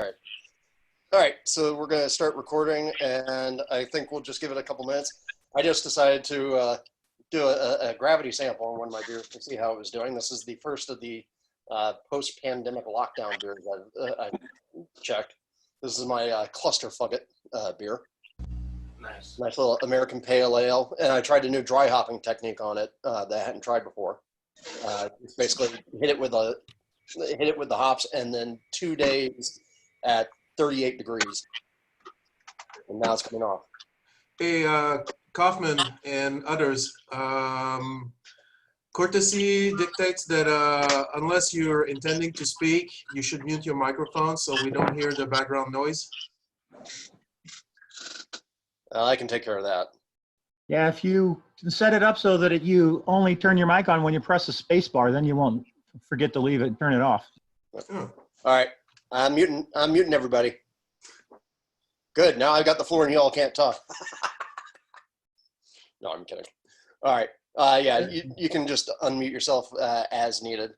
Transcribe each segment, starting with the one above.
right. All right, so we're going to start recording, and I think we'll just give it a couple minutes. I just decided to do a gravity sample on one of my beers to see how it was doing. This is the first of the post-pandemic lockdown beers I've checked. This is my Cluster Fugget beer. Nice little American Pale Ale, and I tried a new dry hopping technique on it that I hadn't tried before. It's basically hit it with the hops, and then 2 days at 38 degrees, and now it's coming off. Hey, Kaufman and others, courtesy dictates that unless you're intending to speak, you should mute your microphone so we don't hear the background noise. I can take care of that. Yeah, if you set it up so that you only turn your mic on when you press the space bar, then you won't forget to leave it and turn it off. Oh. All right, I'm muting everybody. Good, now I've got the floor and you all can't talk. No, I'm kidding. All right, yeah, you can just unmute yourself as needed.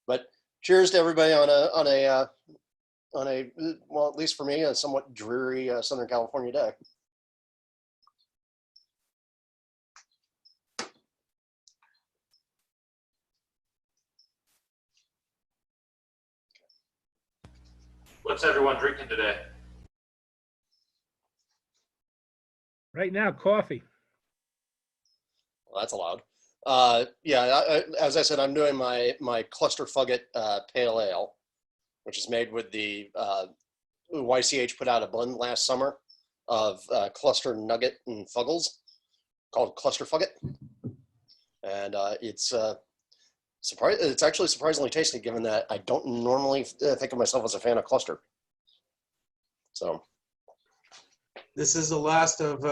But cheers to everybody on a well, at least for me, a somewhat dreary Southern California day. What's everyone drinking today? Right now, coffee. Well, that's allowed. Yeah, as I said, I'm doing my Cluster Fugget Pale Ale, which is made with the YCH put out a blend last summer of Cluster Nugget and Fuggles called Cluster Fugget, and it's actually surprisingly tasty, given that I don't normally think of myself as a fan of Cluster. So This is the last of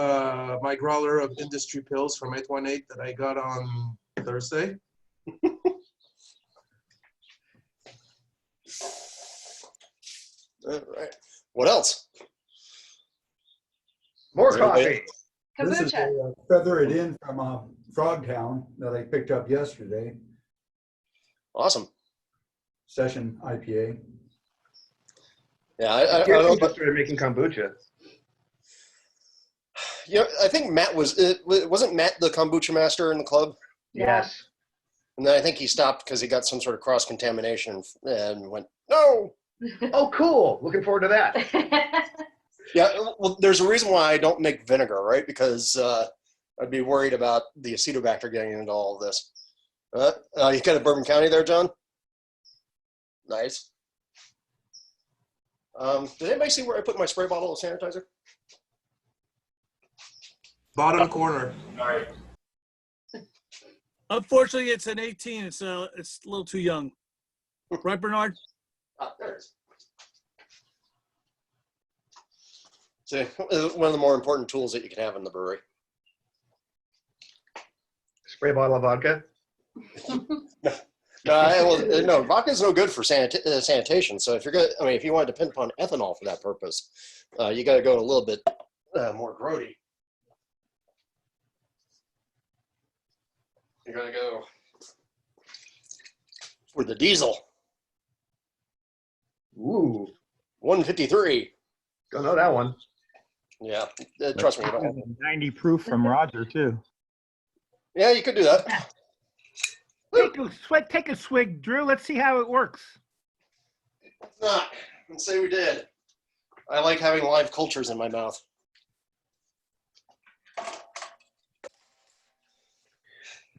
my growler of industry pills from 818 that I got on Thursday. all right, what else? More coffee. This is Kombucha. a Feather It In from Frogtown that I picked up yesterday. Awesome. Session IPA. Yeah, I Kirsten don't know, just started making kombucha. you know, I think Matt wasn't Matt the kombucha master in the club, Yes. and then I think he stopped because he got some sort of cross contamination and went no. Oh, cool. Looking forward to that. Yeah, well, there's a reason why I don't make vinegar, right? Because I'd be worried about the acetobacter getting into all of this. You got a Bourbon County there, John? Nice. Did anybody see where I put my spray bottle of sanitizer? Bottom corner. All right. Unfortunately, it's an 18. It's a little too young. Right, Bernard? There it is. See, one of the more important tools that you can have in the brewery. Spray bottle of vodka. No, vodka is no good for sanitation. So if you're good, I mean, if you want to depend upon ethanol for that purpose, you got to go a little bit more grody. You're gonna go for the diesel. Ooh. 153. Don't know that one. Yeah, trust me. You don't have 90 proof from Roger, too. Yeah, you could do that. Take a swig, Drew. Let's see how it works. Not. Let's say we did. I like having live cultures in my mouth.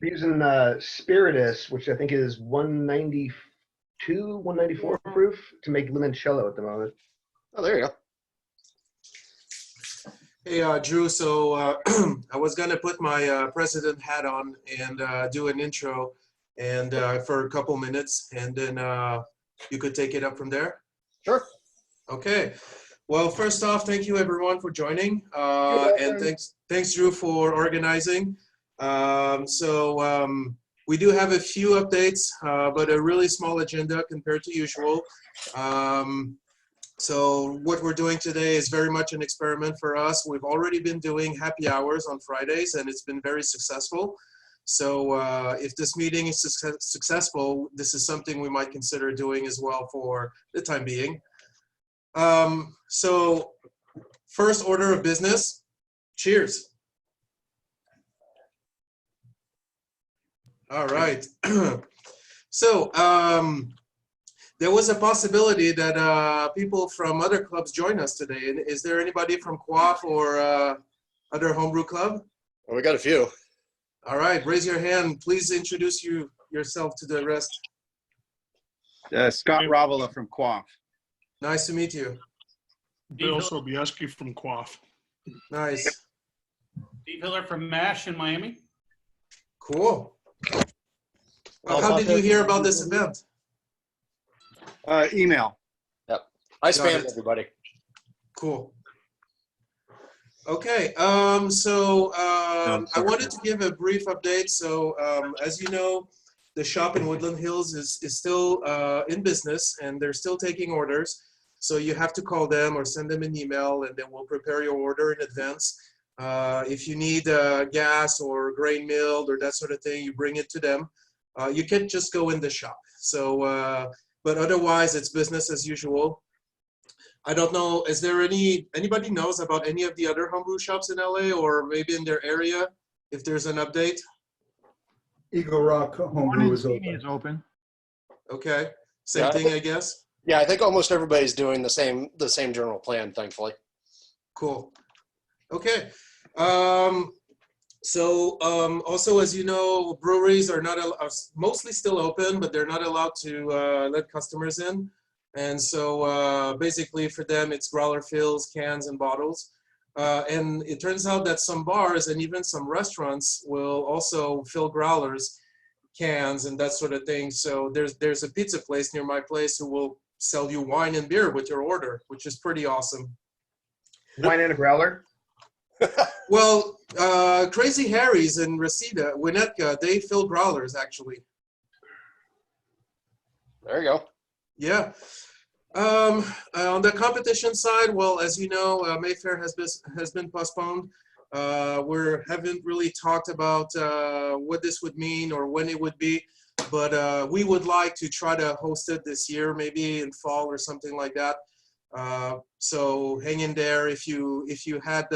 We're using Spiritus, which I think is 192, 194 proof to make limoncello at the moment. Oh, there you go. Hey, Drew, so I was going to put my president hat on and do an intro and for a couple minutes, and then you could take it up from there. Sure. Okay. Well, first off, thank you everyone for joining, and thanks Drew for organizing. We do have a few updates, but a really small agenda compared to usual. So what we're doing today is very much an experiment for us. We've already been doing happy hours on Fridays, and it's been very successful. So if this meeting is successful, this is something we might consider doing as well for the time being. So first order of business, cheers. All right. So there was a possibility that people from other clubs join us today. And is there anybody from Quaff or other homebrew club? Well, we got a few. All right, raise your hand. Please introduce yourself to the rest. Scott Ravela from Quaff. Nice to meet you. Bill Sobieski from Quaff. Nice. Steve Hiller from MASH in Miami. Cool. How did you hear about this event? Email. Yep. I Got spammed it. everybody. Cool. Okay, so I wanted to give a brief update. So as you know, the shop in Woodland Hills is still in business and they're still taking orders. So you have to call them or send them an email and then we'll prepare your order in advance. If you need gas or grain milled or that sort of thing, you bring it to them. You can just go in the shop. So, but otherwise it's business as usual. I don't know, is there anybody knows about any of the other homebrew shops in LA or maybe in their area, if there's an update? Eagle Rock One Homebrew in is Simi open. is open. Okay, same Yeah, I thing, I guess. Yeah, I think almost everybody's doing the same general plan, thankfully. Cool. Okay. Also, as you know, breweries are mostly still open, but they're not allowed to let customers in. And so basically for them, it's growler fills, cans, and bottles. And it turns out that some bars and even some restaurants will also fill growlers, cans, and that sort of thing. So there's a pizza place near my place who will sell you wine and beer with your order, which is pretty awesome. Wine in a growler? Well, Crazy Harry's in Reseda, Winnetka, they fill growlers actually. There you go. Yeah. On the competition side, well, as you know, Mayfair has been postponed. We haven't really talked about what this would mean or when it would be, but we would like to try to host it this year, maybe in fall or something like that. So hang in there. If you had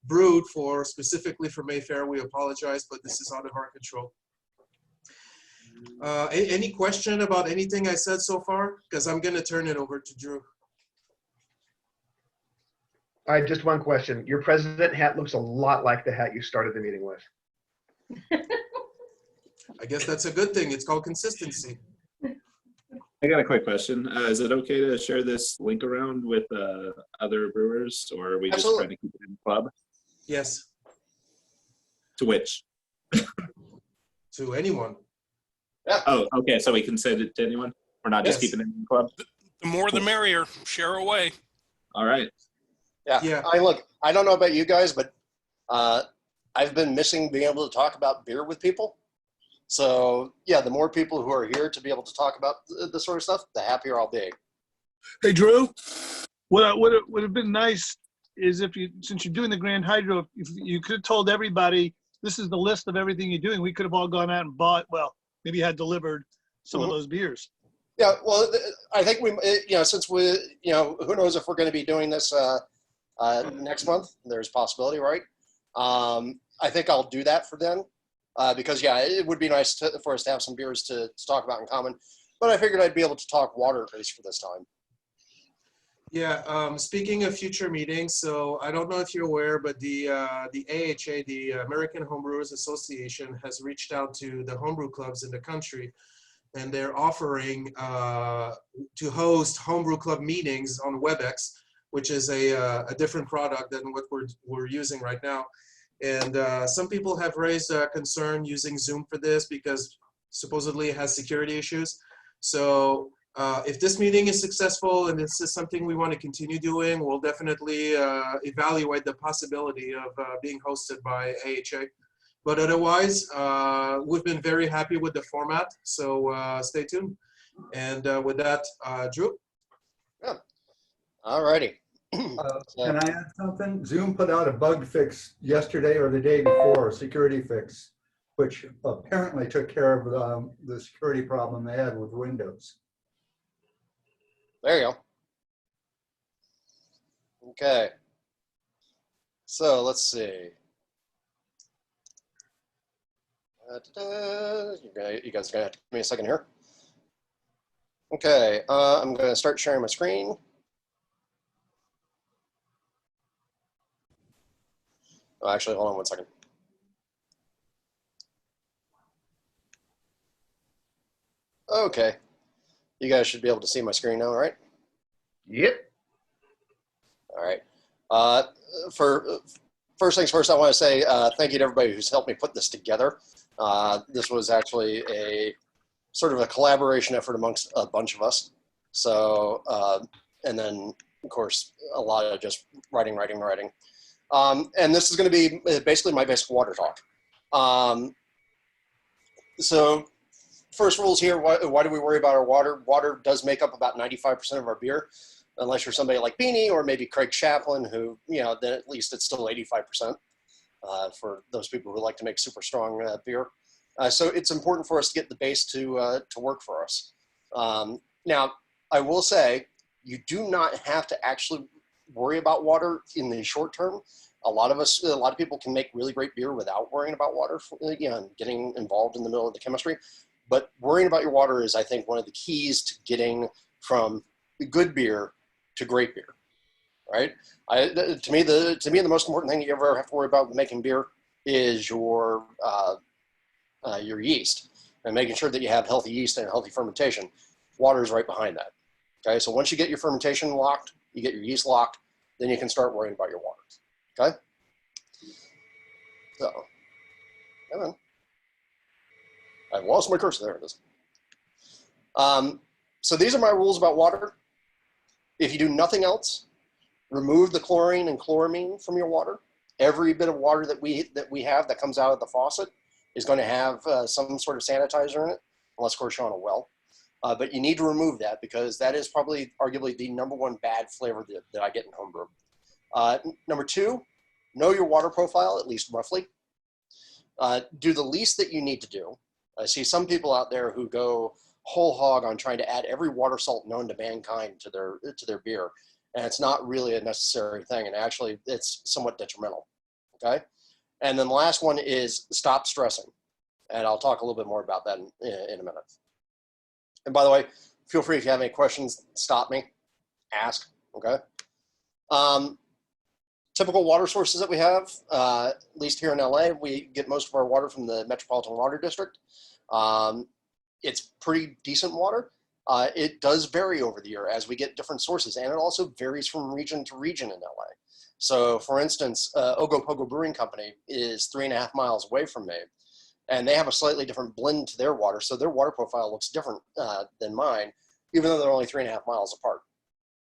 brewed specifically for Mayfair, we apologize, but this is out of our control. Any question about anything I said so far? Because I'm going to turn it over to Drew. All right, just one question. Your president hat looks a lot like the hat you started the meeting with. I guess that's a good thing. It's called consistency. I got a quick question. Is it okay to share this link around with other brewers, or are we just trying to keep it in the club? Yes. To which? To anyone. Yeah. Oh, okay. So we can send it to anyone? We're not just Yes. keeping it in the club? The more the merrier. Share away. All right. Yeah. Look, I don't know about you guys, but I've been missing being able to talk about beer with people. So yeah, the more people who are here to be able to talk about this sort of stuff, the happier I'll be. Hey, Drew, what would have been nice is if you, since you're doing the Grand Hydro, if you could have told everybody, this is the list of everything you're doing. We could have all gone out and bought, well, maybe had delivered some of those beers. Yeah, well, I think since we, who knows if we're going to be doing this next month, there's possibility, right? I think I'll do that for then. Because yeah, it would be nice for us to have some beers to talk about in common, but I figured I'd be able to talk water at least for this time. Yeah, speaking of future meetings, so I don't know if you're aware, but the AHA, the American Homebrewers Association, has reached out to the homebrew clubs in the country, and they're offering to host homebrew club meetings on WebEx, which is a different product than what we're using right now. And some people have raised a concern using Zoom for this because supposedly it has security issues. So if this meeting is successful and this is something we want to continue doing, we'll definitely evaluate the possibility of being hosted by AHA. But otherwise, we've been very happy with the format. So stay tuned. And with that, Drew? Yeah. All righty. Can I add something? Zoom put out a bug fix yesterday or the day before, a security fix. which apparently took care of the security problem they had with Windows. There you go. Okay. So let's see. You guys are gonna have to give me a second here. Okay, I'm gonna start sharing my screen. Oh, actually, hold on one second. Okay, you guys should be able to see my screen now, right? Yep. All right. First things first, I want to say thank you to everybody who's helped me put this together. This was actually a sort of a collaboration effort amongst a bunch of us. So, and then of course, a lot of just writing. And this is going to be basically my basic water talk. So first rules here, why do we worry about our water? Water does make up about 95% of our beer, unless you're somebody like Beanie or maybe Craig Chaplin, who, then at least it's still 85% for those people who like to make super strong beer. So it's important for us to get the base to work for us. Now, I will say, you do not have to actually worry about water in the short term. A lot of people can make really great beer without worrying about water, and getting involved in the middle of the chemistry. But worrying about your water is, I think, one of the keys to getting from good beer to great beer, right? To me, the most important thing you ever have to worry about with making beer is your yeast, and making sure that you have healthy yeast and healthy fermentation. Water is right behind that. Okay, so once you get your fermentation locked, you get your yeast locked, then you can start worrying about your water. Okay. So, come on. I've lost my cursor. There it is. So these are my rules about water. If you do nothing else, remove the chlorine and chloramine from your water. Every bit of water that we have that comes out of the faucet is going to have some sort of sanitizer in it, unless of course you're on a well. But you need to remove that, because that is probably arguably the #1 bad flavor that I get in homebrew. Number 2, know your water profile, at least roughly. Do the least that you need to do. I see some people out there who go whole hog on trying to add every water salt known to mankind to their beer, and it's not really a necessary thing, and actually it's somewhat detrimental. Okay, and then the last one is stop stressing, and I'll talk a little bit more about that in a minute. And by the way, feel free, if you have any questions, stop me, ask. Okay. Typical water sources that we have, at least here in LA, we get most of our water from the Metropolitan Water District. It's pretty decent water. It does vary over the year as we get different sources, and it also varies from region to region in LA. So for instance, Ogopogo Brewing Company is 3.5 miles away from me, and they have a slightly different blend to their water, so their water profile looks different than mine, even though they're only 3.5 miles apart,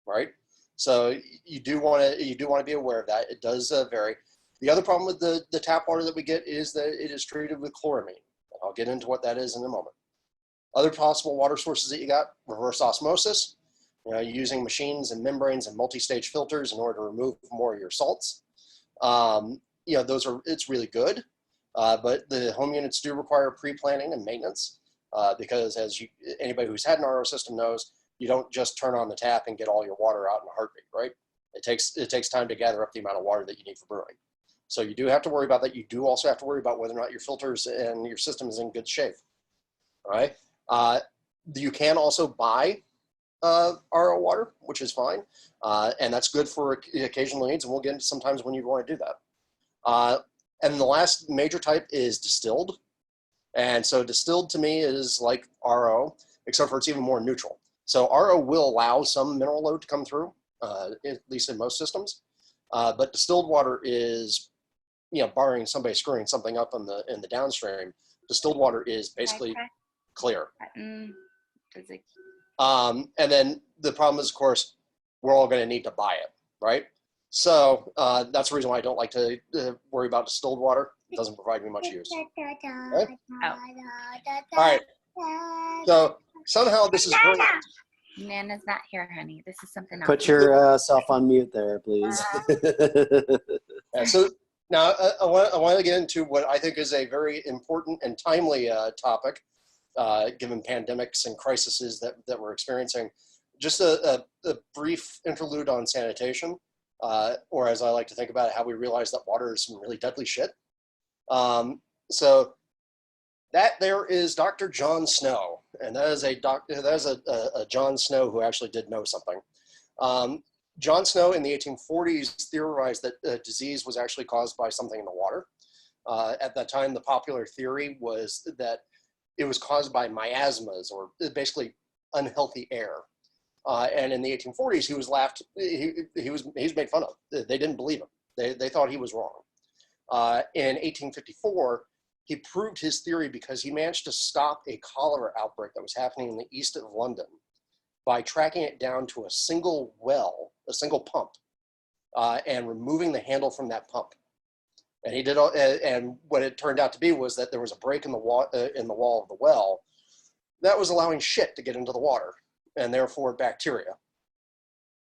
right? So you do want to be aware of that. It does vary. The other problem with the tap water that we get is that it is treated with chloramine. I'll get into what that is in a moment. Other possible water sources that you got: reverse osmosis, using machines and membranes and multi-stage filters in order to remove more of your salts. It's really good, but the home units do require pre-planning and maintenance because, as anybody who's had an RO system knows, you don't just turn on the tap and get all your water out in a heartbeat, right? It takes time to gather up the amount of water that you need for brewing. So you do have to worry about that. You do also have to worry about whether or not your filters and your system is in good shape. All right. You can also buy RO water, which is fine, and that's good for occasional needs. And we'll get into sometimes when you want to do that. And the last major type is distilled. And so distilled to me is like RO, except for it's even more neutral. So RO will allow some mineral load to come through, at least in most systems. But distilled water is, barring somebody screwing something up in the downstream, distilled water is basically clear. And then the problem is, of course, we're all going to need to buy it, right? So that's the reason why I don't like to worry about distilled water. It doesn't provide me much use. Okay? All right. So somehow this is great. Nana's not here, honey. This is something else. Put yourself on mute there, please. Yeah, so Now, I want to get into what I think is a very important and timely topic, given pandemics and crises that we're experiencing. Just a brief interlude on sanitation, or as I like to think about it, how we realize that water is some really deadly shit. So that there is Dr. John Snow, and that is a John Snow who actually did know something. John Snow in the 1840s theorized that disease was actually caused by something in the water. At that time, the popular theory was that it was caused by miasmas, or basically unhealthy air. And in the 1840s, he was laughed. He was made fun of. They didn't believe him. They thought he was wrong. In 1854, he proved his theory because he managed to stop a cholera outbreak that was happening in the east of London by tracking it down to a single well, a single pump, and removing the handle from that pump. And he did, and what it turned out to be was that there was a break in the wall of the well that was allowing shit to get into the water, and therefore bacteria.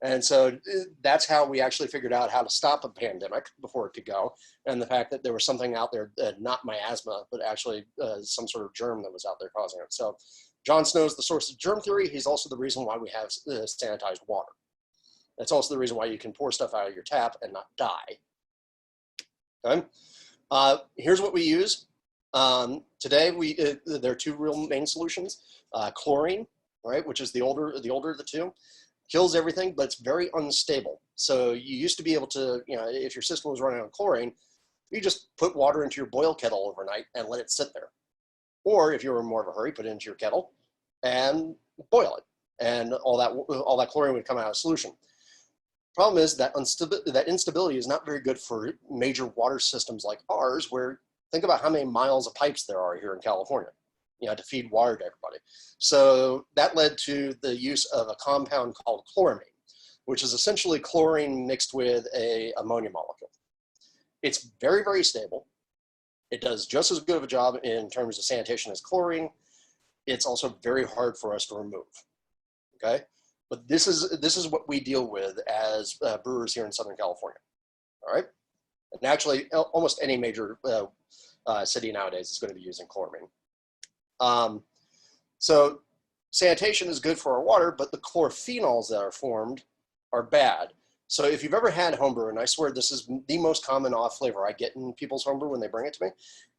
And so that's how we actually figured out how to stop a pandemic before it could go, and the fact that there was something out there, not miasma, but actually some sort of germ that was out there causing it. So John Snow's the source of germ theory. He's also the reason why we have sanitized water. That's also the reason why you can pour stuff out of your tap and not die. Okay. Here's what we use. Today, there are two real main solutions. Chlorine, right, which is the older of the two, kills everything, but it's very unstable. So you used to be able to, if your system was running on chlorine, you just put water into your boil kettle overnight and let it sit there. Or if you were in more of a hurry, put it into your kettle and boil it, and all that chlorine would come out of solution. Problem is that instability is not very good for major water systems like ours, where think about how many miles of pipes there are here in California, to feed water to everybody. So that led to the use of a compound called chloramine, which is essentially chlorine mixed with a ammonia molecule. It's very, very stable. It does just as good of a job in terms of sanitation as chlorine. It's also very hard for us to remove, okay? But this is what we deal with as brewers here in Southern California, all right? And actually, almost any major city nowadays is going to be using chloramine. So sanitation is good for our water, but the chlorophenols that are formed are bad. So if you've ever had homebrew, and I swear this is the most common off flavor I get in people's homebrew when they bring it to me,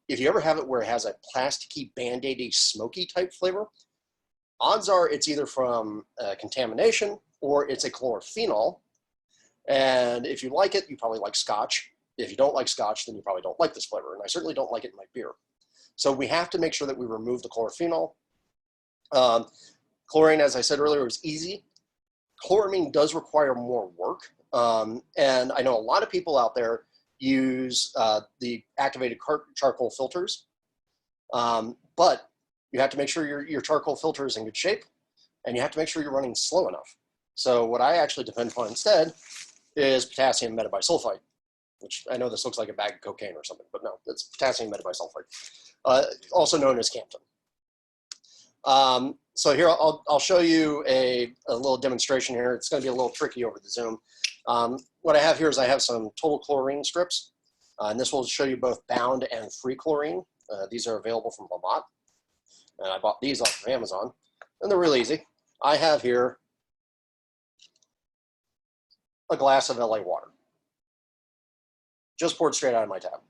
if you ever have it where it has a plasticky, band-aidy, smoky type flavor, odds are it's either from contamination or it's a chlorophenol. And if you like it, you probably like Scotch. If you don't like Scotch, then you probably don't like this flavor. And I certainly don't like it in my beer. So we have to make sure that we remove the chlorophenol. Chlorine, as I said earlier, is easy. Chloramine does require more work. And I know a lot of people out there use the activated charcoal filters. But you have to make sure your charcoal filter is in good shape, and you have to make sure you're running slow enough. So what I actually depend upon instead is potassium metabisulfite, which I know this looks like a bag of cocaine or something, but no, it's potassium metabisulfite, also known as Campton. So here, I'll show you a little demonstration here. It's going to be a little tricky over the Zoom. What I have here is I have some total chlorine strips, and this will show you both bound and free chlorine. These are available from Vermont, and I bought these off of Amazon, and they're really easy. I have here a glass of LA water, just poured straight out of my tap.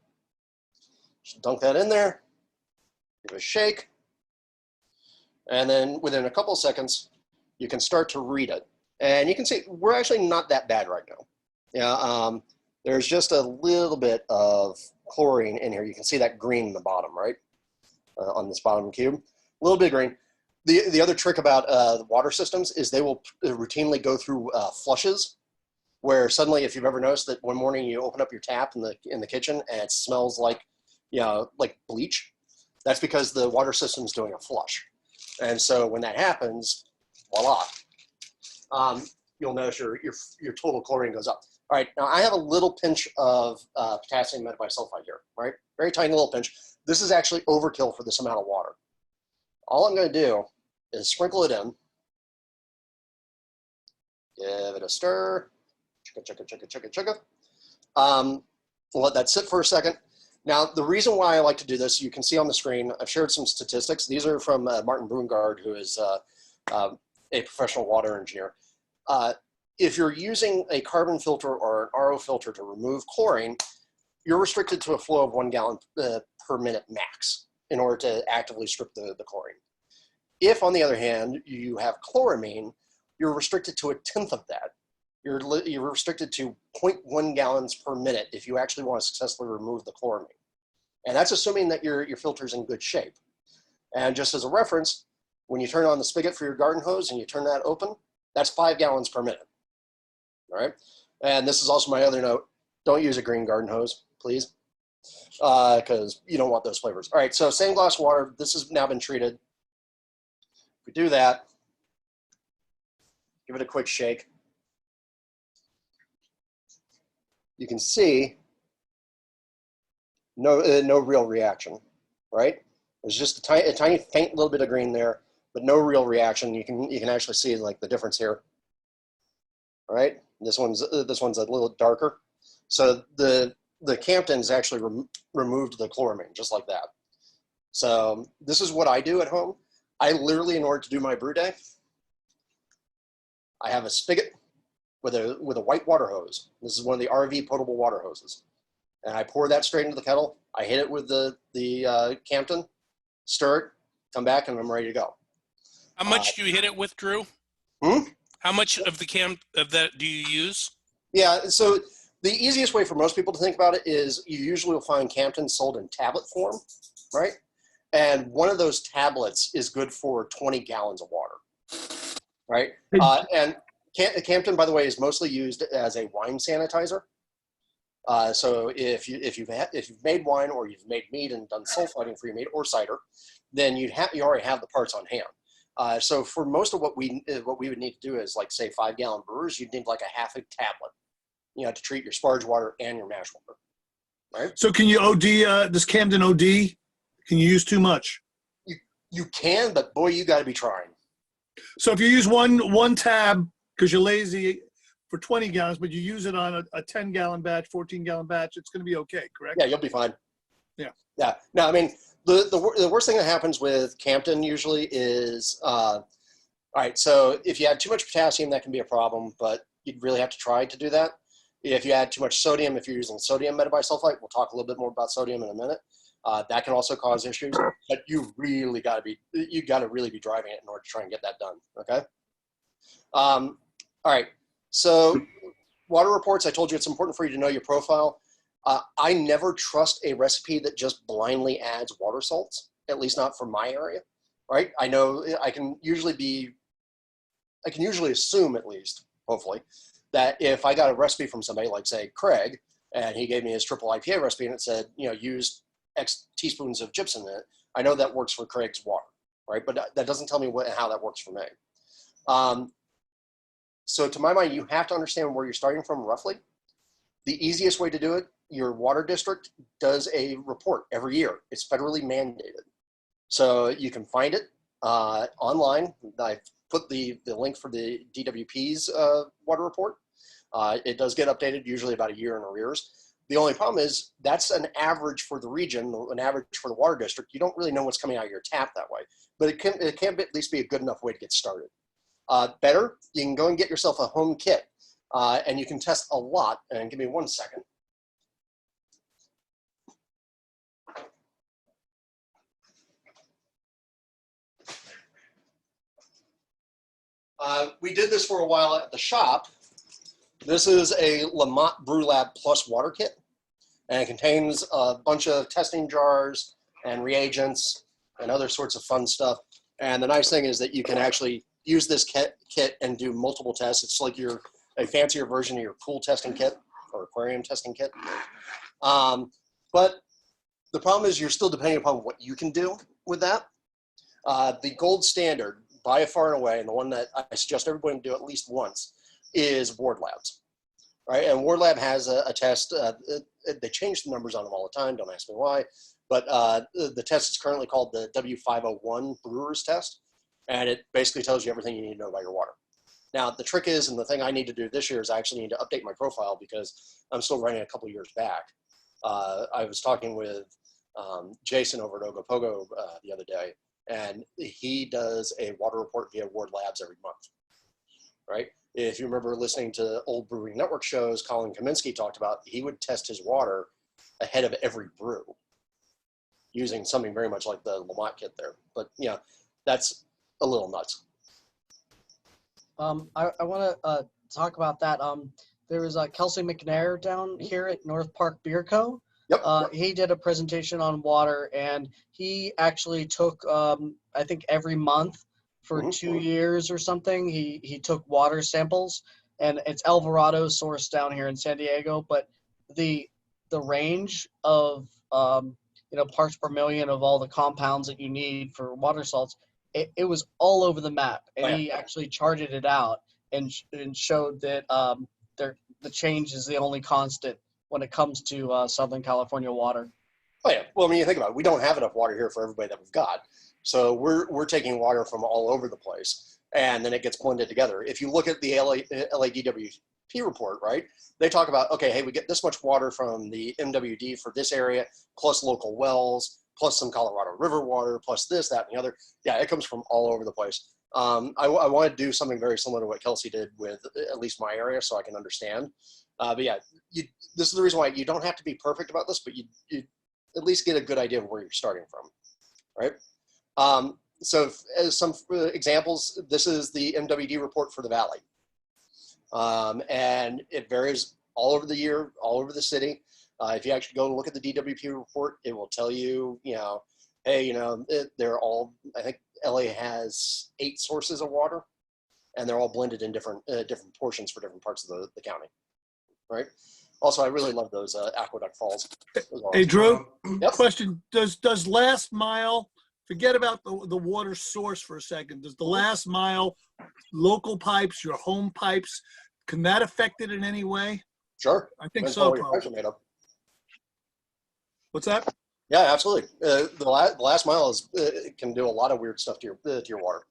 Just dunk that in there, give it a shake, and then within a couple of seconds, you can start to read it. And you can see we're actually not that bad right now. Yeah, there's just a little bit of chlorine in here. You can see that green in the bottom, right? On this bottom cube, a little bit green. The other trick about the water systems is they will routinely go through flushes, where suddenly, if you've ever noticed that one morning you open up your tap in the kitchen and it smells like, like bleach, that's because the water system's doing a flush. And so when that happens, voila, you'll notice your total chlorine goes up. All right, now I have a little pinch of potassium metabisulfite here, right? Very tiny little pinch. This is actually overkill for this amount of water. All I'm going to do is sprinkle it in, give it a stir, chugga, chugga, chugga, chugga, chugga. We'll let that sit for a second. Now, the reason why I like to do this, you can see on the screen, I've shared some statistics. These are from Martin Brungard, who is a professional water engineer. If you're using a carbon filter or an RO filter to remove chlorine, you're restricted to a flow of 1 gallon per minute max in order to actively strip the chlorine. If, on the other hand, you have chloramine, you're restricted to 1/10 of that. You're restricted to 0.1 gallons per minute if you actually want to successfully remove the chloramine. And that's assuming that your filter's in good shape. And just as a reference, when you turn on the spigot for your garden hose and you turn that open, that's 5 gallons per minute. All right. And this is also my other note. Don't use a green garden hose, please, because you don't want those flavors. All right. So same glass of water. This has now been treated. If we do that, give it a quick shake. You can see no real reaction, right? There's just a tiny faint little bit of green there, but no real reaction. You can actually see like the difference here. All right, this one's a little darker. So the Campton's actually removed the chloramine just like that. So this is what I do at home. I literally, in order to do my brew day, I have a spigot with a white water hose. This is one of the RV potable water hoses. And I pour that straight into the kettle. I hit it with the Campton, stir it, come back, and I'm ready to go. How much do you hit it with, Drew? How much of that do you use? Yeah, so the easiest way for most people to think about it is you usually will find Campton sold in tablet form, right? And one of those tablets is good for 20 gallons of water, right? And Campton, by the way, is mostly used as a wine sanitizer. So if you've made wine or you've made mead and done sulfiting for your mead or cider, then you already have the parts on hand. So for most of what we would need to do is like say 5 gallon brewers, you'd need like a half a tablet, to treat your sparge water and your mash water, right? So can you OD this Camden OD? Can you use too much? You can, but boy, you got to be trying. So if you use one tab because you're lazy for 20 gallons, but you use it on a 10 gallon batch, 14 gallon batch, it's going to be okay, correct? Yeah, you'll be fine. Yeah. Yeah. No, I mean, the worst thing that happens with Campton usually is, all right, so if you add too much potassium, that can be a problem, but you'd really have to try to do that. If you add too much sodium, if you're using sodium metabisulfite, we'll talk a little bit more about sodium in a minute. That can also cause issues, but you really got to really be driving it in order to try and get that done. Okay. All right. So water reports, I told you it's important for you to know your profile. I never trust a recipe that just blindly adds water salts, at least not for my area, right? I know I can usually assume at least, hopefully, that if I got a recipe from somebody like say Craig, and he gave me his triple IPA recipe and it said, use X teaspoons of gypsum in it, I know that works for Craig's water, right? But that doesn't tell me how that works for me. So to my mind, you have to understand where you're starting from roughly. The easiest way to do it, your water district does a report every year. It's federally mandated. So you can find it online. I've put the link for the DWP's water report. It does get updated usually about a year in arrears. The only problem is that's an average for the region, an average for the water district. You don't really know what's coming out of your tap that way, but it can at least be a good enough way to get started. Better, you can go and get yourself a home kit, and you can test a lot. And give me 1 second. We did this for a while at the shop. This is a Lamont Brew Lab Plus water kit, and it contains a bunch of testing jars and reagents and other sorts of fun stuff. And the nice thing is that you can actually use this kit and do multiple tests. It's like a fancier version of your pool testing kit or aquarium testing kit. But the problem is you're still depending upon what you can do with that. The gold standard, by far and away, and the one that I suggest everybody do at least once, is Ward Labs, right? And Ward Lab has a test. They change the numbers on them all the time. Don't ask me why. But the test is currently called the W501 Brewer's Test. And it basically tells you everything you need to know about your water. Now, the trick is, and the thing I need to do this year is I actually need to update my profile because I'm still running a couple years back. I was talking with Jason over at Ogopogo the other day, and he does a water report via Ward Labs every month, right? If you remember listening to old Brewing Network shows, Colin Kaminsky talked about he would test his water ahead of every brew using something very much like the Lamont kit there. But, you know, that's a little nuts. I want to talk about that. There was Kelsey McNair down here at North Park Beer Co. Yep. He did a presentation on water, and he actually took, I think every month for 2 years or something, he took water samples, and it's Alvarado source down here in San Diego, but the range of, parts per million of all the compounds that you need for water salts, it was all over the map, and he actually charted it out and showed that the change is the only constant when it comes to Southern California water. Oh yeah. Well, I mean, you think about it. We don't have enough water here for everybody that we've got. So we're taking water from all over the place, and then it gets blended together. If you look at the LADWP report, right, they talk about, okay, hey, we get this much water from the MWD for this area, plus local wells, plus some Colorado River water, plus this, that, and the other. Yeah, it comes from all over the place. I want to do something very similar to what Kelsey did with at least my area so I can understand. But yeah, this is the reason why you don't have to be perfect about this, but you at least get a good idea of where you're starting from, right? So as some examples, this is the MWD report for the Valley. And it varies all over the year, all over the city. If you actually go and look at the DWP report, it will tell you, hey, they're all, I think LA has 8 sources of water, and they're all blended in different portions for different parts of the county, right? Also, I really love those aqueduct falls. Hey, Drew, Yep. question, does last mile, forget about the water source for a second, does the last mile, local pipes, your home pipes, can that affect it in any way? Sure. I think Depends so, on what your probably. pipes are made of. What's that? Yeah, absolutely. The last mile can do a lot of weird stuff to your water.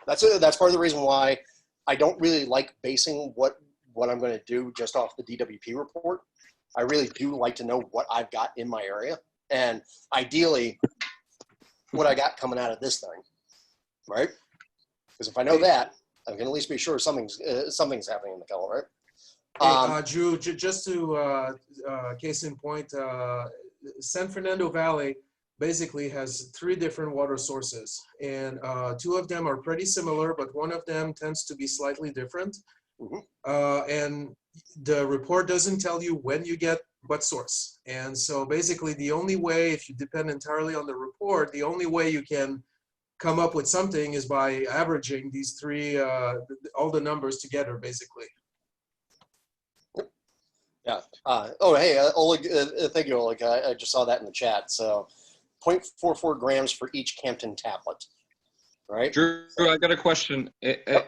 That's part of the reason why I don't really like basing what I'm going to do just off the DWP report. I really do like to know what I've got in my area, and ideally, what I got coming out of this thing, right? Because if I know that, I can at least be sure something's happening in the color, right? Drew, just to case in point, San Fernando Valley basically has 3 different water sources, and 2 of them are pretty similar, but one of them tends to be slightly different. And the report doesn't tell you when you get what source. And so basically the only way, if you depend entirely on the report, the only way you can come up with something is by averaging these 3, all the numbers together, basically. Yeah. Hey, Oleg, thank you, Oleg. I just saw that in the chat. So 0.44 grams for each Campton tablet, right? Drew, I got a question.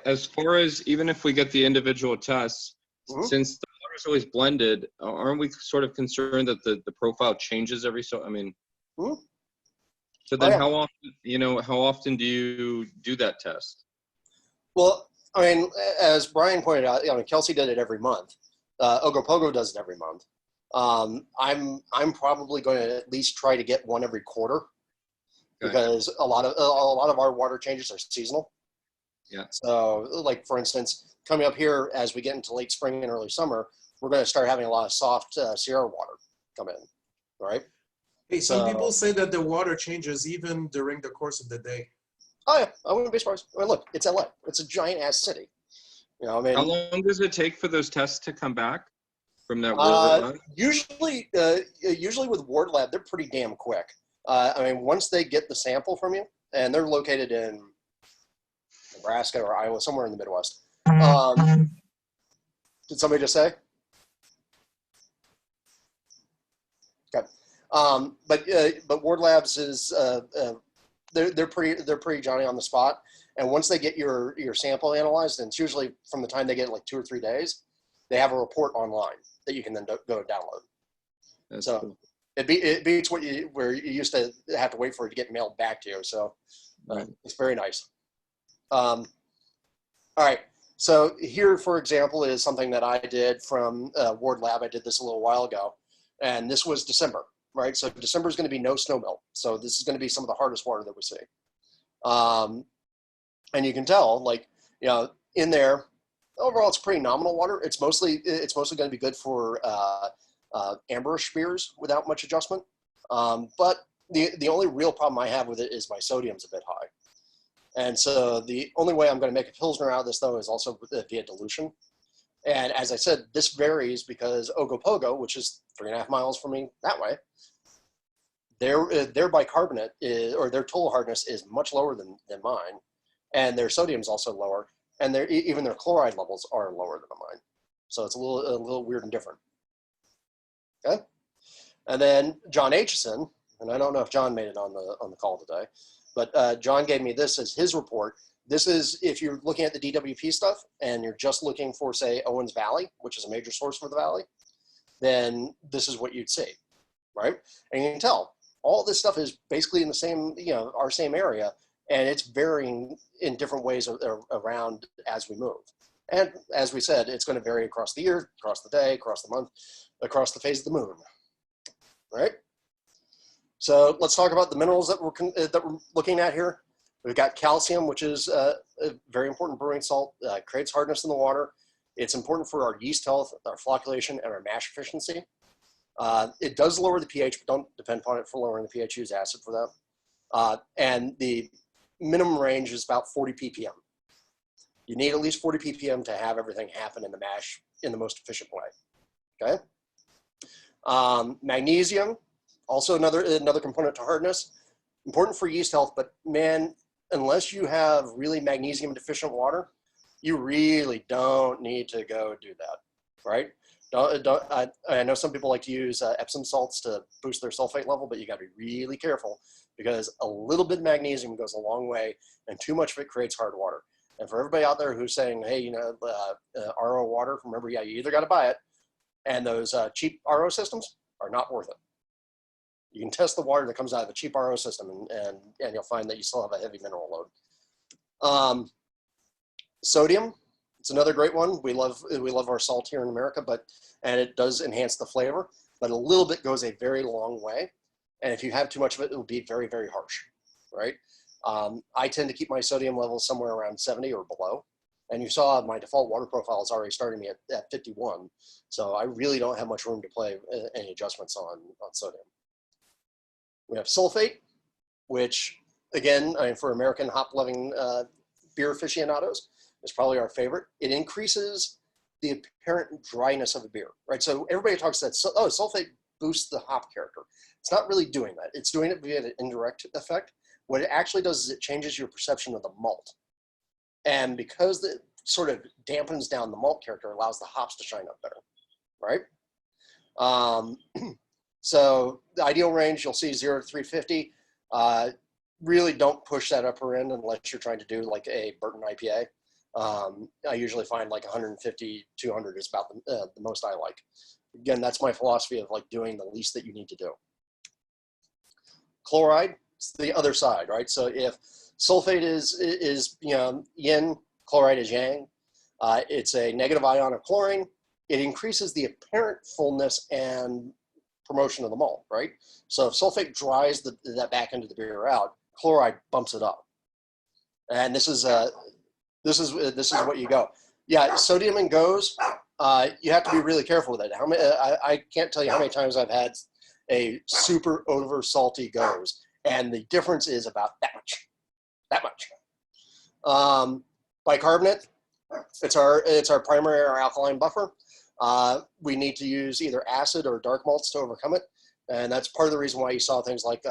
As far as even if we get the individual tests, since the water is always blended, aren't we sort of concerned that the profile changes every so? I mean, so then how often do you do that test? Well, I mean, as Brian pointed out, Kelsey did it every month. Ogopogo does it every month. I'm probably going to at least try to get one every quarter, because a lot of our water changes are seasonal. Yeah. So, like for instance, coming up here as we get into late spring and early summer, we're going to start having a lot of soft Sierra water come in, right? Hey, some people say that the water changes even during the course of the day. Oh yeah, I wouldn't be surprised. I mean, look, it's LA. It's a giant ass city. I mean, how long does it take for those tests to come back from that? Usually with Ward Lab, they're pretty damn quick. I mean, once they get the sample from you, and they're located in Nebraska or Iowa, somewhere in the Midwest. Did somebody just say? Okay. But Ward Labs is they're pretty Johnny on the spot. And once they get your sample analyzed, and it's usually from the time they get it, like 2 or 3 days, they have a report online that you can then go download. That's so cool. It beats where you used to have to wait for it to get mailed back to you. So it's very nice. All right. So here, for example, is something that I did from Ward Lab. I did this a little while ago. And this was December, right? So December is going to be no snow melt. So this is going to be some of the hardest water that we see. And you can tell, like, in there, overall, it's pretty nominal water. It's mostly going to be good for amberish beers without much adjustment. But the only real problem I have with it is my sodium's a bit high. And so the only way I'm going to make a Pilsner out of this, though, is also via dilution. And as I said, this varies because Ogopogo, which is 3.5 miles from me that way, their bicarbonate or their total hardness is much lower than mine. And their sodium is also lower. And even their chloride levels are lower than mine. So it's a little weird and different. Okay. And then John Aitchison, and I don't know if John made it on the call today, but John gave me this as his report. This is if you're looking at the DWP stuff and you're just looking for, say, Owens Valley, which is a major source for the valley, then this is what you'd see, right? And you can tell all this stuff is basically in the same, our same area, and it's varying in different ways around as we move. And as we said, it's going to vary across the year, across the day, across the month, across the phase of the moon, right? So let's talk about the minerals that we're looking at here. We've got calcium, which is a very important brewing salt, creates hardness in the water. It's important for our yeast health, our flocculation, and our mash efficiency. It does lower the pH, but don't depend upon it for lowering the pH. Use acid for that. And the minimum range is about 40 ppm. You need at least 40 ppm to have everything happen in the mash in the most efficient way. Okay. Magnesium, also another component to hardness. Important for yeast health, but man, unless you have really magnesium deficient water, you really don't need to go do that, right? I know some people like to use Epsom salts to boost their sulfate level, but you got to be really careful because a little bit of magnesium goes a long way, and too much of it creates hard water. And for everybody out there who's saying, hey, RO water, remember, yeah, you either got to buy it, and those cheap RO systems are not worth it. You can test the water that comes out of a cheap RO system, and you'll find that you still have a heavy mineral load. Sodium, it's another great one. We love our salt here in America, and it does enhance the flavor, but a little bit goes a very long way. And if you have too much of it, it will be very, very harsh, right? I tend to keep my sodium levels somewhere around 70 or below. And you saw my default water profile is already starting me at 51. So I really don't have much room to play any adjustments on sodium. We have sulfate, which again, for American hop-loving beer aficionados, is probably our favorite. It increases the apparent dryness of a beer, right? So everybody talks that, sulfate boosts the hop character. It's not really doing that. It's doing it via an indirect effect. What it actually does is it changes your perception of the malt. And because it sort of dampens down the malt character, allows the hops to shine up better, right? So the ideal range, you'll see 0 to 350. Really don't push that upper end unless you're trying to do like a Burton IPA. I usually find like 150, 200 is about the most I like. Again, that's my philosophy of like doing the least that you need to do. Chloride, it's the other side, right? So if sulfate is yin, chloride is yang. It's a negative ion of chlorine. It increases the apparent fullness and promotion of the malt, right? So if sulfate dries that back end of the beer out, chloride bumps it up. And this is what you go. Yeah, sodium and goes. You have to be really careful with it. I can't tell you how many times I've had a super over salty goes, and the difference is about that much. Bicarbonate. It's our primary or alkaline buffer. We need to use either acid or dark malts to overcome it, and that's part of the reason why you saw things like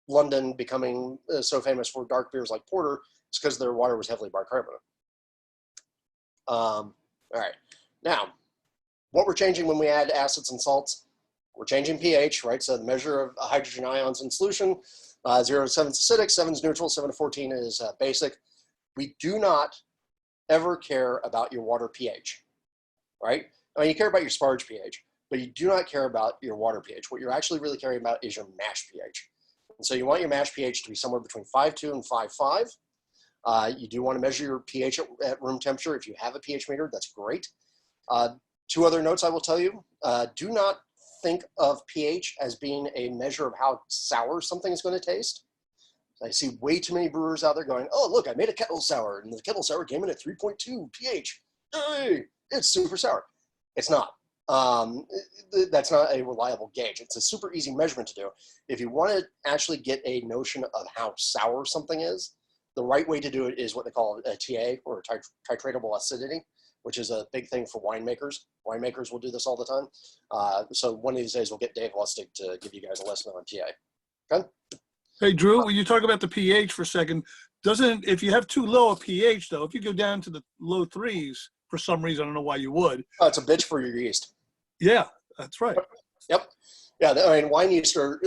London becoming so famous for dark beers like porter. It's because their water was heavily bicarbonate. All right, now what we're changing when we add acids and salts, we're changing pH, right? So the measure of hydrogen ions in solution, 0 to 7 is acidic, 7 is neutral, 7 to 14 is basic. We do not ever care about your water pH, right? I mean, you care about your sparge pH, but you do not care about your water pH. What you're actually really caring about is your mash pH. And so you want your mash pH to be somewhere between 5.2 and 5.5. You do want to measure your pH at room temperature. If you have a pH meter, that's great. 2 other notes I will tell you. Do not think of pH as being a measure of how sour something is going to taste. I see way too many brewers out there going, oh, look, I made a kettle sour, and the kettle sour came in at 3.2 pH. Hey, it's super sour. It's not. That's not a reliable gauge. It's a super easy measurement to do. If you want to actually get a notion of how sour something is, the right way to do it is what they call a TA, or titratable acidity, which is a big thing for winemakers. Winemakers will do this all the time. So one of these days we'll get Dave Lustig to give you guys a lesson on TA. Okay? Hey, Drew, when you talk about the pH for a second, if you have too low a pH, though, if you go down to the low 3s, for some reason, I don't know why you would. Oh, it's a bitch for your yeast. Yeah, that's right. Yep. Yeah, I mean, wine yeast are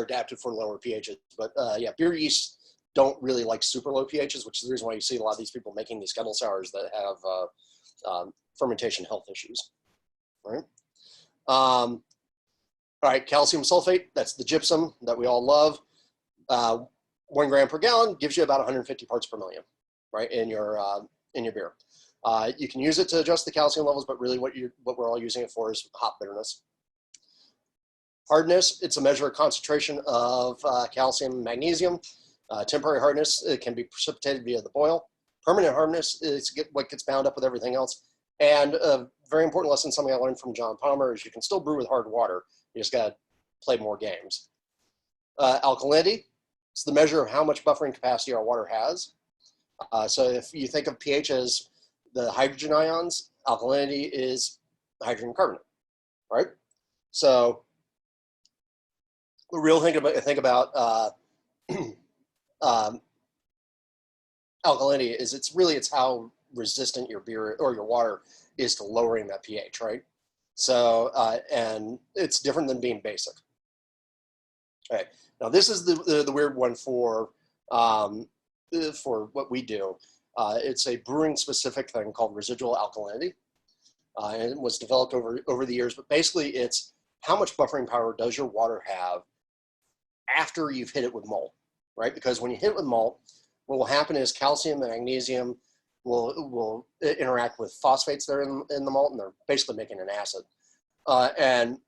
adapted for lower pHs, but yeah, beer yeast don't really like super low pHs, which is the reason why you see a lot of these people making these kettle sours that have fermentation health issues. All right. All right, calcium sulfate, that's the gypsum that we all love. 1 gram per gallon gives you about 150 parts per million, right, in your beer. You can use it to adjust the calcium levels, but really what we're all using it for is hop bitterness. Hardness, it's a measure of concentration of calcium and magnesium. Temporary hardness, it can be precipitated via the boil. Permanent hardness is what gets bound up with everything else. And a very important lesson, something I learned from John Palmer, is you can still brew with hard water. You just got to play more games. Alkalinity, it's the measure of how much buffering capacity our water has. So if you think of pH as the hydrogen ions, alkalinity is hydrogen carbonate, right? So the real thing about alkalinity is it's how resistant your beer or your water is to lowering that pH, right? So and it's different than being basic. Okay, now this is the weird one for what we do. It's a brewing specific thing called residual alkalinity, and it was developed over the years. But basically, it's how much buffering power does your water have after you've hit it with malt, right? Because when you hit it with malt, what will happen is calcium and magnesium will interact with phosphates that are in the malt, and they're basically making an acid. And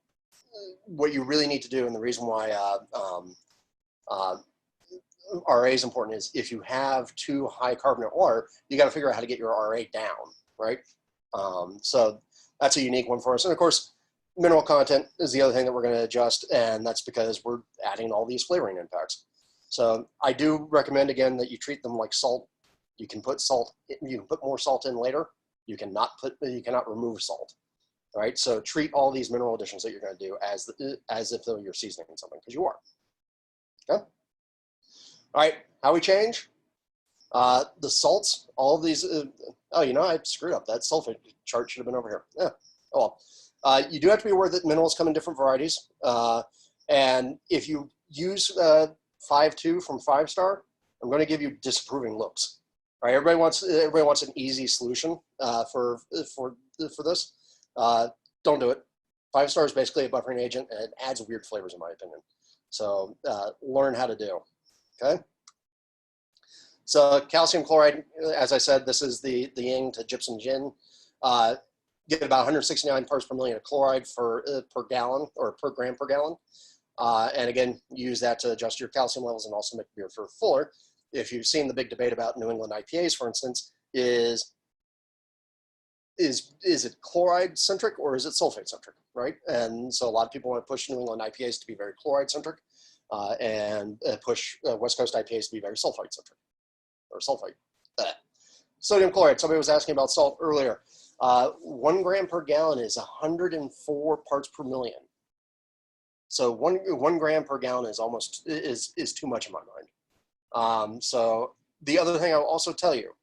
what you really need to do, and the reason why RA is important, is if you have too high carbonate water, you got to figure out how to get your RA down, right? So that's a unique one for us. And of course, mineral content is the other thing that we're going to adjust, and that's because we're adding all these flavoring impacts. So I do recommend, again, that you treat them like salt. You can put salt, you can put more salt in later. You cannot remove salt. All right, so treat all these mineral additions that you're going to do as if though you're seasoning something, because you are. Okay. All right, how we change? The salts, all of these. Oh, you know, I screwed up. That sulfate chart should have been over here. Yeah. Oh well. You do have to be aware that minerals come in different varieties, and if you use 5.2 from 5-star, I'm going to give you disapproving looks. All right, everybody wants an easy solution for this. Don't do it. 5-star is basically a buffering agent, and it adds weird flavors, in my opinion. So learn how to do. Okay. So calcium chloride, as I said, this is the yin to gypsum gin. Get about 169 parts per million of chloride per gallon or per gram per gallon. And again, use that to adjust your calcium levels and also make beer for fuller. If you've seen the big debate about New England IPAs, for instance, is it chloride centric or is it sulfate centric, right? And so a lot of people want to push New England IPAs to be very chloride centric, and push West Coast IPAs to be very sulfite centric, or sulfite. Sodium chloride. Somebody was asking about salt earlier. 1 gram per gallon is 104 parts per million. So one gram per gallon is too much in my mind. So the other thing I will also tell you,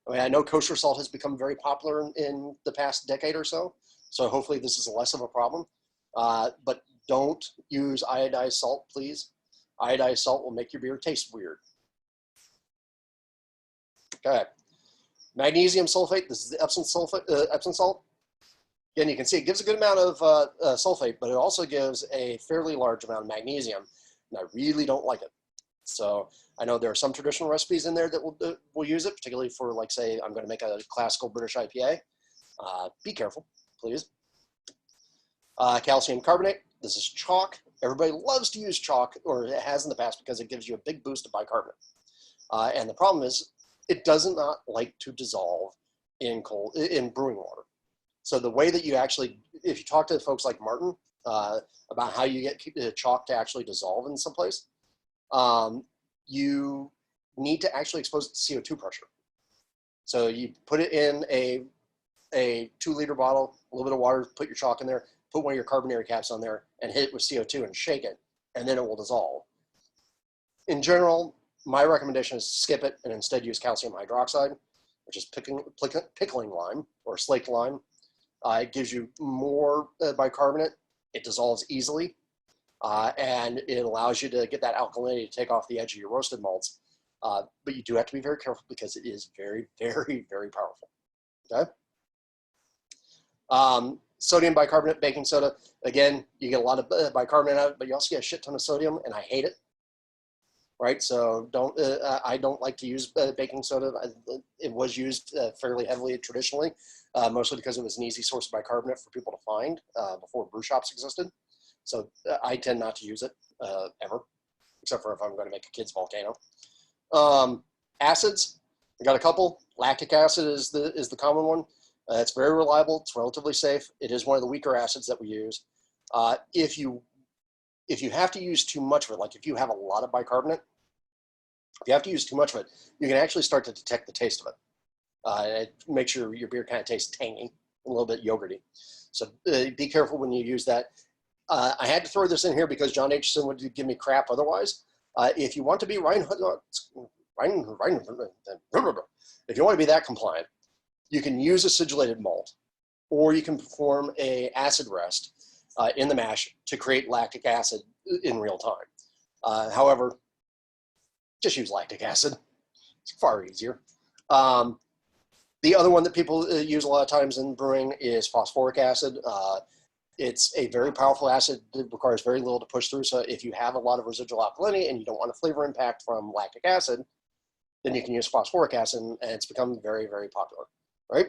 I mean, I know kosher salt has become very popular in the past decade or so. So hopefully this is less of a problem. But don't use iodized salt, please. Iodized salt will make your beer taste weird. Okay. Magnesium sulfate, this is the Epsom salt. Again, you can see it gives a good amount of sulfate, but it also gives a fairly large amount of magnesium, and I really don't like it. So I know there are some traditional recipes in there that will use it, particularly for, like, say, I'm going to make a classical British IPA. Be careful, please. Calcium carbonate. This is chalk. Everybody loves to use chalk, or it has in the past, because it gives you a big boost of bicarbonate. And the problem is it does not like to dissolve in brewing water. So the way that you actually, if you talk to folks like Martin about how you get chalk to actually dissolve in some place, you need to actually expose it to CO2 pressure. So you put it in a 2-liter bottle, a little bit of water, put your chalk in there, put one of your carbonary caps on there, and hit it with CO2 and shake it, and then it will dissolve. In general, my recommendation is to skip it and instead use calcium hydroxide, which is pickling lime or slaked lime. It gives you more bicarbonate. It dissolves easily, and it allows you to get that alkalinity to take off the edge of your roasted malts. But you do have to be very careful because it is very, very, very powerful. Okay. Sodium bicarbonate, baking soda. Again, you get a lot of bicarbonate out of it, but you also get a shit ton of sodium, and I hate it. Right, so I don't like to use baking soda. It was used fairly heavily traditionally, mostly because it was an easy source of bicarbonate for people to find before brew shops existed. So I tend not to use it ever, except for if I'm going to make a kid's volcano. Acids, I got a couple. Lactic acid is the common one. It's very reliable. It's relatively safe. It is one of the weaker acids that we use. If you have to use too much of it, like if you have a lot of bicarbonate, if you have to use too much of it, you can actually start to detect the taste of it. It makes your beer kind of taste tangy, a little bit yogurty. So be careful when you use that. I had to throw this in here because John Aitchison would give me crap otherwise. If you want to be if you want to be that compliant, you can use acidulated malt, or you can perform a acid rest in the mash to create lactic acid in real time. However, just use lactic acid. It's far easier. The other one that people use a lot of times in brewing is phosphoric acid. It's a very powerful acid that requires very little to push through. So if you have a lot of residual alkalinity and you don't want a flavor impact from lactic acid, then you can use phosphoric acid, and it's become very, very popular, right?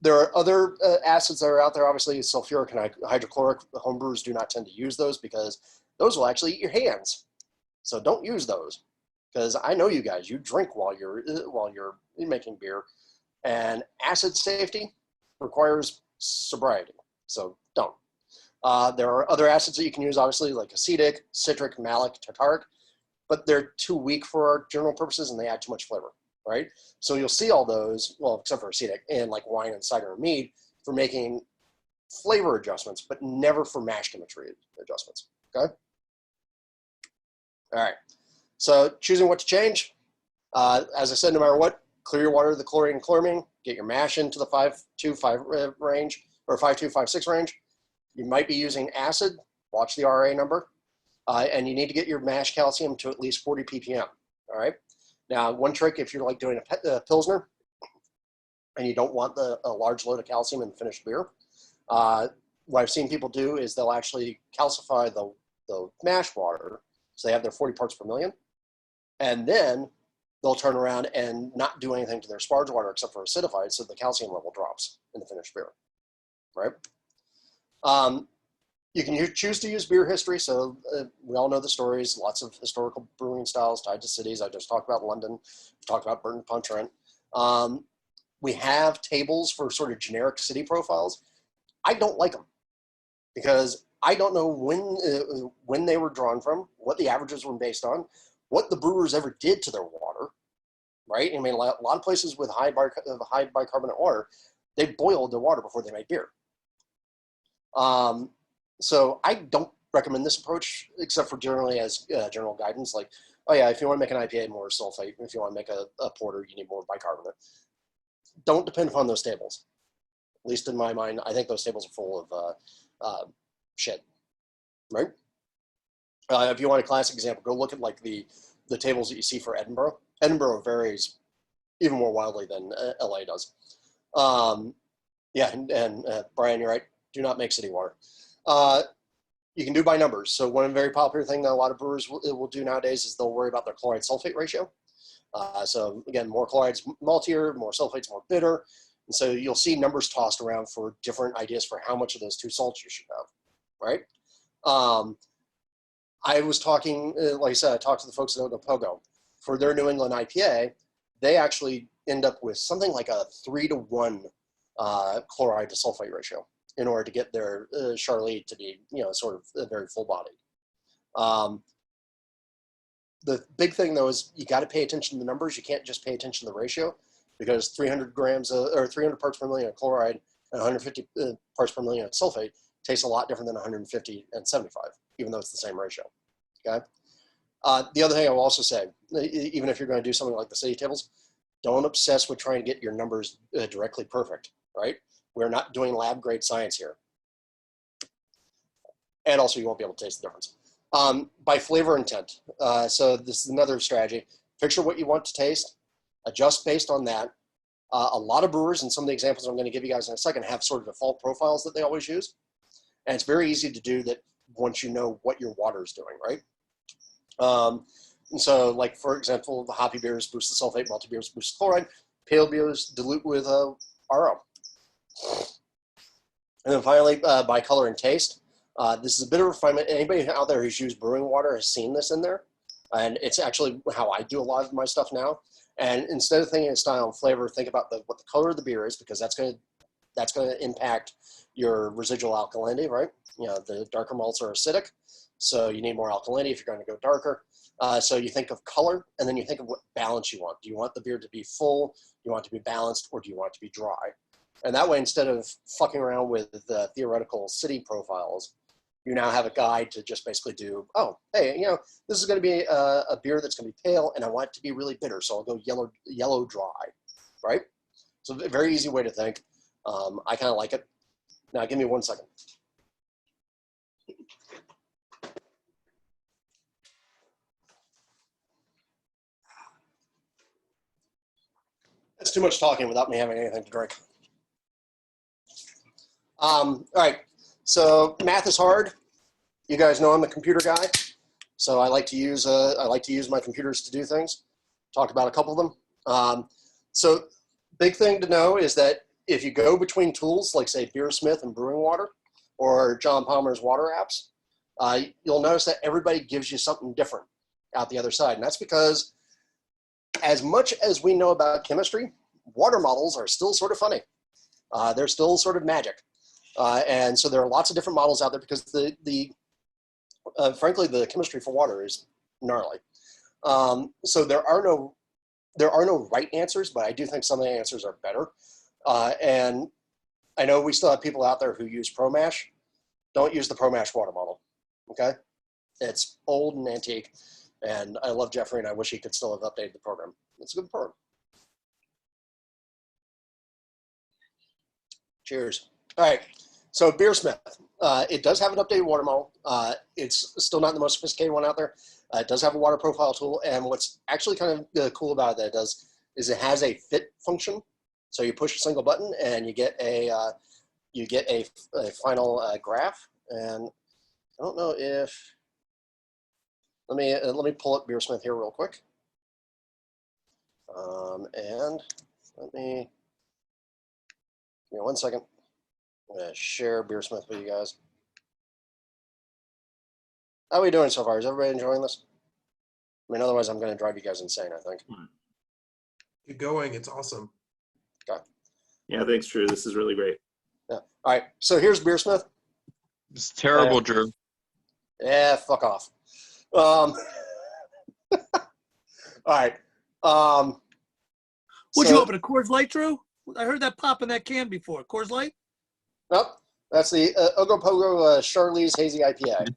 There are other acids that are out there, obviously sulfuric and hydrochloric. Homebrewers do not tend to use those because those will actually eat your hands. So don't use those, because I know you guys, you drink while you're making beer, and acid safety requires sobriety. So don't. There are other acids that you can use, obviously, like acetic, citric, malic, tartaric, but they're too weak for our general purposes and they add too much flavor, right? So you'll see all those, well, except for acetic and like wine and cider and mead, for making flavor adjustments, but never for mash chemistry adjustments, okay? All right, so choosing what to change. As I said, no matter what, clear your water of the chlorine and chloramine, get your mash into the 5.2, range, or 5.2, 5.6 range. You might be using acid, watch the RA number, and you need to get your mash calcium to at least 40 ppm, all right? Now, one trick, if you're like doing a Pilsner, and you don't want a large load of calcium in the finished beer, what I've seen people do is they'll actually calcify the mash water, so they have their 40 parts per million, and then they'll turn around and not do anything to their sparge water except for acidify it, so the calcium level drops in the finished beer, right? You can choose to use beer history, so we all know the stories, lots of historical brewing styles tied to cities. I just talked about London, we talked about Burton-upon-Trent. We have tables for sort of generic city profiles. I don't like them because I don't know when they were drawn from, what the averages were based on, what the brewers ever did to their water, right? I mean, a lot of places with high bicarbonate water, they boiled their water before they made beer. So I don't recommend this approach, except for generally as general guidance, like, oh yeah, if you want to make an IPA, more sulfate. If you want to make a porter, you need more bicarbonate. Don't depend upon those tables. At least in my mind, I think those tables are full of shit, right? If you want a classic example, go look at like the tables that you see for Edinburgh. Edinburgh varies even more wildly than LA does. Yeah, and Brian, you're right. Do not make city water. You can do by numbers. So one very popular thing that a lot of brewers will do nowadays is they'll worry about their chloride sulfate ratio. So again, more chloride's maltier, more sulfate's more bitter. And so you'll see numbers tossed around for different ideas for how much of those two salts you should have, right? I was talking, like I said, I talked to the folks at Ogopogo. For their New England IPA, they actually end up with something like a 3-to-1 chloride to sulfate ratio in order to get their Charlie to be, sort of very full-bodied. The big thing, though, is you got to pay attention to the numbers. You can't just pay attention to the ratio, because 300 parts per million of chloride and 150 parts per million of sulfate tastes a lot different than 150 and 75, even though it's the same ratio. Okay. The other thing I will also say, even if you're going to do something like the city tables, don't obsess with trying to get your numbers directly perfect, right? We're not doing lab grade science here. And also you won't be able to taste the difference. By flavor intent. So this is another strategy. Picture what you want to taste, adjust based on that. A lot of brewers, and some of the examples I'm going to give you guys in a second, have sort of default profiles that they always use. And it's very easy to do that once you know what your water is doing, right? And so, like, for example, the hoppy beers boost the sulfate, malty beers boost the chloride, pale beers dilute with RO. And then finally, by color and taste. This is a bit of refinement. Anybody out there who's used brewing water has seen this in there. And it's actually how I do a lot of my stuff now. And instead of thinking of style and flavor, think about what the color of the beer is, because that's going to impact your residual alkalinity, right? The darker malts are acidic, so you need more alkalinity if you're going to go darker. So you think of color, and then you think of what balance you want. Do you want the beer to be full? Do you want it to be balanced, or do you want it to be dry? And that way, instead of fucking around with the theoretical city profiles, you now have a guide to just basically do, oh, hey, this is going to be a beer that's going to be pale, and I want it to be really bitter, so I'll go yellow dry, right? So a very easy way to think. I kind of like it. Now, give me 1 second. That's too much talking without me having anything to drink. All right, so math is hard. You guys know I'm a computer guy, so I like to use my computers to do things. Talk about a couple of them. So big thing to know is that if you go between tools like, say, Beersmith and Brewing Water, or John Palmer's water apps, you'll notice that everybody gives you something different out the other side, and that's because as much as we know about chemistry, water models are still sort of funny. They're still sort of magic. And so there are lots of different models out there because frankly, the chemistry for water is gnarly. So there are no right answers, but I do think some of the answers are better. And I know we still have people out there who use ProMash. Don't use the ProMash water model, okay? It's old and antique. And I love Jeffrey, and I wish he could still have updated the program. It's a good program. Cheers. All right, so Beersmith. It does have an updated water model. It's still not the most sophisticated one out there. It does have a water profile tool, and what's actually kind of cool about it that it does is it has a fit function. So you push a single button, and you get a final graph. And I don't know if let me pull up Beersmith here real quick. And let me give me 1 second. I'm gonna share Beersmith with you guys. How are we doing so far? Is everybody enjoying this? I mean, otherwise I'm gonna drive you guys insane, I think. Keep going, it's awesome. Okay. Yeah, thanks, Drew. This is really great. Yeah. All right, so here's Beersmith. It's terrible, Drew. Yeah, fuck off. All right. Would you open a Coors Light, Drew? I heard that pop in that can before. Coors Light? Nope. That's the Ogopogo Charlie's Hazy IPA.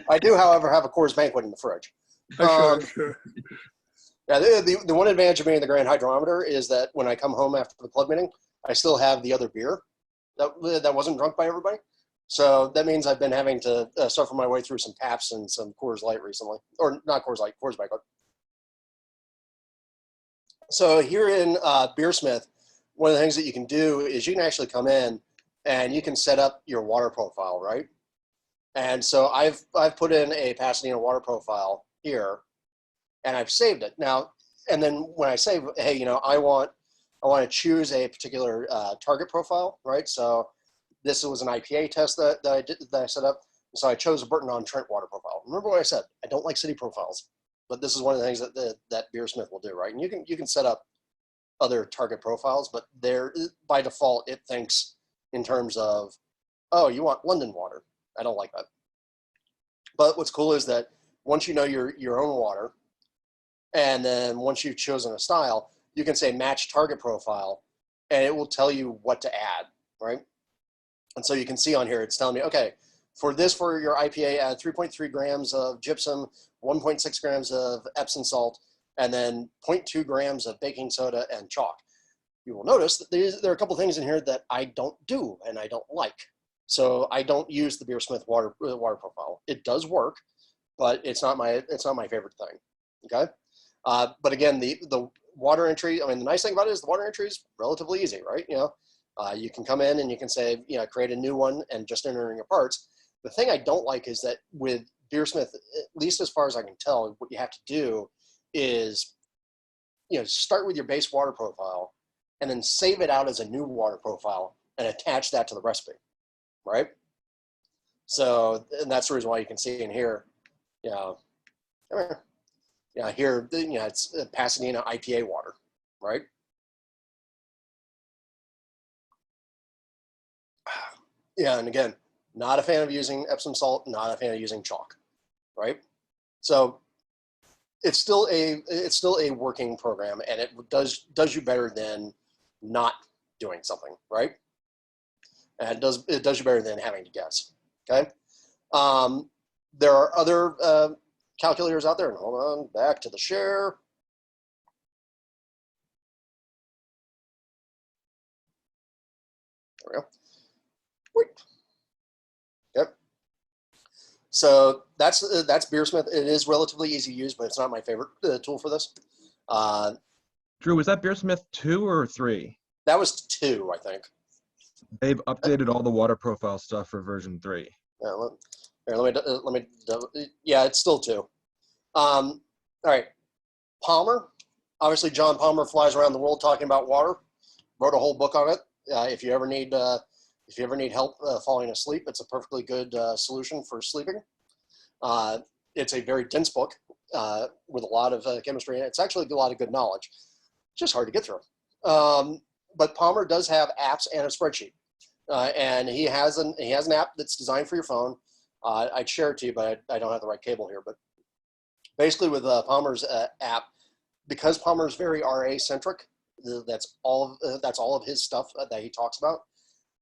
I do, however, have a Coors Banquet in the fridge. Sure. Yeah, the one advantage of being the Grand Hydrometer is that when I come home after the club meeting, I still have the other beer that wasn't drunk by everybody. So that means I've been having to suffer my way through some Paps and some Coors Light recently. Or not Coors Light, Coors Banquet. So here in Beersmith, one of the things that you can do is you can actually come in and you can set up your water profile, right? And so I've put in a Pasadena water profile here, and I've saved it. Now, and then when I say, hey, I want I want to choose a particular target profile, right? So this was an IPA test that I set up. So I chose a Burton-on-Trent water profile. Remember what I said? I don't like city profiles, but this is one of the things that Beersmith will do, right? And you can set up other target profiles, but by default it thinks in terms of, oh, you want London water. I don't like that. But what's cool is that once you know your own water, and then once you've chosen a style, you can say match target profile, and it will tell you what to add, right? And so you can see on here, it's telling me, okay, for your IPA, add 3.3 grams of gypsum, 1.6 grams of Epsom salt, and then 0.2 grams of baking soda and chalk. You will notice that there are a couple things in here that I don't do and I don't like. So I don't use the Beersmith water profile. It does work, but it's not my favorite thing. Okay, but again, the water entry. I mean, the nice thing about it is the water entry is relatively easy, right? You can come in and you can say, create a new one and just enter in your parts. The thing I don't like is that with Beersmith, at least as far as I can tell, what you have to do is, start with your base water profile and then save it out as a new water profile and attach that to the recipe, right? So, and that's the reason why you can see in here, here, it's Pasadena IPA water, right? Yeah, and again, not a fan of using Epsom salt, not a fan of using chalk, right? So it's still a working program, and it does you better than not doing something, right? And it does you better than having to guess. Okay. There are other calculators out there, and hold on, back to the share. There we go. Wait. Yep. So that's Beersmith. It is relatively easy to use, but it's not my favorite tool for this. Drew, was that Beersmith 2 or 3? That was 2, I think. They've updated all the water profile stuff for version 3. Yeah, let me. Yeah, it's still 2. All right, Palmer. Obviously, John Palmer flies around the world talking about water. Wrote a whole book on it. If you ever need help falling asleep, it's a perfectly good solution for sleeping. It's a very dense book with a lot of chemistry in it. It's actually a lot of good knowledge. It's just hard to get through. But Palmer does have apps and a spreadsheet, and he has an app that's designed for your phone. I'd share it to you, but I don't have the right cable here. But basically, with Palmer's app, because Palmer's very RA centric, that's all of his stuff that he talks about.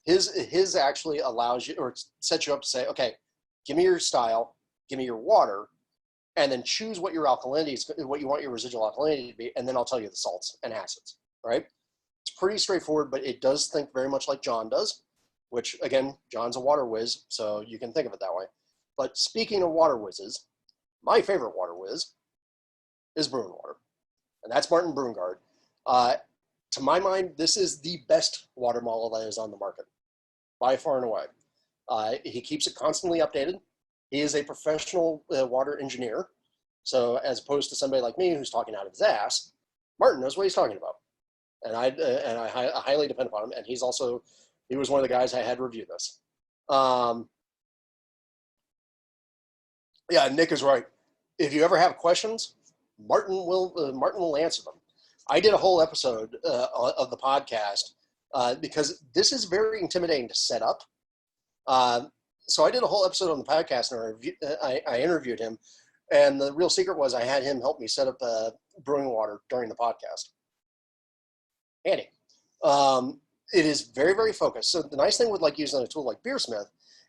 His actually allows you or sets you up to say, okay, give me your style, give me your water, and then choose what your alkalinity is, what you want your residual alkalinity to be, and then I'll tell you the salts and acids, right? It's pretty straightforward, but it does think very much like John does, which again, John's a water whiz, so you can think of it that way. But speaking of water whizzes, my favorite water whiz is Bruin Water, and that's Martin Brungard. To my mind, this is the best water model that is on the market, by far and away. He keeps it constantly updated. He is a professional water engineer. So as opposed to somebody like me who's talking out of his ass, Martin knows what he's talking about. And I highly depend upon him. And he was one of the guys I had review this. Yeah, Nick is right. If you ever have questions, Martin will answer them. I did a whole episode of the podcast because this is very intimidating to set up. So I did a whole episode on the podcast, and I interviewed him. And the real secret was I had him help me set up Brewing Water during the podcast. Andy, it is very, very focused. So the nice thing with using a tool like Beersmith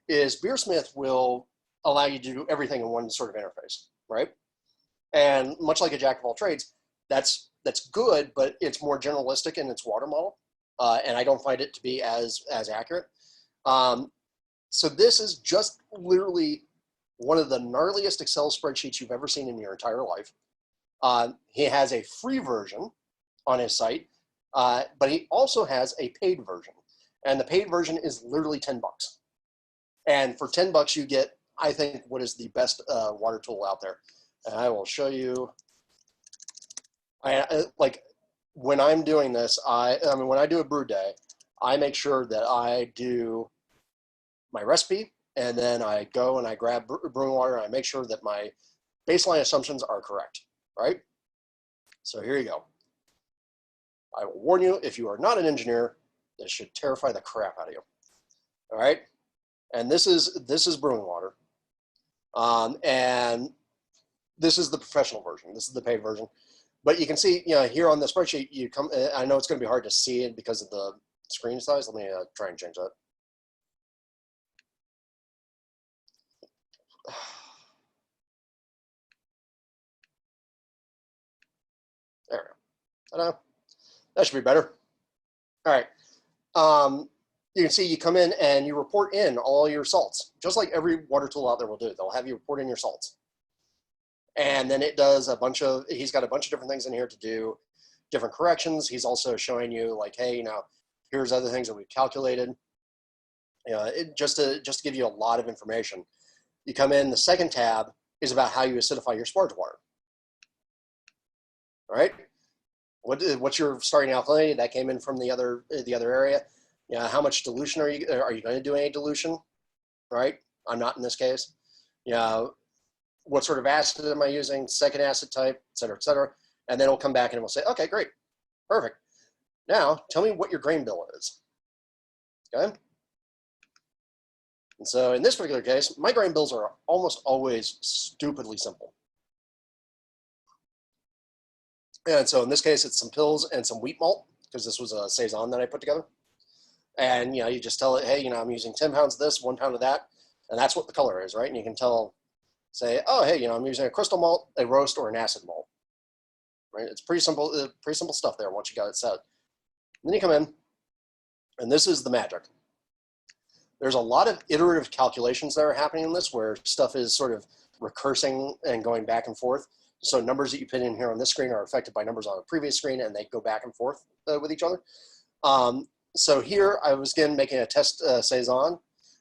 is Beersmith will allow you to do everything in one sort of interface, right? And much like a jack of all trades, that's good, but it's more generalistic in its water model, and I don't find it to be as accurate. So this is just literally one of the gnarliest Excel spreadsheets you've ever seen in your entire life. He has a free version on his site, but he also has a paid version, and the paid version is literally $10. And for $10, you get, I think, what is the best water tool out there. And I will show you. when I'm doing this, I mean, when I do a brew day, I make sure that I do my recipe, and then I go and I grab brewing water, and I make sure that my baseline assumptions are correct, right? So here you go. I will warn you, if you are not an engineer, this should terrify the crap out of you. All right, and this is brewing water, and this is the professional version. This is the paid version, but you can see, you know, here on the spreadsheet, you come. I know it's going to be hard to see it because of the screen size. Let me try and change that. There we go. Ta-da. That should be better. All right. You can see you come in and you report in all your salts, just like every water tool out there will do. They'll have you report in your salts. And then it does a bunch of, he's got a bunch of different things in here to do different corrections. He's also showing you like, hey, you know, here's other things that we've calculated. You know, just to give you a lot of information. You come in, the second tab is about how you acidify your sparge water. All right. What's your starting alkalinity? That came in from the other area. You know, how much dilution are you going to do any dilution? Right. I'm not in this case. You know, what sort of acid am I using? Second acid type, et cetera, et cetera. And then it'll come back and it will say, okay, great. Perfect. Now tell me what your grain bill is. Okay. And so in this particular case, my grain bills are almost always stupidly simple. And so in this case, it's some pills and some wheat malt, because this was a Saison that I put together. And, you know, you just tell it, hey, you know, I'm using 10 pounds of this, 1 pound of that. And that's what the color is, right? And you can tell, say, oh, hey, you know, I'm using a crystal malt, a roast, or an acid malt, right? It's pretty simple stuff there once you got it set. And then you come in, and this is the magic. There's a lot of iterative calculations that are happening in this where stuff is sort of recursing and going back and forth. So numbers that you put in here on this screen are affected by numbers on the previous screen, and they go back and forth with each other. So here I was again making a test Saison,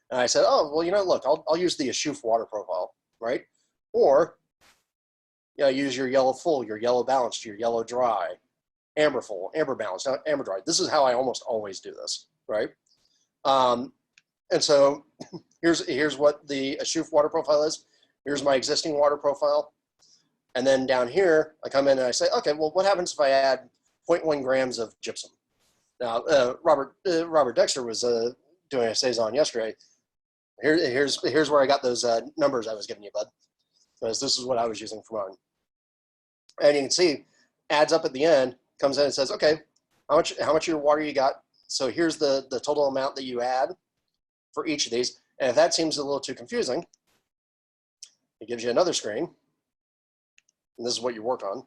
and I said, oh, well, you know, look, I'll use the Ashoof water profile, right? Or, you know, use your yellow full, your yellow balanced, your yellow dry, amber full, amber balanced, not amber dry. This is how I almost always do this, right? And so here's what the Ashoof water profile is. Here's my existing water profile. And then down here, I come in and I say, okay, well, what happens if I add 0.1 grams of gypsum? Now, Robert Dexter was doing a Saison yesterday. Here's where I got those numbers I was giving you, bud, because this is what I was using for mine. And you can see, adds up at the end, comes in and says, okay, how much of your water you got? So here's the total amount that you add for each of these. And if that seems a little too confusing, it gives you another screen. And this is what you work on.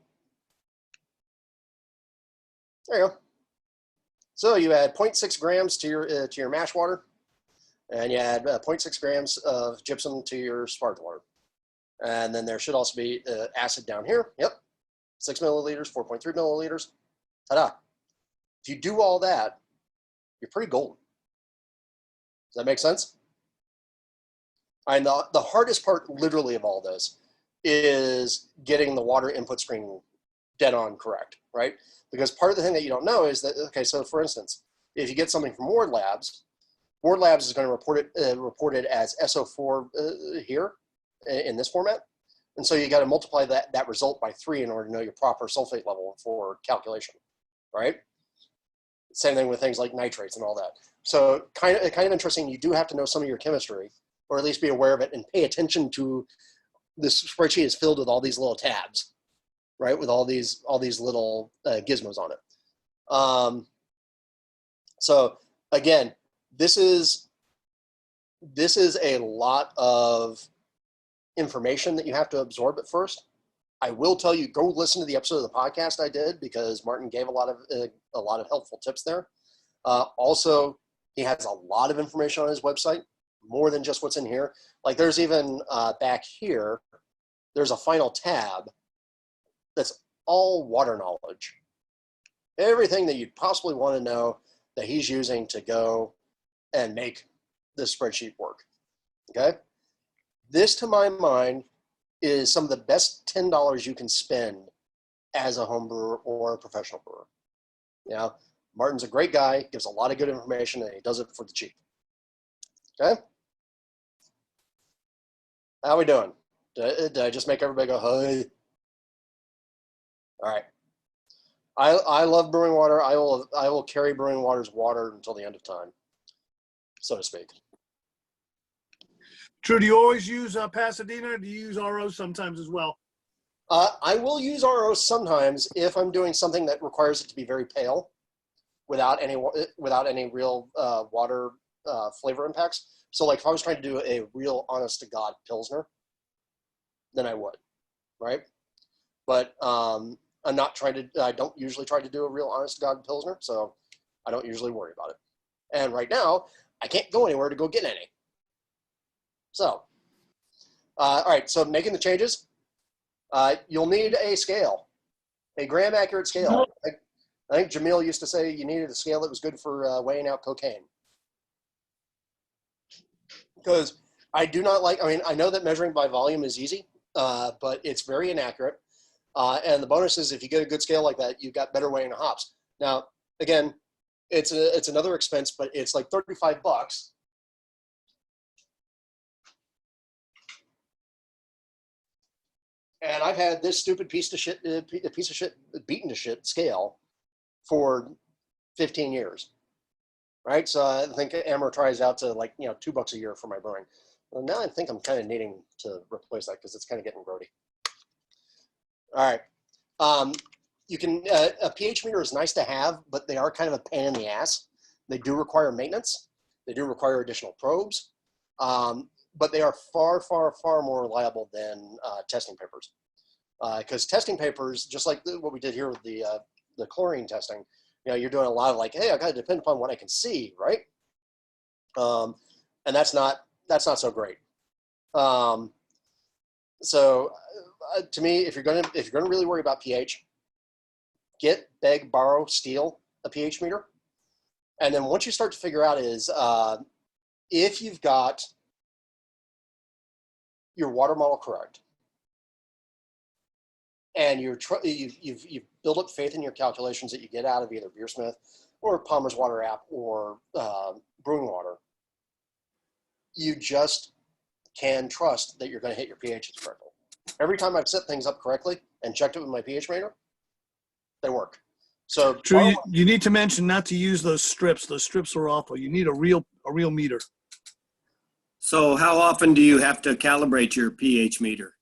There you go. So you add 0.6 grams to your mash water, and you add 0.6 grams of gypsum to your sparge water. And then there should also be acid down here. Yep, 6 milliliters, 4.3 milliliters. Ta-da. If you do all that, you're pretty golden. Does that make sense? And the hardest part literally of all this is getting the water input screen dead on correct, right? Because part of the thing that you don't know is that, okay, so for instance, if you get something from Ward Labs is going to report it as SO4 here in this format. And so you got to multiply that result by 3 in order to know your proper sulfate level for calculation, right? Same thing with things like nitrates and all that. So kind of interesting. You do have to know some of your chemistry, or at least be aware of it and pay attention to. This spreadsheet is filled with all these little tabs, right? With all these little gizmos on it. So again, this is a lot of information that you have to absorb at first. I will tell you, go listen to the episode of the podcast I did, because Martin gave a lot of helpful tips there. Also, he has a lot of information on his website, more than just what's in here. Like there's even back here, there's a final tab that's all water knowledge. Everything that you'd possibly want to know that he's using to go and make this spreadsheet work, okay? This, to my mind, is some of the best $10 you can spend as a home brewer or a professional brewer. You know, Martin's a great guy, gives a lot of good information, and he does it for the cheap. Okay? How we doing? Did I just make everybody go, hey? All right. I love brewing water. I will carry brewing water's water until the end of time, so to speak. Drew, do you always use Pasadena, or do you use RO sometimes as well? I will use RO sometimes if I'm doing something that requires it to be very pale, without any real water flavor impacts. So, like if I was trying to do a real honest to God Pilsner, then I would, right? But I'm not trying to. I don't usually try to do a real honest to God Pilsner, so I don't usually worry about it. And right now, I can't go anywhere to go get any. So, all right. So making the changes. You'll need a scale, a gram accurate scale. I think Jamil used to say you needed a scale that was good for weighing out cocaine. Because I do not like, I mean, I know that measuring by volume is easy, but it's very inaccurate. And the bonus is if you get a good scale like that, you've got better weighing of hops. Now, again, it's another expense, but it's like $35. And I've had this stupid piece of shit beaten to shit scale for 15 years, right? So I think Amber tries out to like, you know, $2 a year for my brewing. Well, now I think I'm kind of needing to replace that because it's kind of getting grody. All right. You can, a pH meter is nice to have, but they are kind of a pain in the ass. They do require maintenance. They do require additional probes. But they are far, far, far more reliable than testing papers. Because testing papers, just like what we did here with the chlorine testing, you know, you're doing a lot of like, hey, I got to depend upon what I can see, right? And that's not so great. So to me, if you're gonna really worry about pH, get, beg, borrow, steal a pH meter, and then once you start to figure out is if you've got your water model correct, and you've built up faith in your calculations that you get out of either Beersmith or Palmer's Water app or Brewing Water, you just can trust that you're going to hit your pHs correctly. Every time I've set things up correctly and checked it with my pH meter, they work. So Drew, you need to mention not to use those strips. Those strips are awful. You need a real meter. So how often do you have to calibrate your pH meter?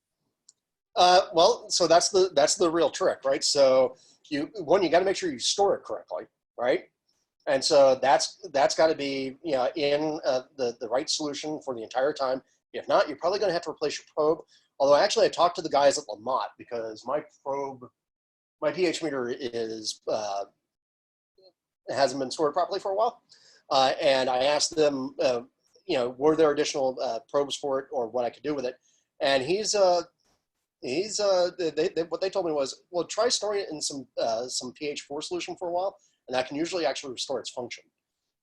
Well, so that's the real trick, right? So you got to make sure you store it correctly, right? And so that's got to be, you know, in the right solution for the entire time. If not, you're probably going to have to replace your probe. Although actually I talked to the guys at Lamont because my pH meter hasn't been stored properly for a while. And I asked them, you know, were there additional probes for it or what I could do with it? And what they told me was, well, try storing it in some pH4 solution for a while, and that can usually actually restore its function.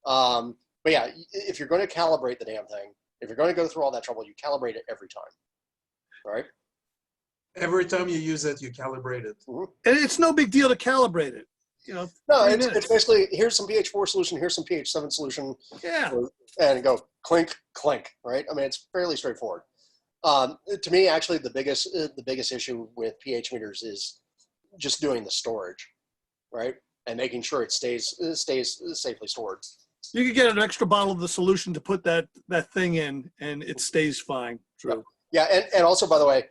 But yeah, if you're going to calibrate the damn thing, if you're going to go through all that trouble, you calibrate it every time, right? Every time you use it, you calibrate it. And it's no big deal to calibrate it. You know, no, it's basically here's some pH4 solution, here's some pH7 solution. Yeah. And go clink, clink, right? I mean, it's fairly straightforward. To me, actually, the biggest issue with pH meters is just doing the storage, right, and making sure it stays safely stored. You could get an extra bottle of the solution to put that thing in, and it stays fine. True. Yeah, and also, by the way,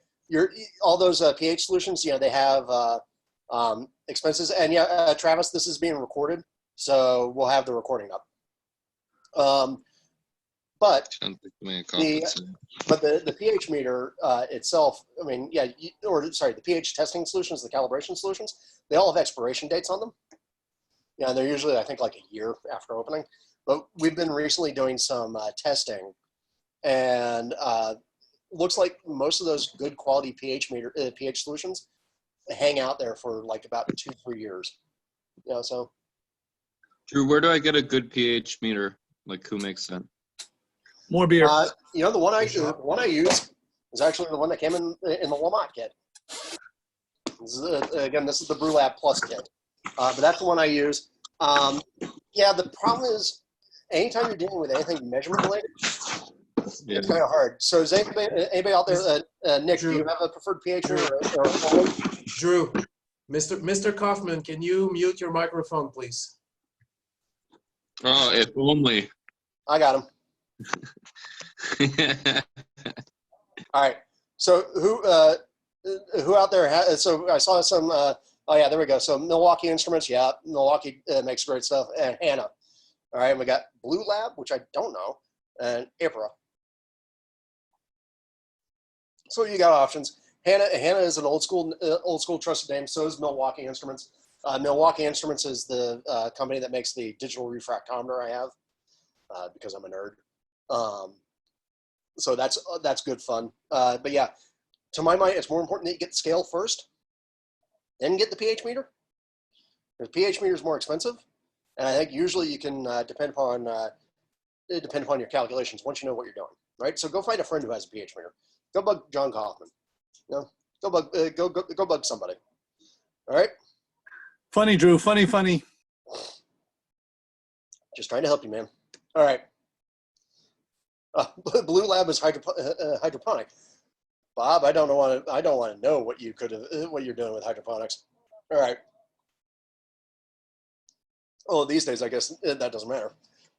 all those pH solutions, you know, they have expenses. And yeah, Travis, this is being recorded, so we'll have the recording up. But the pH meter itself, I mean, yeah, the pH testing solutions, the calibration solutions, they all have expiration dates on them. Yeah, they're usually, I think, like a year after opening. But we've been recently doing some testing, and looks like most of those good quality pH solutions hang out there for like about 2-3 years. You know, so. Drew, where do I get a good pH meter? Like, who makes sense? More beer. You know, the one I use is actually the one that came in the Walmart kit. This is the Brew Lab Plus kit, but that's the one I use. Yeah, the problem is, anytime you're dealing with anything measurement related, Yeah. it's kind of hard. So is anybody out there, Nick, do you have a preferred pH meter or Drew, Mr. Kaufman, can you mute your microphone, please? Oh, if only. I got him. All right. So who out there has, so I saw some, oh yeah, there we go. So Milwaukee Instruments, yeah, Milwaukee makes great stuff, and Hannah. All right, and we got Blue Lab, which I don't know, and IPRA. So you got options. Hannah is an old school trusted name. So is Milwaukee Instruments. Milwaukee Instruments is the company that makes the digital refractometer I have because I'm a nerd. So that's good fun. But yeah, to my mind, it's more important that you get the scale first, then get the pH meter. The pH meter is more expensive, and I think usually you can depend upon your calculations once you know what you're doing, right? So go find a friend who has a pH meter. Go bug John Kaufman. You know, go bug somebody. All right. Funny, Drew. Funny. Just trying to help you, man. All right. Blue Lab is hydroponic. Bob, I don't want to know what you're doing with hydroponics. All right. Oh, these days, I guess that doesn't matter.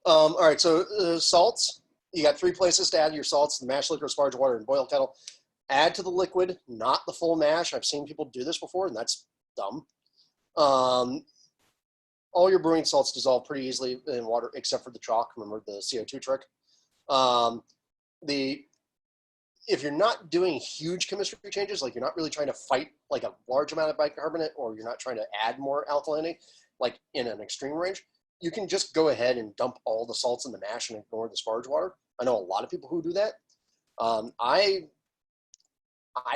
All right. So salts. You got 3 places to add your salts: the mash liquor, sparge water, and boil kettle. Add to the liquid, not the full mash. I've seen people do this before, and that's dumb. All your brewing salts dissolve pretty easily in water, except for the chalk. Remember the CO2 trick. If you're not doing huge chemistry changes, like you're not really trying to fight like a large amount of bicarbonate, or you're not trying to add more alkalinity, like in an extreme range, you can just go ahead and dump all the salts in the mash and ignore the sparge water. I know a lot of people who do that. I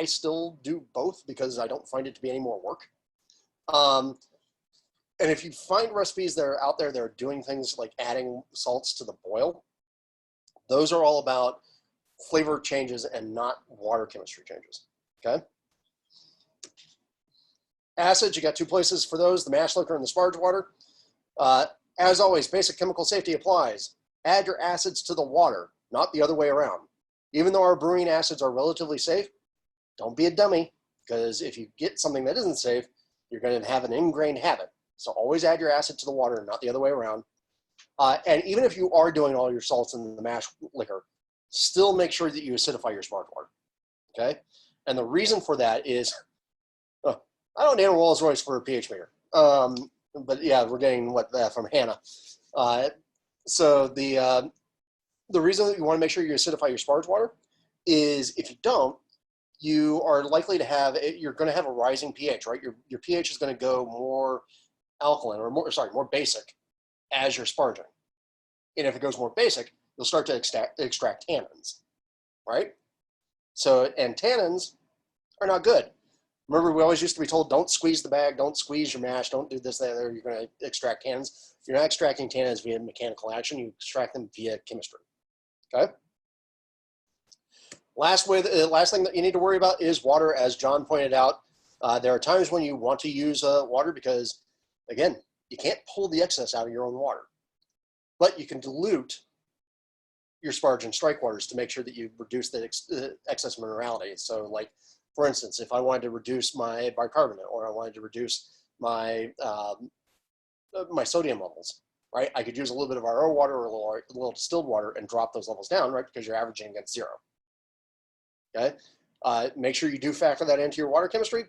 still do both because I don't find it to be any more work. And if you find recipes that are out there that are doing things like adding salts to the boil, those are all about flavor changes and not water chemistry changes, okay? Acids, you got 2 places for those: the mash liquor and the sparge water. As always, basic chemical safety applies. Add your acids to the water, not the other way around. Even though our brewing acids are relatively safe, don't be a dummy, because if you get something that isn't safe, you're going to have an ingrained habit. So always add your acid to the water, not the other way around. And even if you are doing all your salts in the mash liquor, still make sure that you acidify your sparge water, okay? And the reason for that is, I don't need a Rolls Royce for a pH meter. But yeah, we're getting from Hannah. So the reason that you want to make sure you acidify your sparge water is if you don't, you are likely to have, you're going to have a rising pH, right? Your pH is going to go more alkaline, or more basic as you're sparging. And if it goes more basic, you'll start to extract tannins, right? So, and tannins are not good. Remember, we always used to be told, don't squeeze the bag, don't squeeze your mash, don't do this, that, or you're going to extract tannins. You're not extracting tannins via mechanical action, you extract them via chemistry, okay? Last thing that you need to worry about is water, as John pointed out. There are times when you want to use water because, again, you can't pull the excess out of your own water. But you can dilute your sparge and strike waters to make sure that you reduce the excess minerality. So, like, for instance, if I wanted to reduce my bicarbonate, or I wanted to reduce my my sodium levels, right? I could use a little bit of RO water or a little distilled water and drop those levels down, right? Because you're averaging against 0. Okay. Make sure you do factor that into your water chemistry.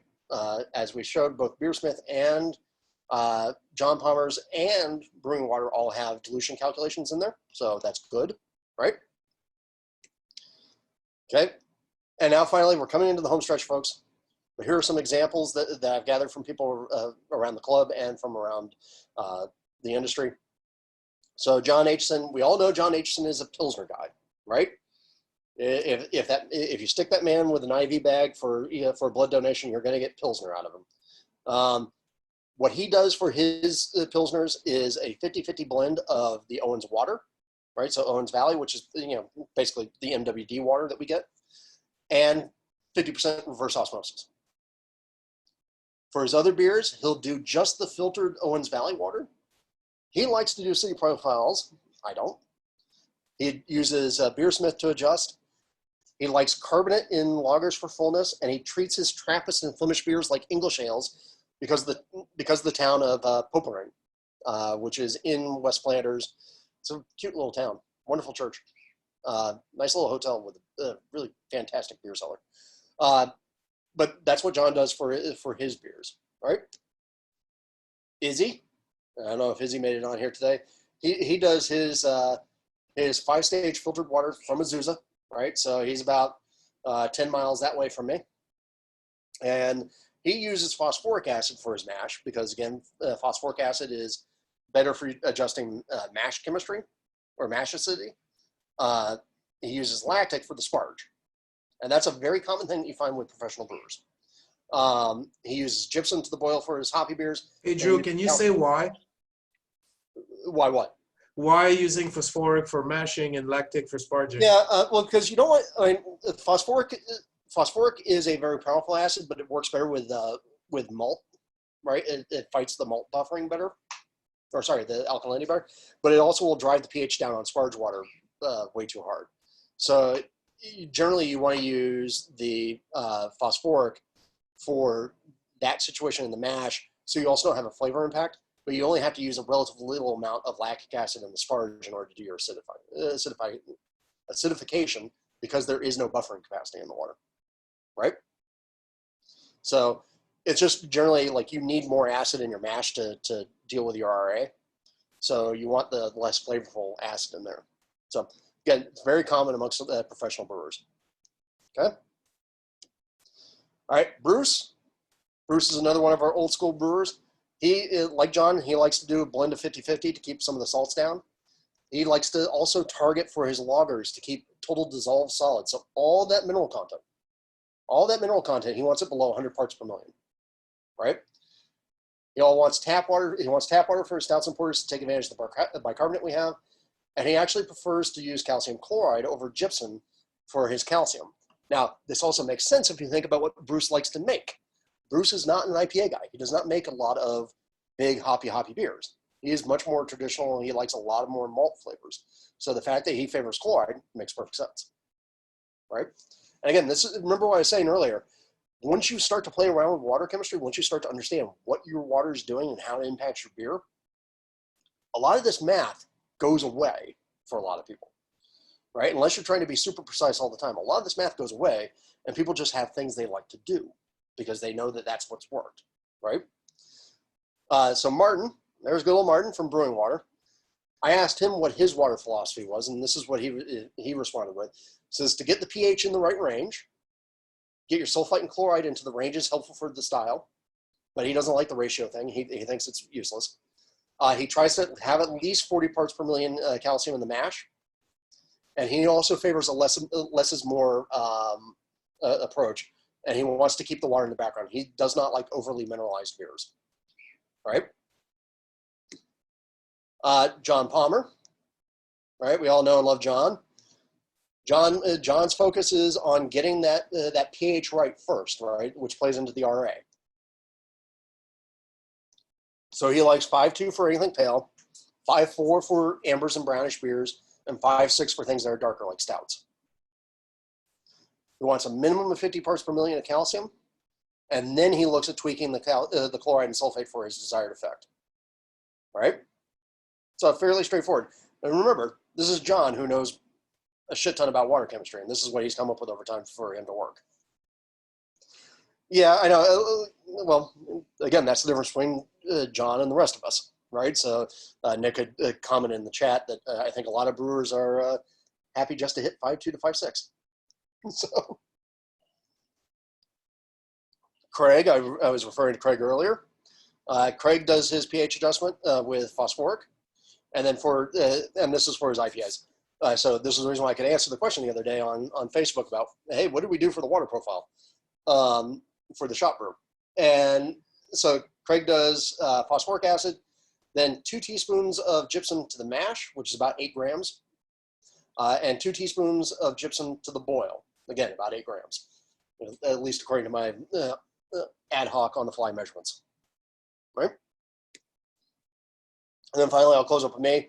As we showed, both Beersmith and John Palmer's and Brewing Water all have dilution calculations in there. So that's good, right? Okay. And now finally, we're coming into the home stretch, folks. But here are some examples that I've gathered from people around the club and from around the industry. So John Aitchison, we all know John Aitchison is a Pilsner guy, right? If you stick that man with an IV bag for a blood donation, you're going to get Pilsner out of him. What he does for his Pilsners is a 50-50 blend of the Owens water, right? So Owens Valley, which is basically the MWD water that we get, and 50% reverse osmosis. For his other beers, he'll do just the filtered Owens Valley water He likes to do city profiles. I don't. He uses Beersmith to adjust. He likes carbonate in lagers for fullness, and he treats his Trappist and Flemish beers like English ales because of the town of Poperinge, which is in West Flanders. It's a cute little town, wonderful church, nice little hotel with a really fantastic beer cellar. But that's what John does for his beers, right? Izzy, I don't know if Izzy made it on here today. He does his 5-stage filtered water from Azusa, right? So he's about 10 miles that way from me. And he uses phosphoric acid for his mash because, again, phosphoric acid is better for adjusting mash chemistry or mash acidity. He uses lactic for the sparge. And that's a very common thing that you find with professional brewers. He uses gypsum to the boil for his hoppy beers. Hey, Drew, can you say why? Why what? Why using phosphoric for mashing and lactic for sparging? Yeah, well, because you know what? I mean, phosphoric is a very powerful acid, but it works better with malt, right? It fights the malt buffering better, or sorry, the alkalinity better. But it also will drive the pH down on sparge water way too hard. So generally, you want to use the phosphoric for that situation in the mash, so you also don't have a flavor impact. But you only have to use a relatively little amount of lactic acid in the sparge in order to do your acidification because there is no buffering capacity in the water, right? So it's just generally like you need more acid in your mash to deal with your RA. So you want the less flavorful acid in there. So again, it's very common amongst professional brewers. Okay. All right, Bruce. Bruce is another one of our old school brewers. He, like John, he likes to do a blend of 50-50 to keep some of the salts down. He likes to also target for his lagers to keep total dissolved solids. So all that mineral content, he wants it below 100 parts per million, right? He wants tap water. He wants tap water for his stouts and porters to take advantage of the bicarbonate we have. And he actually prefers to use calcium chloride over gypsum for his calcium. Now, this also makes sense if you think about what Bruce likes to make. Bruce is not an IPA guy. He does not make a lot of big hoppy beers. He is much more traditional, and he likes a lot of more malt flavors. So the fact that he favors chloride makes perfect sense, right? And again, remember what I was saying earlier. Once you start to play around with water chemistry, once you start to understand what your water is doing and how it impacts your beer, a lot of this math goes away for a lot of people, right? Unless you're trying to be super precise all the time, a lot of this math goes away, and people just have things they like to do because they know that that's what's worked, right? So Martin, there's good old Martin from Brewing Water. I asked him what his water philosophy was, and this is what he responded with. It says to get the pH in the right range, get your sulfite and chloride into the ranges helpful for the style, but he doesn't like the ratio thing. He thinks it's useless. He tries to have at least 40 parts per million calcium in the mash, and he also favors a less is more approach. And he wants to keep the water in the background. He does not like overly mineralized beers, right? John Palmer, right? We all know and love John. John's focus is on getting that pH right first, right? Which plays into the RA. So he likes 5.2 for anything pale, 5.4 for ambers and brownish beers, and 5.6 for things that are darker like stouts. He wants a minimum of 50 parts per million of calcium, and then he looks at tweaking the chloride and sulfate for his desired effect, right? So fairly straightforward. And remember, this is John who knows a shit ton about water chemistry, and this is what he's come up with over time for him to work. Yeah, I know. Well, again, that's the difference between John and the rest of us, right? So Nick had commented in the chat that I think a lot of brewers are happy just to hit 5.2 to 5.6. So, Craig, I was referring to Craig earlier. Craig does his pH adjustment with phosphoric, and then and this is for his IPAs. So this is the reason why I could answer the question the other day on Facebook about, hey, what did we do for the water profile for the shop brew? And so Craig does phosphoric acid, then 2 teaspoons of gypsum to the mash, which is about 8 grams, and 2 teaspoons of gypsum to the boil. Again, about 8 grams, at least according to my ad hoc on the fly measurements, right? And then finally, I'll close up with me.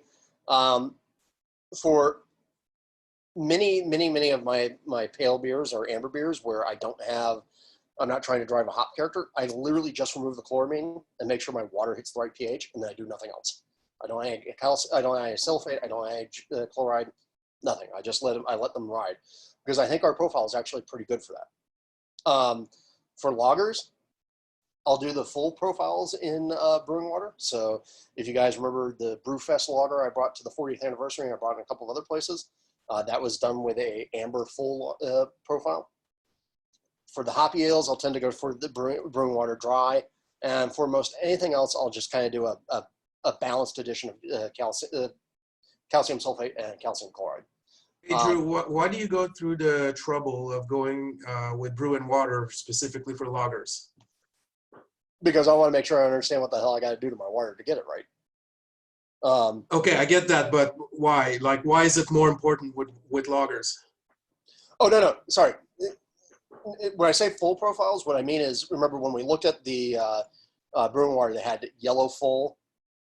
For many of my pale beers or amber beers where I'm not trying to drive a hop character, I literally just remove the chloramine and make sure my water hits the right pH, and then I do nothing else. I don't add calcium, I don't add sulfate, I don't add chloride, nothing. I just let them ride, because I think our profile is actually pretty good for that. For lagers, I'll do the full profiles in brewing water. So if you guys remember the Brewfest lager I brought to the 40th anniversary, and I brought it in a couple of other places, that was done with a amber full profile. For the hoppy ales, I'll tend to go for the brewing water dry. And for most anything else, I'll just kind of do a balanced addition of calcium sulfate and calcium chloride. Hey, Drew, why do you go through the trouble of going with brew and water specifically for lagers? Because I want to make sure I understand what the hell I got to do to my water to get it right. Okay, I get that, but why? Like, why is it more important with lagers? Oh, no, sorry. When I say full profiles, what I mean is, remember when we looked at the brewing water, they had yellow full,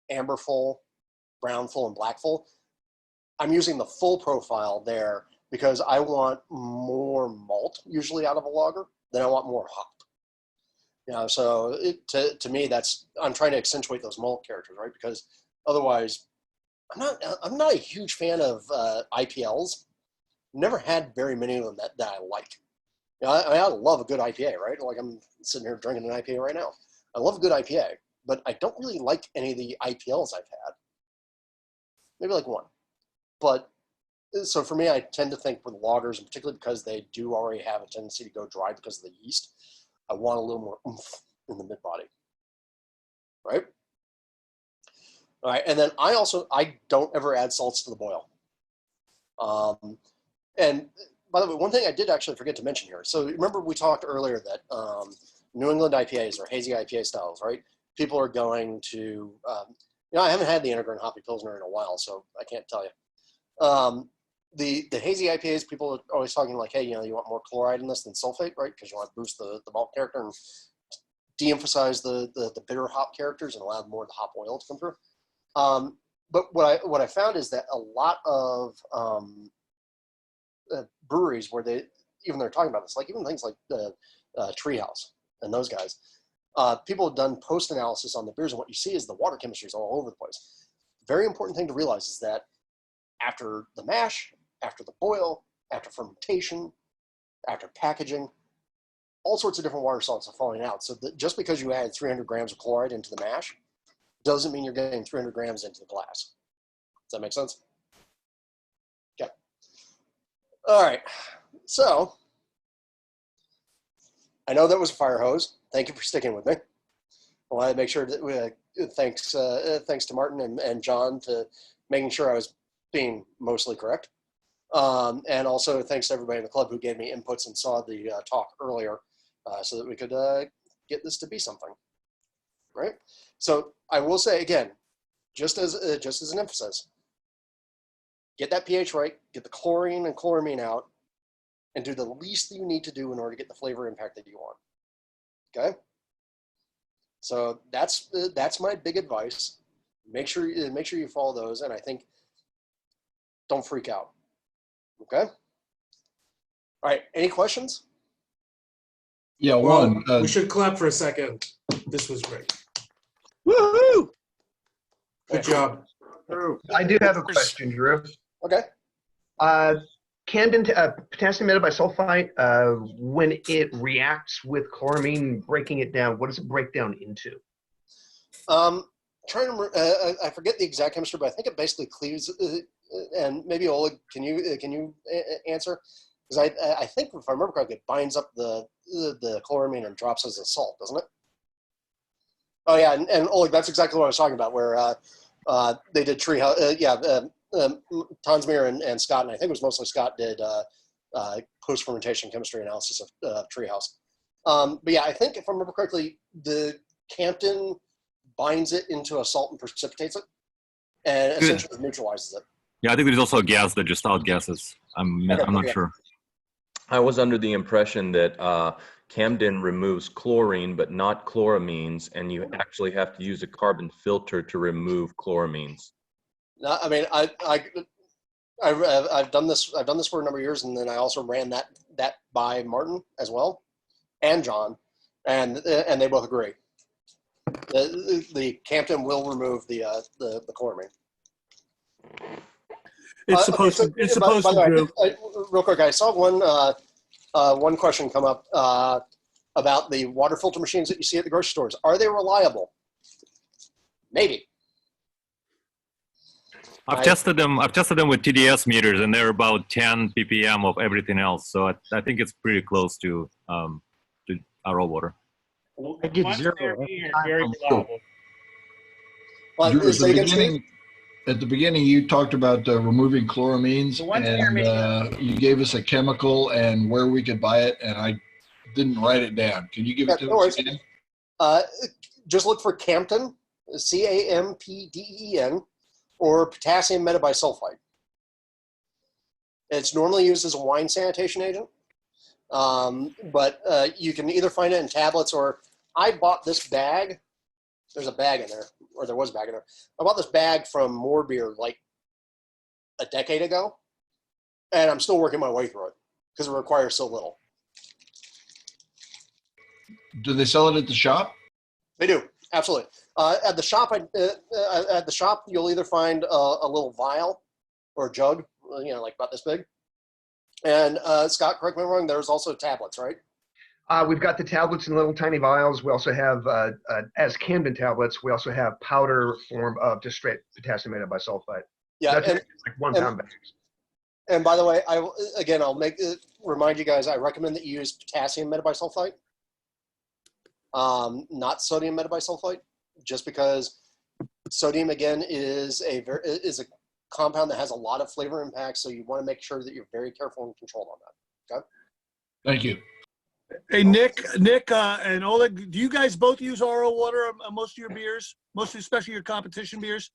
amber full, brown full, and black full. I'm using the full profile there because I want more malt usually out of a lager than I want more hop. You know, so to me, I'm trying to accentuate those malt characters, right? Because otherwise, I'm not a huge fan of IPLs. Never had very many of them that I like. You know, I love a good IPA, right? Like I'm sitting here drinking an IPA right now. I love a good IPA, but I don't really like any of the IPLs I've had. Maybe like one. But so for me, I tend to think with lagers, and particularly because they do already have a tendency to go dry because of the yeast, I want a little more oomph in the mid-body, right? All right, and then I don't ever add salts to the boil. And by the way, one thing I did actually forget to mention here. So remember we talked earlier that New England IPAs or hazy IPA styles, right? People are going to, you know, I haven't had the Integrin Hoppy Pilsner in a while, so I can't tell you. The hazy IPAs, people are always talking like, hey, you know, you want more chloride in this than sulfate, right? Because you want to boost the malt character and de-emphasize the bitter hop characters and allow more of the hop oil to come through. But what I found is that a lot of breweries where they're talking about this, like even things like Treehouse and those guys, people have done post-analysis on the beers, and what you see is the water chemistry is all over the place. Very important thing to realize is that after the mash, after the boil, after fermentation, after packaging, all sorts of different water salts are falling out. So just because you add 300 grams of chloride into the mash doesn't mean you're getting 300 grams into the glass. Does that make sense? Okay. All right. So I know that was a fire hose. Thank you for sticking with me. I want to make sure that thanks to Martin and John to making sure I was being mostly correct. And also thanks to everybody in the club who gave me inputs and saw the talk earlier so that we could get this to be something, right? So I will say again, just as an emphasis, get that pH right, get the chlorine and chloramine out, and do the least that you need to do in order to get the flavor impact that you want, okay? So that's my big advice. Make sure you follow those, and I think don't freak out. Okay. All right. Any questions? Yeah, Well, one. we should clap for a second. This was great. Woohoo! Good job. I do have a question, Drew. Okay. Can potassium metabisulfite, when it reacts with chloramine, breaking it down, what does it break down into? Trying to remember, I forget the exact chemistry, but I think it basically cleaves. And maybe Oleg, can you answer? Because I think if I remember correctly, it binds up the chloramine and drops as a salt, doesn't it? Oh yeah, and Oleg, that's exactly what I was talking about, where they did Treehouse. Tonsmere and Scott, and I think it was mostly Scott, did post-fermentation chemistry analysis of Treehouse. But yeah, I think if I remember correctly, the Campton binds it into a salt and precipitates it, and essentially neutralizes it. Yeah, I think there's also a gas that just outgasses. I'm not sure. I was under the impression that Camden removes chlorine, but not chloramines, and you actually have to use a carbon filter to remove chloramines. No, I mean, I've done this. I've done this for a number of years, and then I also ran that by Martin as well, and John, and they both agree. The Campden will remove the chloramine. It's supposed to. It's supposed to, Drew. Real quick, I saw one question come up about the water filter machines that you see at the grocery stores. Are they reliable? Maybe. I've tested them with TDS meters, and they're about 10 ppm of everything else. So I think it's pretty close to RO water. I get Once zero. they're every here, time very I'm reliable. Drew, Say again, Steve? at the beginning, you talked about removing chloramines, The ones that are and you gave us a chemical and where we could buy it, and I didn't write it down. Can you give it to no us worries. again? Just look for Campden, CAMPDEN, or potassium metabisulfite. It's normally used as a wine sanitation agent, but you can either find it in tablets or I bought this bag. There's a bag in there, or there was a bag in there. I bought this bag from More Beer like a decade ago, and I'm still working my way through it because it requires so little. Do they sell it at the shop? They do, absolutely. At the shop, you'll either find a little vial or a jug, like about this big. And Scott, correct me if I'm wrong, there's also tablets, right? We've got the tablets in little tiny vials. We also have, as Camden tablets, we also have powder form of just straight potassium metabisulfite. Yeah, That's and, like 1 pound bags. And by the way, I'll remind you guys, I recommend that you use potassium metabisulfite, not sodium metabisulfite, just because sodium again is a compound that has a lot of flavor impacts. So you want to make sure that you're very careful and controlled on that. Okay. Thank you. Hey, Nick, and Oleg, do you guys both use RO water on most of your beers, especially your competition beers?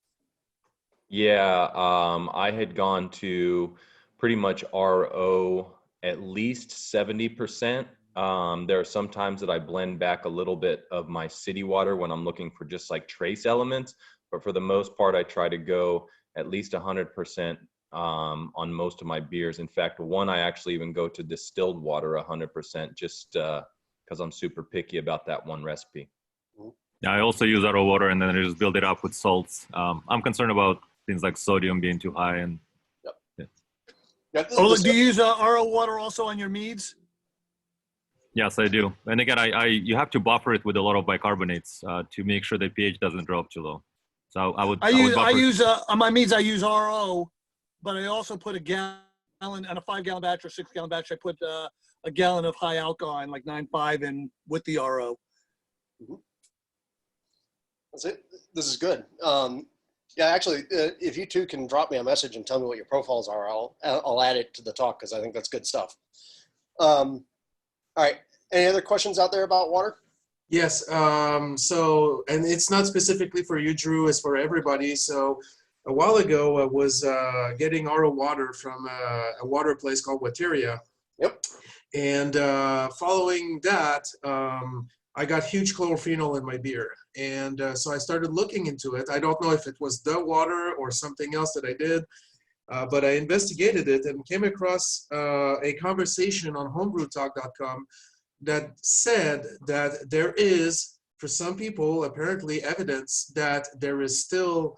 Yeah, I had gone to pretty much RO at least 70%. There are some times that I blend back a little bit of my city water when I'm looking for just like trace elements, but for the most part, I try to go at least 100% on most of my beers. In fact, one I actually even go to distilled water 100% just because I'm super picky about that one recipe. Yeah, I also use RO water, and then I just build it up with salts. I'm concerned about things like sodium being too high. And Oleg, do you use RO water also on your meads? Yes, I do. And again, you have to buffer it with a lot of bicarbonates to make sure the pH doesn't drop too low. So I would use on my meads I use RO, but I also put a gallon on a 5-gallon batch or 6-gallon batch. I put a gallon of high alkaline, like 9.5, in with the RO. That's it. This is good. Yeah, actually, if you two can drop me a message and tell me what your profiles are, I'll add it to the talk because I think that's good stuff. All right. Any other questions out there about water? Yes. So, and it's not specifically for you, Drew, it's for everybody. So a while ago, I was getting RO water from a water place called Wateria. Yep. And following that, I got huge chlorophenol in my beer. And so I started looking into it. I don't know if it was the water or something else that I did, but I investigated it and came across a conversation on homebrewtalk.com that said that there is, for some people, apparently evidence that there is still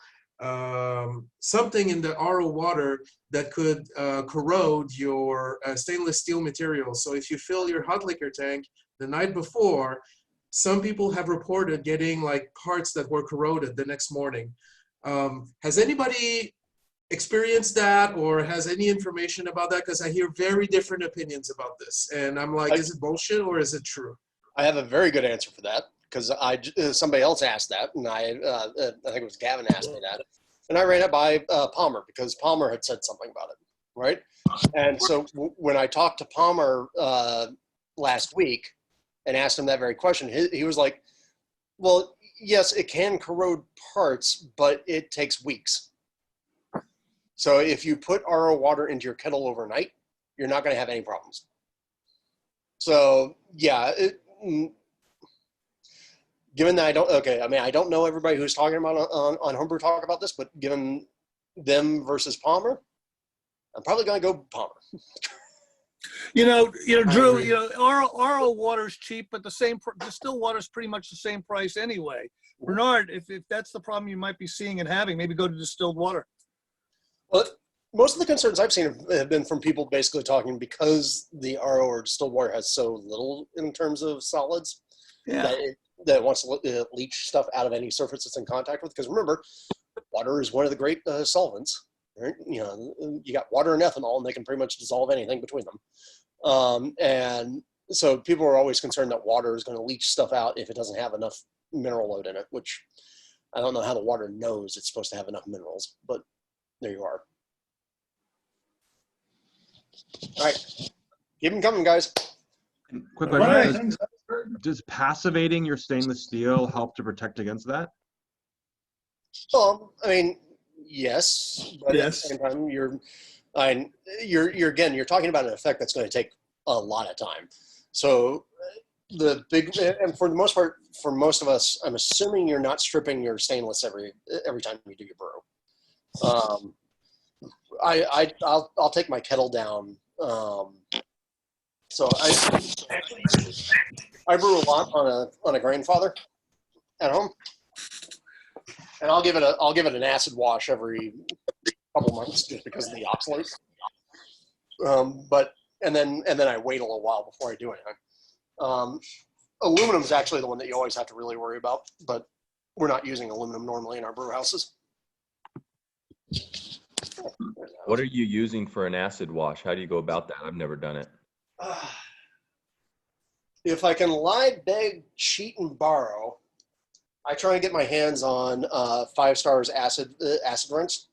something in the RO water that could corrode your stainless steel material. So if you fill your hot liquor tank the night before, some people have reported getting like parts that were corroded the next morning. Has anybody experienced that or has any information about that? Because I hear very different opinions about this. And I'm like, is it bullshit or is it true? I have a very good answer for that because somebody else asked that, and I think it was Gavin asked me that. And I ran it by Palmer because Palmer had said something about it, right? And so when I talked to Palmer last week and asked him that very question, he was like, well, yes, it can corrode parts, but it takes weeks. So if you put RO water into your kettle overnight, you're not going to have any problems. So yeah, given that I don't know everybody who's talking about on Homebrew Talk about this, but given them versus Palmer, I'm probably going to go Palmer. Drew, RO water's cheap, but distilled water's pretty much the same price anyway. Bernard, if that's the problem you might be seeing and having, maybe go to distilled water. Well, most of the concerns I've seen have been from people basically talking because the RO or distilled water has so little in terms of solids that it wants to leach stuff out of any surface it's in contact with. Because remember, water is one of the great solvents. Right? You got water and ethanol, and they can pretty much dissolve anything between them. And so people are always concerned that water is going to leach stuff out if it doesn't have enough mineral load in it, which I don't know how the water knows it's supposed to have enough minerals, but there you are. All right, keep them coming, guys. Quick question: does passivating your stainless steel help to protect against that? Well, I mean, yes, but at the same time, you're talking about an effect that's going to take a lot of time. So and for the most part, for most of us, I'm assuming you're not stripping your stainless every time you do your brew. I'll take my kettle down. So I brew a lot on a grandfather at home, and I'll give it an acid wash every couple months just because of the oxalate. And then I wait a little while before I do anything. Aluminum is actually the one that you always have to really worry about, but we're not using aluminum normally in our brew houses. What are you using for an acid wash? How do you go about that? I've never done it. If I can lie, beg, cheat, and borrow, I try and get my hands on 5 Stars acid rinse.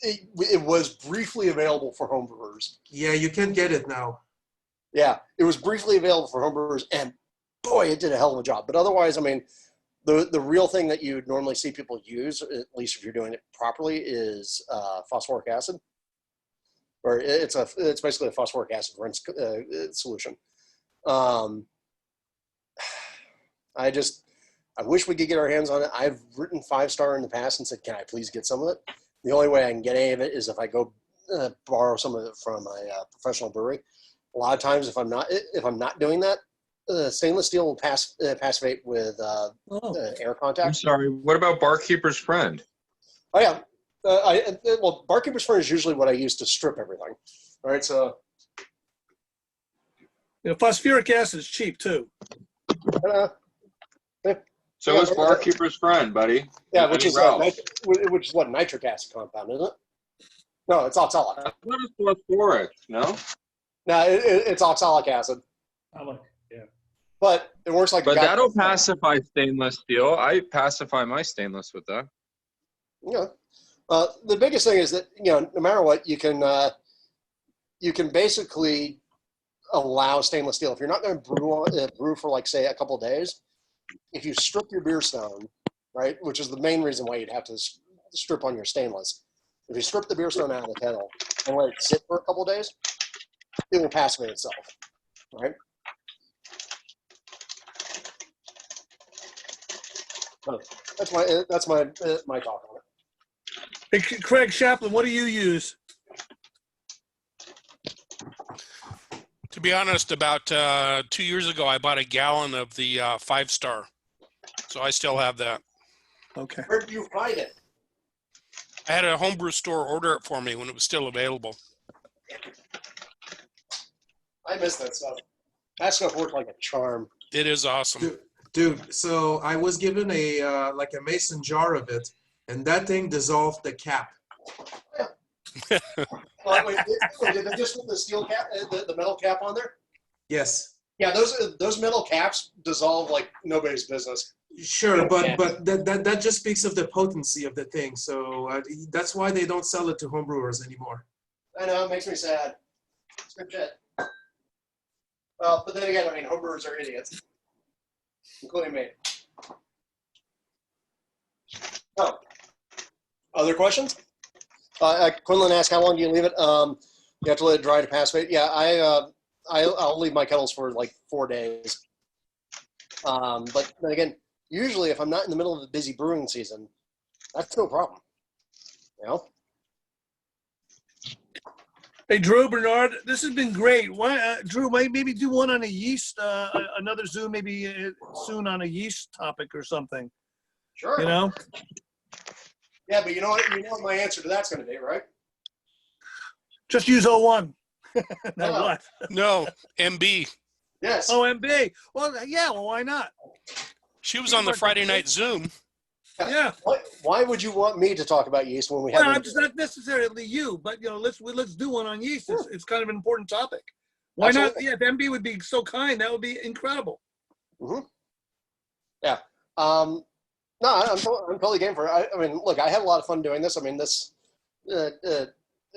It was briefly available for homebrewers. Yeah, you can get it now. Yeah, it was briefly available for homebrewers, and boy, it did a hell of a job. But otherwise, I mean, the real thing that you normally see people use, at least if you're doing it properly, is phosphoric acid, or it's basically a phosphoric acid rinse solution. I wish we could get our hands on it. I've written 5 Star in the past and said, "Can I please get some of it?" The only way I can get any of it is if I go borrow some of it from a professional brewery. A lot of times, if I'm not doing that, stainless steel will passivate with air contact. I'm sorry. What about Barkeeper's Friend? Oh yeah, well, Barkeeper's Friend is usually what I use to strip everything. All right, so phosphoric acid is cheap too. So is Barkeeper's Friend, buddy. Yeah, which is what, nitric acid compound, isn't it? No, it's oxalic. What is phosphoric? No. No, it's oxalic acid. Yeah. But it works like. But that'll pacify stainless steel. I pacify my stainless with that. Yeah. The biggest thing is that no matter what, you can basically allow stainless steel. If you're not going to brew for like say a couple of days, if you strip your beer stone, right, which is the main reason why you'd have to strip on your stainless. If you strip the beer stone out of the kettle and let it sit for a couple of days, it will passivate itself, right? So that's my talk on it. Hey, Craig Chaplin, what do you use? To be honest, about 2 years ago, I bought a gallon of the 5 Star, so I still have that. Okay. Where did you find it? I had a homebrew store order it for me when it was still available. I miss that stuff. That stuff worked like a charm. It is awesome. Dude, so I was given a mason jar of it, and that thing dissolved the cap. Wait, did they just put the steel cap, the metal cap on there? Yes. Yeah, those metal caps dissolve like nobody's business. Sure, but that just speaks of the potency of the thing. So that's why they don't sell it to homebrewers anymore. I know, it makes me sad. It's good shit. Well, but then again, I mean, homebrewers are idiots, including me. Oh, other questions? Quinlan asked, how long do you leave it? You have to let it dry to passivate. Yeah, I'll leave my kettles for like 4 days. But then again, usually if I'm not in the middle of a busy brewing season, that's no problem. You know. Hey, Drew, Bernard, this has been great. Why, Drew, maybe do one on a yeast, another Zoom maybe soon on a yeast topic or something. Sure. You know? Yeah, but you know what my answer to that's going to be, right? Just use 01. Now No. what? No, MB. Yes. Oh, MB. Well, yeah, well, why not? She was on the Friday night Zoom. Yeah. Why would you want me to talk about yeast when we Well, have? I'm just not necessarily you, but you know, let's do one on yeast. It's kind of an important topic. Why Absolutely. not? Yeah, if MB would be so kind, that would be incredible. Mm-hmm. Yeah. No, I'm totally game for it. I mean, look, I had a lot of fun doing this. I mean, this a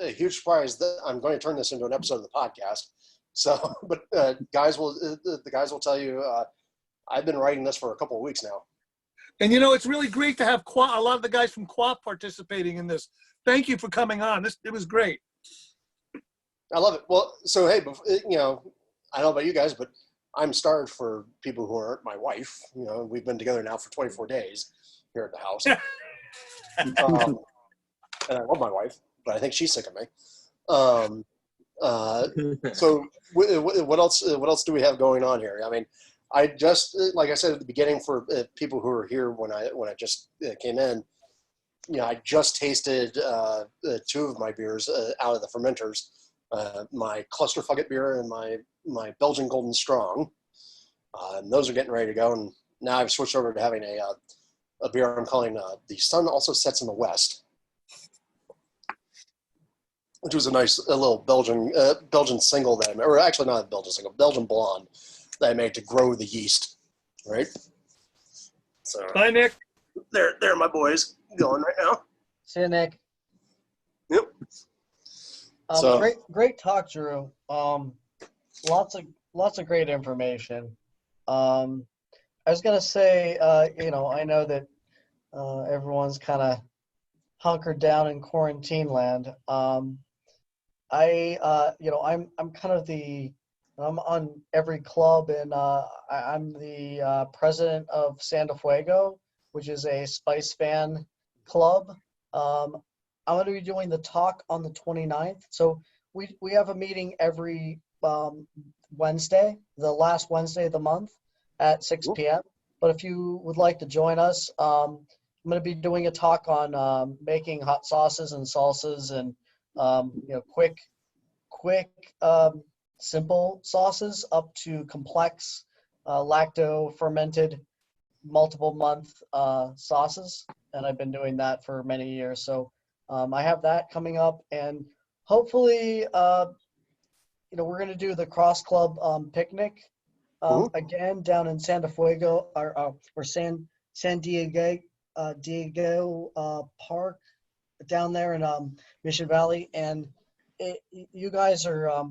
huge surprise that I'm going to turn this into an episode of the podcast. So, but the guys will tell you I've been writing this for a couple of weeks now. And you know, it's really great to have a lot of the guys from QUAP participating in this. Thank you for coming on. It was great. I love it. Well, so hey, you know, I don't know about you guys, but I'm starved for people who aren't my wife. You know, we've been together now for 24 days here at the house. And I love my wife, but I think she's sick of me. So what else do we have going on here? I mean, I just, like I said at the beginning, for people who are here when I just came in, you know, I just tasted 2 of my beers out of the fermenters, my Cluster Fugget beer and my Belgian Golden Strong. And those are getting ready to go. And now I've switched over to having a beer I'm calling The Sun Also Sets in the West, which was a little Belgian single that I made, or actually not a Belgian single, Belgian blonde that I made to grow the yeast, right? So bye, Nick. There, my boys going right now. See you, Nick. Yep. So great talk, Drew. Lots of great information. I was gonna say, you know, I know that everyone's kind of hunkered down in quarantine land. You know, I'm kind of I'm on every club, and I'm the president of Santa Fuego, which is a Spice fan club. I'm going to be doing the talk on the 29th. So we have a meeting every Wednesday, the last Wednesday of the month at 6 p.m. But if you would like to join us, I'm going to be doing a talk on making hot sauces and salsas and you know, quick simple sauces up to complex lacto fermented multiple month sauces, and I've been doing that for many years. So I have that coming up, and hopefully you know, we're going to do the Cross Club picnic again down in Santa Fuego or San Diego Park down there in Mission Valley, and you guys are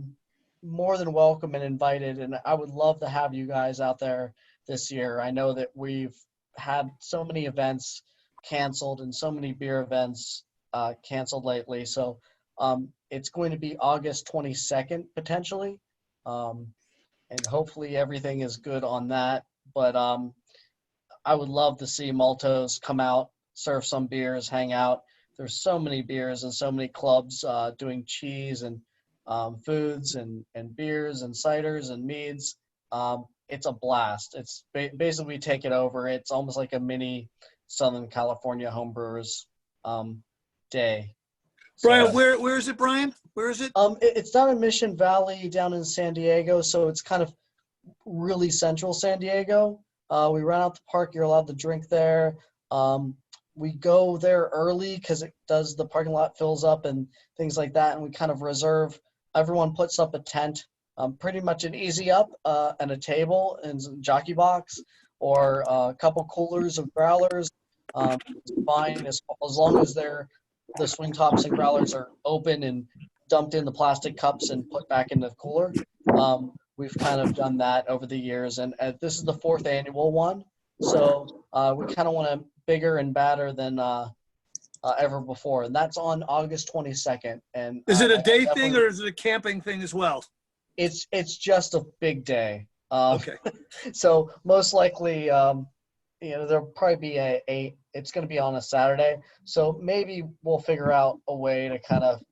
more than welcome and invited, and I would love to have you guys out there this year. I know that we've had so many events canceled and so many beer events canceled lately, so it's going to be August 22nd potentially, and hopefully everything is good on that. But I would love to see Maltos come out, serve some beers, hang out. There's so many beers and so many clubs doing cheese and foods and beers and ciders and meads. It's a blast. It's basically we take it over. It's almost like a mini Southern California homebrewers day. Brian, So, where is it, Brian? Where is it? it's down in Mission Valley, down in San Diego, so it's kind of really central San Diego. We rent out the park. You're allowed to drink there. We go there early because the parking lot fills up and things like that, and we kind of reserve. Everyone puts up a tent, pretty much an easy up and a table and some jockey box or a couple coolers of growlers. It's fine as long as the swing tops and growlers are open and dumped in the plastic cups and put back in the cooler. We've kind of done that over the years, and this is the 4th annual one. So we kind of want to bigger and badder than ever before, and that's on August 22nd. And Is it a day definitely- thing or is it a camping thing as well? It's just a big day. Okay. So most likely, there'll probably be it's going to be on a Saturday. So maybe we'll figure out a way to kind of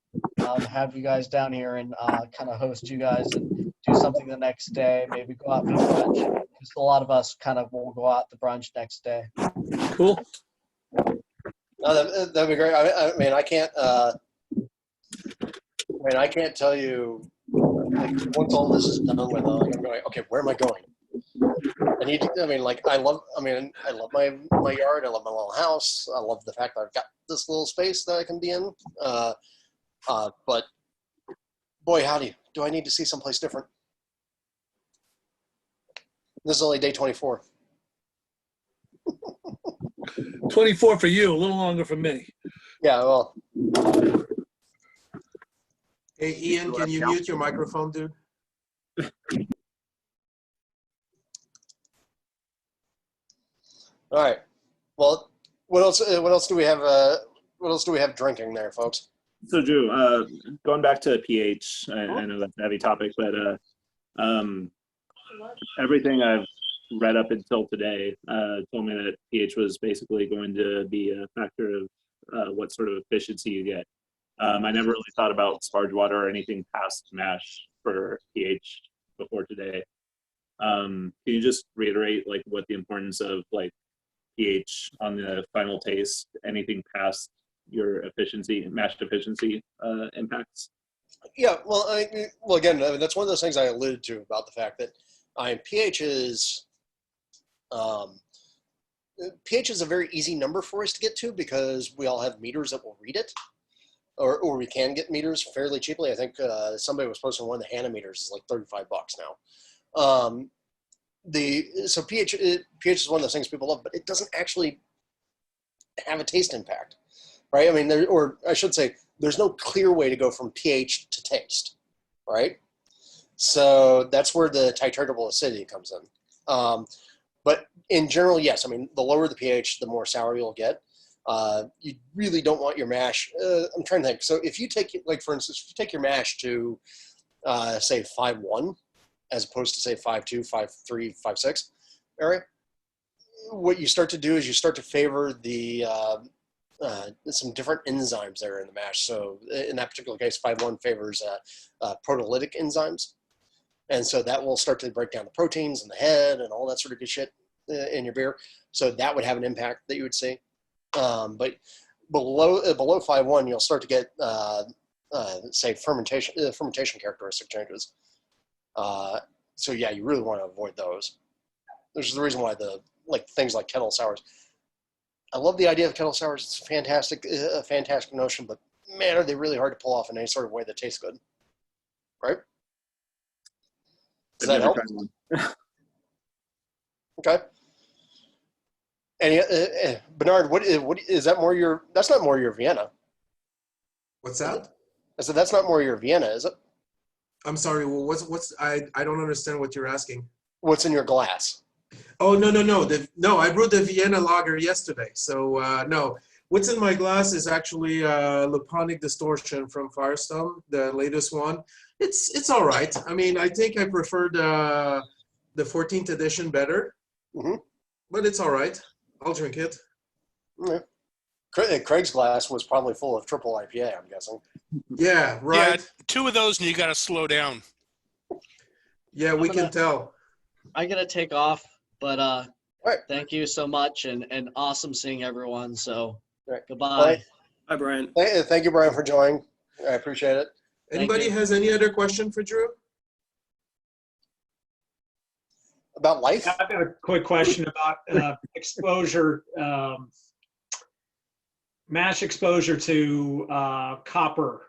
have you guys down here and kind of host you guys and do something the next day. Maybe go out for brunch. Because a lot of us kind of will go out to brunch next day. Cool. No, that'd be great. I mean, I can't tell you, like, once all this is done with, I'm going, okay, where am I going? I love my yard. I love my little house. I love the fact that I've got this little space that I can be in. But boy, howdy, do I need to see someplace different? This is only day 24. 24 for you, a little longer for me. Yeah, well. Hey, Ian, can you mute your microphone, dude? All right. Well, what else do we have? What else do we have drinking there, folks? So Drew, going back to pH, I know that's a heavy topic, but everything I've read up until today told me that pH was basically going to be a factor of what sort of efficiency you get. I never really thought about sparge water or anything past mash for pH before today. Can you just reiterate like what the importance of like pH on the final taste, anything past your efficiency, mash efficiency impacts? Yeah, well, again, I mean, that's one of those things I alluded to about the fact that pH is a very easy number for us to get to because we all have meters that will read it, or we can get meters fairly cheaply. I think somebody was posting one of the Hannah meters is like $35 now. So pH is one of those things people love, but it doesn't actually have a taste impact, right? I mean, or I should say, there's no clear way to go from pH to taste, right? So that's where the titratable acidity comes in. But in general, yes, I mean, the lower the pH, the more sour you'll get. You really don't want your mash. I'm trying to think. So if you take, like, for instance, if you take your mash to, say, 5.1, as opposed to, say, 5.2, 5.3, 5.6 area, what you start to do is you start to favor the some different enzymes there in the mash. So in that particular case, 5.1 favors proteolytic enzymes. And so that will start to break down the proteins in the head and all that sort of good shit in your beer. So that would have an impact that you would see. But below 5.1, you'll start to get, say, fermentation characteristic changes. So yeah, you really want to avoid those. Which is the reason why things like kettle sours. I love the idea of kettle sours. It's a fantastic notion, but man, are they really hard to pull off in any sort of way that tastes good, right? Does that help? Okay. And Bernard, what is that more your? That's not more your Vienna. What's that? I said that's not more your Vienna, is it? I'm sorry. Well, what's I don't understand what you're asking. What's in your glass? Oh, no. No, I brewed the Vienna lager yesterday. So no, what's in my glass is actually Luponic Distortion from Firestone, the latest one. It's all right. I mean, I think I preferred the 14th edition better, but it's all right. I'll drink it. Yeah. Craig's glass was probably full of triple IPA, I'm guessing. Yeah, right. Yeah, 2 of those and you got to slow down. Yeah, we can tell. I'm going to take off, but thank you so much and awesome seeing everyone. So goodbye. Hi, Brian. Thank you, Brian, for joining. I appreciate it. Anybody has any other question for Drew? About life? I've got a quick question about exposure, mash exposure to copper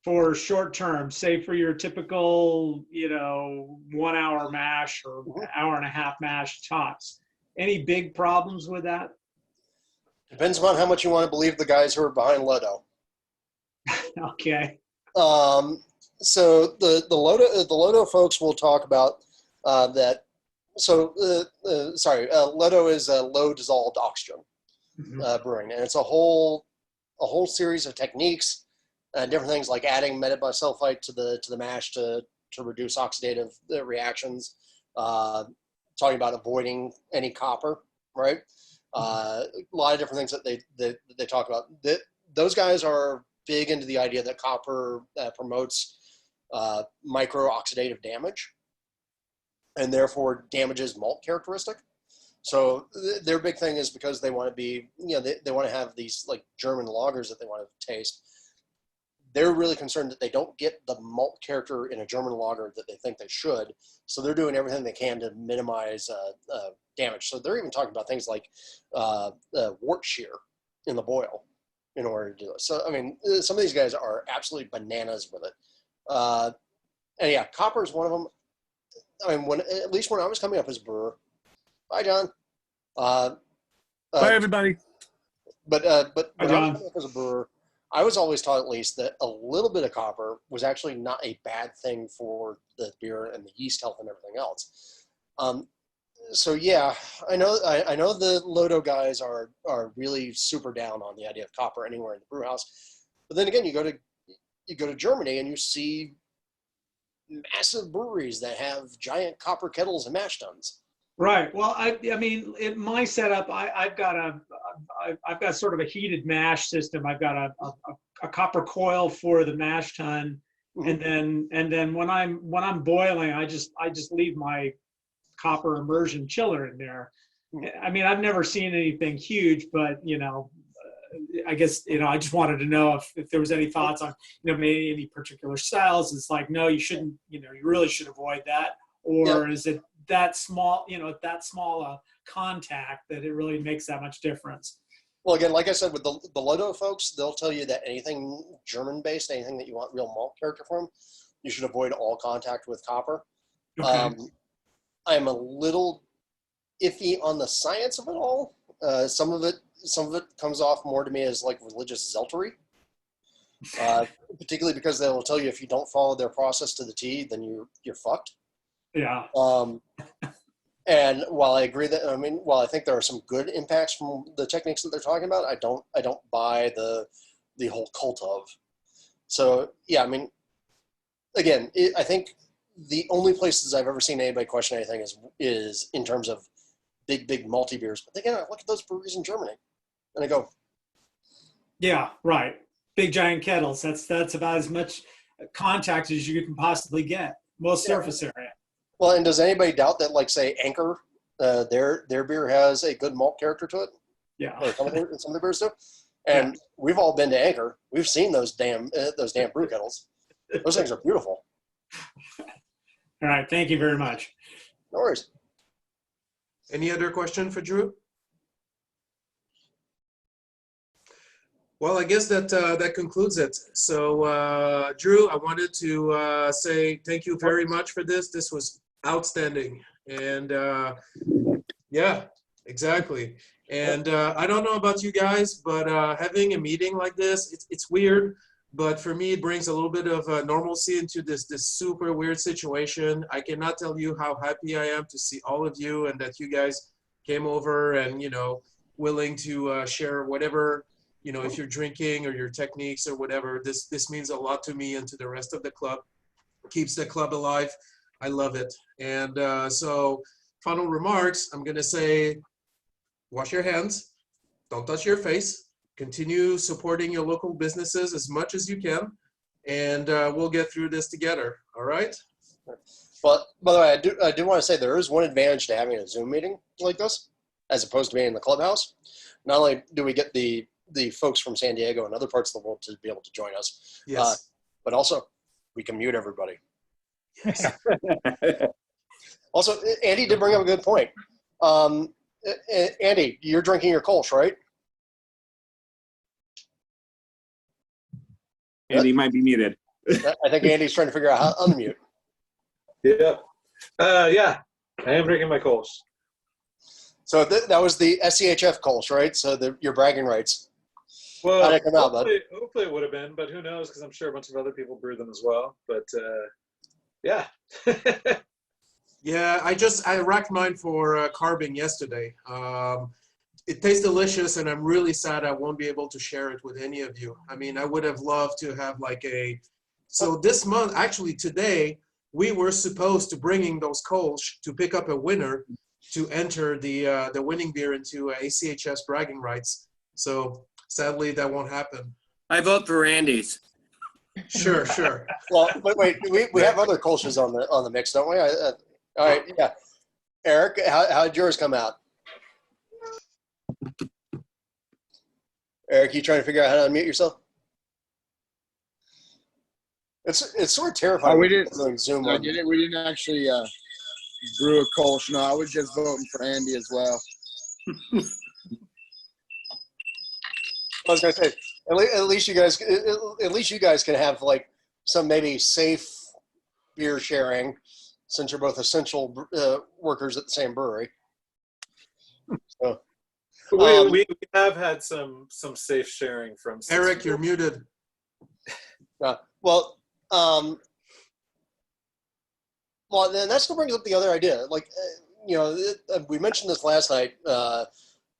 for short term, say for your typical, 1 hour mash or hour and a half mash tops. Any big problems with that? Depends on how much you want to believe the guys who are behind Lodo. Okay. So the Lodo folks will talk about that. So Lodo is a low dissolved oxygen brewing, and it's a whole series of techniques different things like adding metabisulfite to the mash to reduce oxidative reactions. Talking about avoiding any copper, right? A lot of different things that they talk about. Those guys are big into the idea that copper promotes micro-oxidative damage, and therefore damages malt characteristic. So their big thing is because they want to be, they want to have these like German lagers that they want to taste. They're really concerned that they don't get the malt character in a German lager that they think they should. So they're doing everything they can to minimize damage. So they're even talking about things like wort shear in the boil in order to do it. So, I mean, some of these guys are absolutely bananas with it. And yeah, copper is one of them. I mean, at least when I was coming up as a brewer. Bye, John. Bye, everybody. But Bye, when I was coming up as a brewer, I was always taught at least that a little bit of copper was actually not a bad thing for the beer and the yeast health and everything else. So yeah, I know the Lodo guys are really super down on the idea of copper anywhere in the brew house. But then again, you go to Germany and you see massive breweries that have giant copper kettles and mash tuns. Right. Well, I mean, in my setup, I've got sort of a heated mash system. I've got a copper coil for the mash tun, and then when I'm boiling, I just leave my copper immersion chiller in there. I mean, I've never seen anything huge, but I guess I just wanted to know if there was any thoughts on maybe any particular styles. It's like, no, you shouldn't. You really should avoid that. Or is it that small, that small a contact that it really makes that much difference? Well, again, like I said, with the Lodo folks, they'll tell you that anything German-based, anything that you want real malt character from, you should avoid all contact with copper. Okay. I'm a little iffy on the science of it all. Some of it comes off more to me as like religious zealotry, particularly because they will tell you if you don't follow their process to the T, then you're fucked. Yeah. And while I agree that, while I think there are some good impacts from the techniques that they're talking about, I don't buy the whole cult of. So yeah, again, I think the only places I've ever seen anybody question anything is in terms of big malty beers. But again, I look at those breweries in Germany, and I go, yeah, right, big giant kettles. That's about as much contact as you can possibly get. Most surface area. Well, and does anybody doubt that, like, say, Anchor, their beer has a good malt character to it? Yeah. Or some of the beers do. And we've all been to Anchor. We've seen those damn brew kettles. Those things are beautiful. All right. Thank you very much. No worries. Any other question for Drew? Well, I guess that concludes it. So, Drew, I wanted to say thank you very much for this. This was outstanding. And yeah, exactly. And I don't know about you guys, but having a meeting like this, it's weird. But for me, it brings a little bit of normalcy into this super weird situation. I cannot tell you how happy I am to see all of you and that you guys came over and, willing to share whatever, if you're drinking or your techniques or whatever. This means a lot to me and to the rest of the club. It keeps the club alive. I love it. And so final remarks, I'm going to say, wash your hands. Don't touch your face. Continue supporting your local businesses as much as you can, and we'll get through this together. All right? Well, by the way, I do want to say there is one advantage to having a Zoom meeting like this, as opposed to being in the clubhouse. Not only do we get the folks from San Diego and other parts of the world to be able to join us, yes, but also we can mute everybody. Yes. Also, Andy did bring up a good point. Andy, you're drinking your Kolsch, right? Andy might be muted. I think Andy's trying to figure out how to unmute. Yeah. Yeah, I am drinking my Kolsch. So that was the SCHF Kolsch, right? So your bragging rights. Well, how'd it come out, bud? hopefully it would have been, but who knows? Because I'm sure a bunch of other people brew them as well. But yeah. Yeah, I racked mine for carbing yesterday. it tastes delicious, and I'm really sad I won't be able to share it with any of you. I mean, I would have loved to have like a. So this month, actually today, we were supposed to bringing those Kolsch to pick up a winner to enter the winning beer into ACHS bragging rights. So sadly, that won't happen. I vote for Randy's. Sure. Well, wait, we have other Kolsch's on the mix, don't we? All right, yeah. Eric, how did yours come out? Eric, you trying to figure out how to unmute yourself? It's sort of terrifying. Oh, we didn't. Doing Zoom. No, we didn't actually brew a Kolsch. No, I was just voting for Andy as well. I was gonna say, at least you guys can have like some maybe safe beer sharing, since you're both essential workers at the same brewery. So, we have had some safe sharing from Eric. You're muted. Well, then that still brings up the other idea. Like, we mentioned this last night. I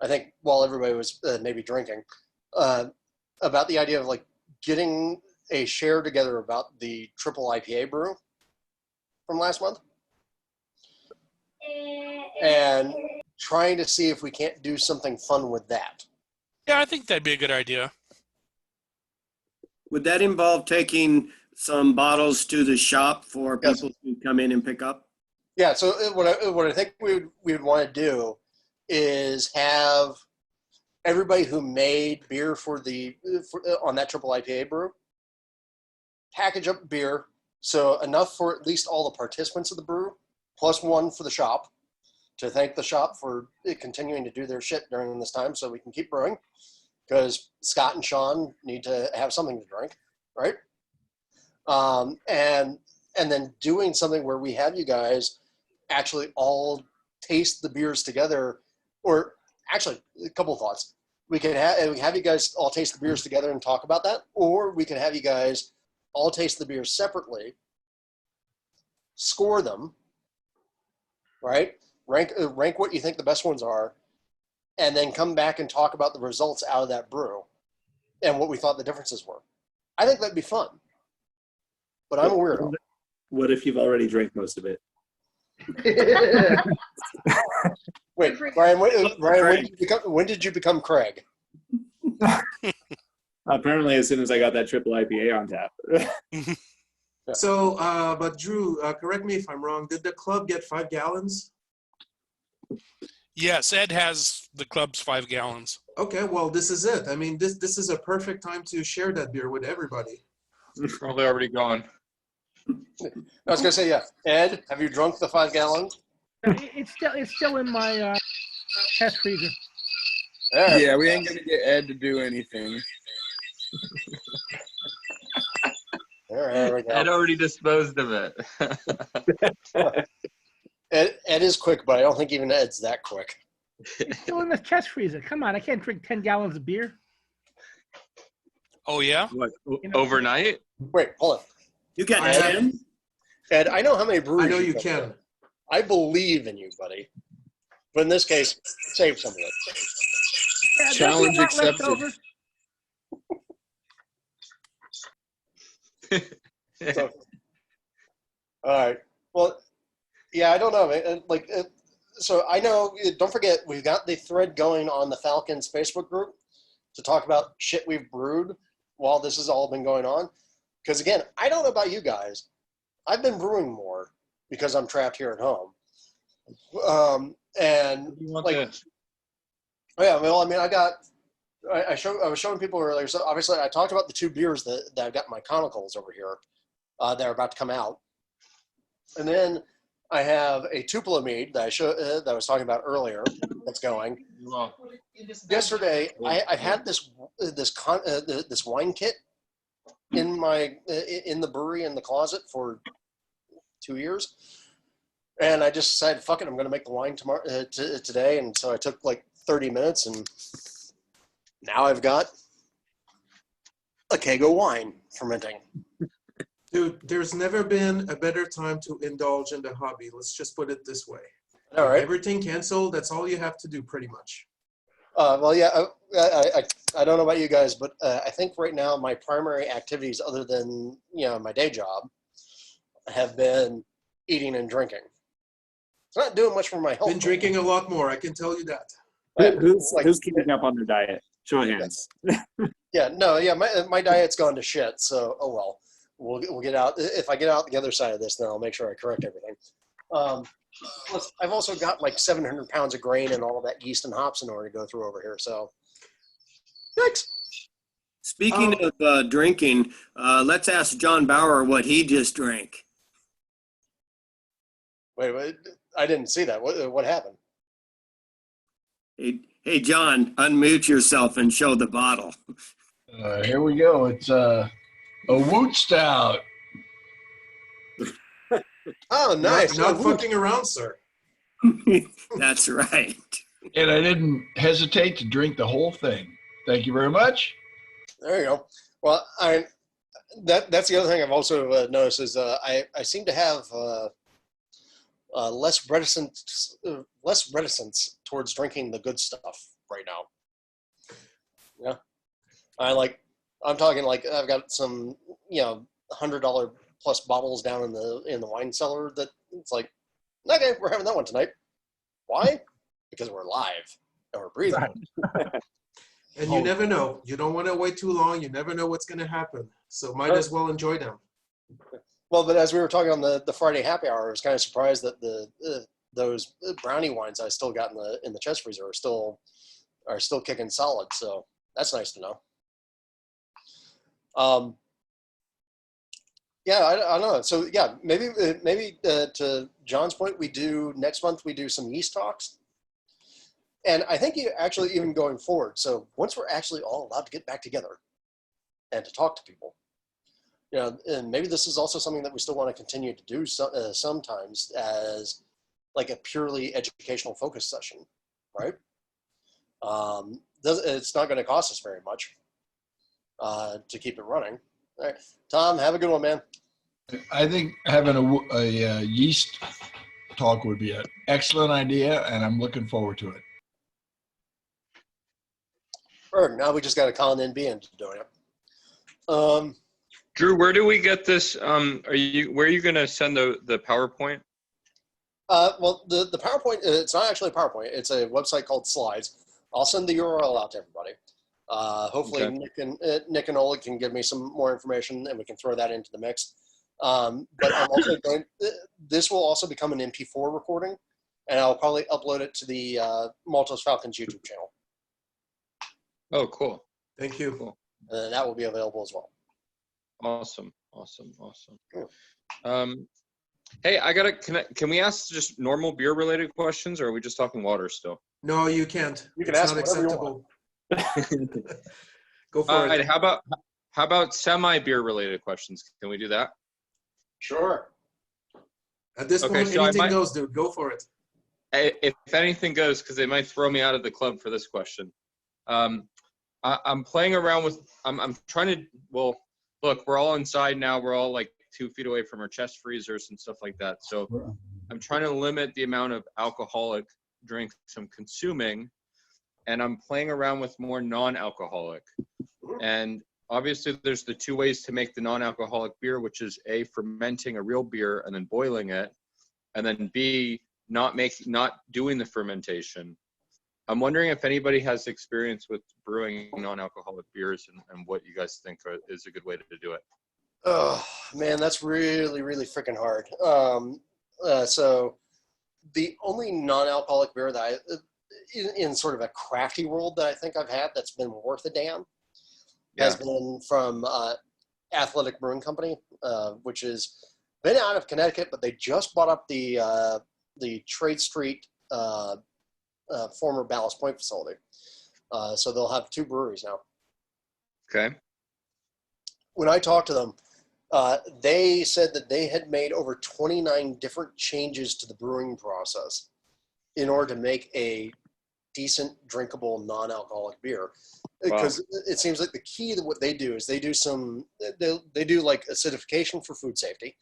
think while everybody was maybe drinking, about the idea of like getting a share together about the triple IPA brew from last month, and trying to see if we can't do something fun with that. Yeah, I think that'd be a good idea. Would that involve taking some bottles to the shop for people to come in and pick up? Yeah. So what I think we would want to do is have everybody who made beer on that triple IPA brew package up beer, so enough for at least all the participants of the brew, plus one for the shop, to thank the shop for continuing to do their shit during this time so we can keep brewing, because Scott and Sean need to have something to drink, right? And then doing something where we have you guys actually all taste the beers together, or actually a couple of thoughts. We could have you guys all taste the beers together and talk about that, or we could have you guys all taste the beers separately, score them, right? Rank what you think the best ones are, and then come back and talk about the results out of that brew and what we thought the differences were. I think that'd be fun, but I'm a weirdo. What if you've already drank most of it? Wait, Brian, when did you become Craig? Apparently, as soon as I got that triple IPA on tap. So, but Drew, correct me if I'm wrong. Did the club get 5 gallons? Yes, Ed has the club's 5 gallons. Okay, well, this is it. I mean, this is a perfect time to share that beer with everybody. Probably already gone. I was gonna say, yeah. Ed, have you drunk the 5 gallons? It's still in my test freezer. Yeah, we ain't gonna get Ed to do anything. There we go. Ed already disposed of it. Ed is quick, but I don't think even Ed's that quick. It's still in the test freezer. Come on, I can't drink 10 gallons of beer. Oh yeah? What, overnight? Wait, hold on. You got Ed, 10? Ed, I know how many breweries. I know you got. can. I believe in you, buddy. But in this case, save some of it. Yeah, Challenge there's a lot left accepted. over. So, all right. Well, yeah, I don't know. So I know. Don't forget, we've got the thread going on the Falcons Facebook group to talk about shit we've brewed while this has all been going on. Because again, I don't know about you guys. I've been brewing more because I'm trapped here at home. And like, yeah, well, I mean, I was showing people earlier. So obviously, I talked about the 2 beers that I've got in my conicals over here that are about to come out, and then I have a Tupelo mead that that I was talking about earlier that's going. Yesterday, I had this wine kit in the brewery in the closet for 2 years, and I just decided, fuck it, I'm going to make the wine tomorrow today, and so I took like 30 minutes, and now I've got a keg of wine fermenting. Dude, there's never been a better time to indulge in the hobby. Let's just put it this way. All right. Everything canceled. That's all you have to do, pretty much. Well, yeah, I don't know about you guys, but I think right now my primary activities, other than my day job, have been eating and drinking. It's not doing much for my health. Been drinking a lot more, I can tell you that. Who's keeping up on their diet? Show of hands. Yeah, no, yeah, my diet's gone to shit. So, oh well, we'll get out. If I get out the other side of this, then I'll make sure I correct everything. Plus, I've also got like 700 pounds of grain and all of that yeast and hops in order to go through over here. So, thanks. Speaking of drinking, let's ask John Bauer what he just drank. Wait, I didn't see that. What happened? Hey, John, unmute yourself and show the bottle. Here we go. It's a Woot Stout. Oh, nice. Not fucking around, sir. That's right. And I didn't hesitate to drink the whole thing. Thank you very much. There you go. Well, that's the other thing I've also noticed is I seem to have less reticence towards drinking the good stuff right now. Yeah, I'm talking like I've got some $100 plus bottles down in the wine cellar that it's like, okay, we're having that one tonight. Why? Because we're live and we're breathing. And you never know. You don't want to wait too long. You never know what's going to happen. So might as well enjoy them. Well, but as we were talking on the Friday happy hour, I was kind of surprised that those brownie wines I still got in the chest freezer are still kicking solid. So that's nice to know. Yeah, I don't know. So yeah, maybe to John's point, next month we do some yeast talks. And I think actually even going forward, so once we're actually all allowed to get back together and to talk to people, and maybe this is also something that we still want to continue to do sometimes as like a purely educational focus session, right? It's not going to cost us very much to keep it running. All right, Tom, have a good one, man. I think having a yeast talk would be an excellent idea, and I'm looking forward to it. Or now we just got to call an NB into doing it. Drew, where do we get this? Where are you going to send the PowerPoint? Well, the PowerPoint, it's not actually a PowerPoint. It's a website called Slides. I'll send the URL out to everybody. Hopefully okay. Nick and Oleg can give me some more information and we can throw that into the mix. But I'm also this will also become an MP4 recording, and I'll probably upload it to the Maltos Falcons YouTube channel. Oh, cool. Thank you. Cool. And that will be available as well. Awesome. Cool. Hey, can we ask just normal beer related questions, or are we just talking water still? No, you can't. You can it's ask not acceptable. Go for All it. right, how about semi beer related questions? Can we do that? Sure. At this point, so anything goes, dude. Go for it. If anything goes, because they might throw me out of the club for this question. I'm playing around with. I'm trying to. Well, look, we're all inside now. We're all like 2 feet away from our chest freezers and stuff like that. So I'm trying to limit the amount of alcoholic drinks I'm consuming, and I'm playing around with more non-alcoholic. And obviously, there's the 2 ways to make the non-alcoholic beer, which is A, fermenting a real beer and then boiling it, and then B, not doing the fermentation. I'm wondering if anybody has experience with brewing non-alcoholic beers and what you guys think is a good way to do it. Oh man, that's really, really freaking hard. So the only non-alcoholic beer that in sort of a crafty world that I think I've had that's been worth a damn has been from Athletic Brewing Company, which has been out of Connecticut, but they just bought up the Trade Street former Ballast Point facility. So they'll have 2 breweries now. Okay. When I talked to them, they said that they had made over 29 different changes to the brewing process in order to make a decent, drinkable, non-alcoholic beer. Because it seems like the key to what they do is they do like acidification for food safety,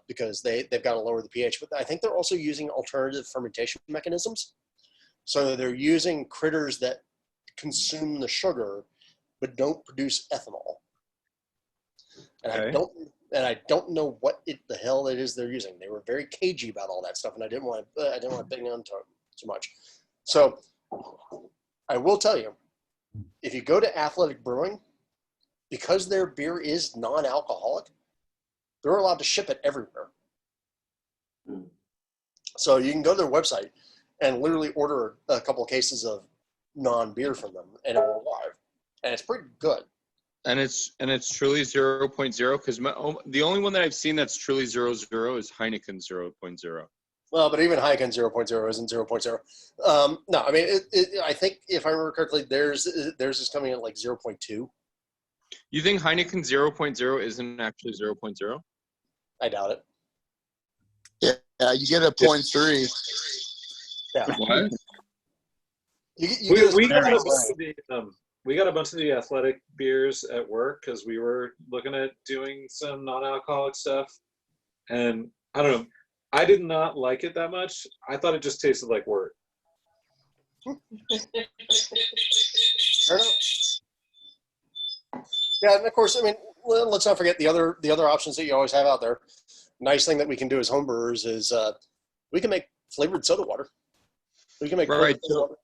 because they've got to lower the pH. But I think they're also using alternative fermentation mechanisms So they're using critters that consume the sugar but don't produce ethanol. And Okay. I don't know what the hell it is they're using. They were very cagey about all that stuff, and I didn't want to dig into it too much. So I will tell you, if you go to Athletic Brewing, because their beer is non-alcoholic, they're allowed to ship it everywhere. So you can go to their website and literally order a couple of cases of non-beer from them, and it will arrive, and it's pretty good. And it's truly 0.0 because the only one that I've seen that's truly 0.0 is Heineken 0.0. Well, but even Heineken 0.0 isn't 0.0. No, I mean, I think if I remember correctly, theirs is coming at like 0.2. You think Heineken 0.0 isn't actually 0.0? I doubt it. Yeah, you get a 0.3. Yeah. What? We got a bunch of the we got a bunch of the athletic beers at work because we were looking at doing some non-alcoholic stuff, and I don't know, I did not like it that much. I thought it just tasted like wort. Fair enough. Yeah, and of course, I mean, let's not forget the other options that you always have out there. Nice thing that we can do as homebrewers is we can make flavored soda water. We can make Right. flavored soda water.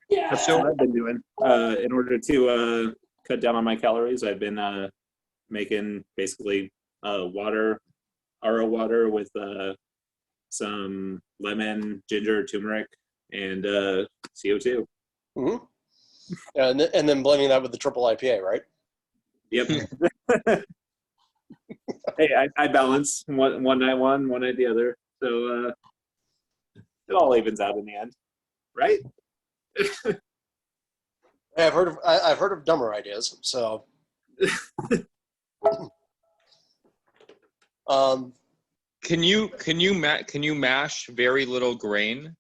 That's what I've been doing. In order to cut down on my calories, I've been making basically water, RO water with some lemon, ginger, turmeric, and CO2. Mm-hmm. Yeah, and then blending that with the triple IPA, right? Yep. Hey, I balance one night one night the other, so it all evens out in the end, right? I've heard of dumber ideas. So, Can you mash very little grain,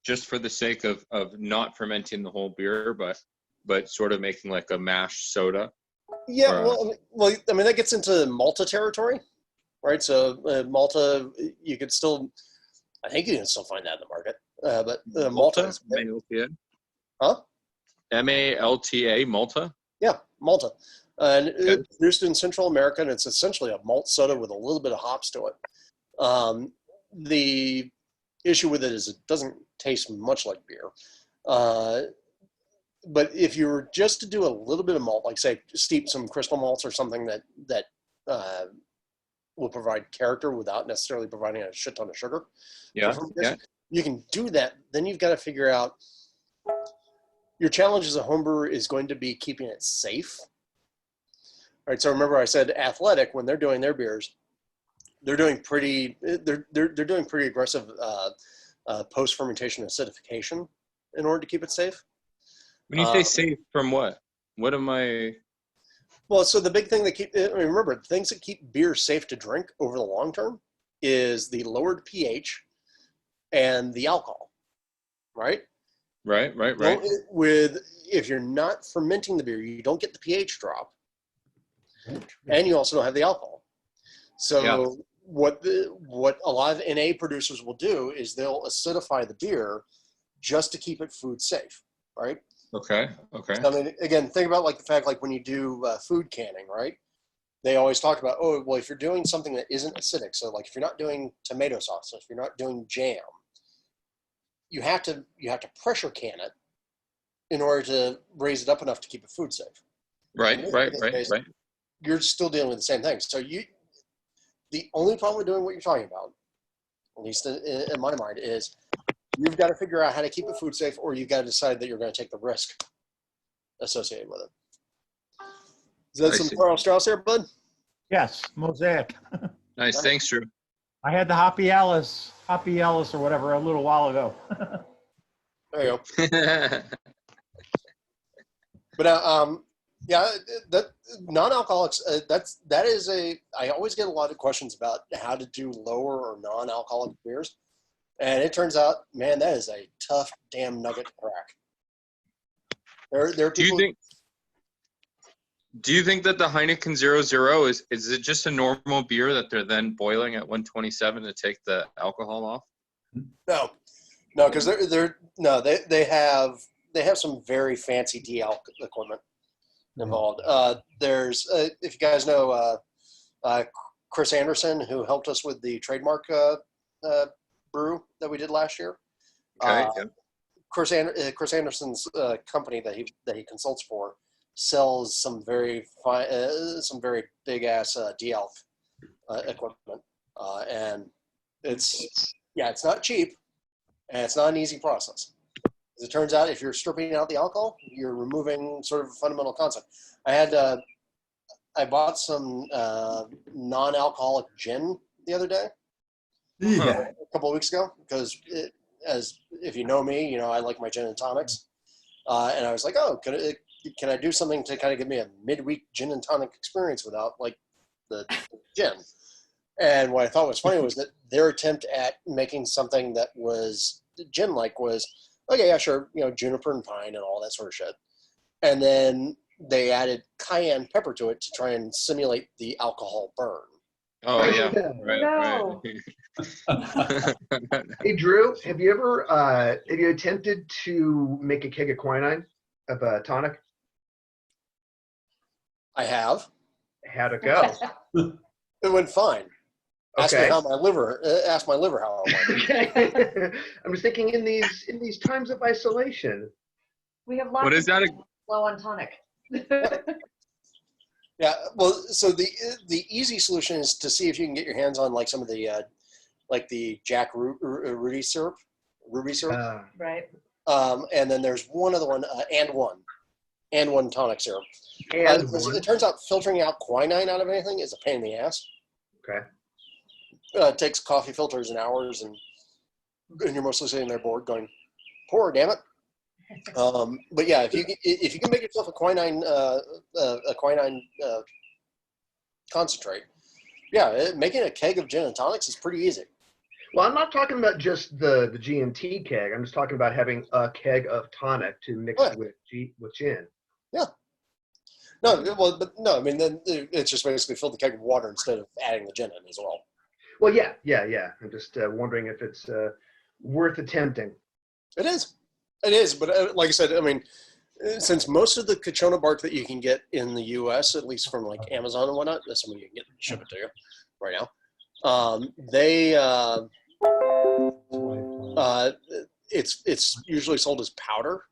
just for the sake of not fermenting the whole beer, but sort of making like a mash soda? yeah, well, I mean that gets into Malta territory, right? So Malta, you could still, I think you can still find that in the market, but Malta is, M-A-L-T-A? huh? M-A-L-T-A, Malta? Yeah, Malta. And it's produced in Central America, and it's essentially a malt soda with a little bit of hops to it. The issue with it is it doesn't taste much like beer. But if you were just to do a little bit of malt, like say steep some crystal malts or something that will provide character without necessarily providing a shit ton of sugar, Yeah, yeah. you can do that. Then you've got to figure out your challenge as a homebrewer is going to be keeping it safe. All right, so remember I said Athletic, when they're doing their beers, they're doing pretty aggressive post fermentation acidification in order to keep it safe. When you say safe from what? What am I? Well, so the big thing that remember, the things that keep beer safe to drink over the long term is the lowered pH and the alcohol, right? Right. If you're not fermenting the beer, you don't get the pH drop, and you also don't have the alcohol. So what a lot of NA producers will do is they'll acidify the beer just to keep it food safe, right? Okay. I mean, again, think about like the fact like when you do food canning, right? They always talk about, oh, well, if you're doing something that isn't acidic, so like if you're not doing tomato sauce, if you're not doing jam, you have to pressure can it in order to raise it up enough to keep it food safe. Right. You're still dealing with the same thing. So the only problem with doing what you're talking about, at least in my mind, is you've got to figure out how to keep it food safe, or you've got to decide that you're going to take the risk associated with it. Is that some Carl Strauss there, bud? Yes, Mosaic. Nice. Thanks, Drew. I had the Hoppy Alice or whatever a little while ago. There you go. But yeah, that non-alcoholics. That is I always get a lot of questions about how to do lower or non-alcoholic beers, and it turns out, man, that is a tough damn nugget to crack. There are people. Do you think that the Heineken 0.0 is it just a normal beer that they're then boiling at 127 to take the alcohol off? No, because they have some very fancy DL equipment involved. There's if you guys know Chris Anderson, who helped us with the trademark brew that we did last year. Okay. Yeah. Chris Anderson's company that he consults for sells some very big ass DL equipment, and it's not cheap, and it's not an easy process. As it turns out, if you're stripping out the alcohol, you're removing sort of a fundamental concept. I bought some non-alcoholic gin the other day, a couple of weeks ago, because if you know me, I like my gin and tonics, and I was like, oh, can I do something to kind of give me a midweek gin and tonic experience without like the gin? And what I thought was funny was that their attempt at making something that was gin-like was, okay, yeah, sure, juniper and pine and all that sort of shit. And then they added cayenne pepper to it to try and simulate the alcohol burn. Oh yeah. Right. Hey Drew, have you attempted to make a keg of quinine of a tonic? I have. How'd it go? It went fine. Ask me Okay. how my liver. Ask my liver how it went. Okay. I'm just thinking in these times of isolation. We have lots What is that? low on tonic. Yeah. Well, so the easy solution is to see if you can get your hands on like some of the like the Jack Ruby syrup. Right. And then there's one other one, and one tonic syrup. It turns out filtering out quinine out of anything is a pain in the ass. Okay. It takes coffee filters and hours, and you're mostly sitting there bored, going, "Pour, damn it." But yeah, if you can make yourself a quinine concentrate, yeah, making a keg of gin and tonics is pretty easy. Well, I'm not talking about just the G&T keg. I'm just talking about having a keg of tonic to mix with gin. Yeah. No, well, but no, I mean, then it's just basically fill the keg with water instead of adding the gin in as well. Well, yeah. I'm just wondering if it's worth attempting. It is, but like I said, I mean, since most of the Kachona bark that you can get in the U.S., at least from like Amazon and whatnot, that's something you can get ship it to you right now. It's usually sold as powder.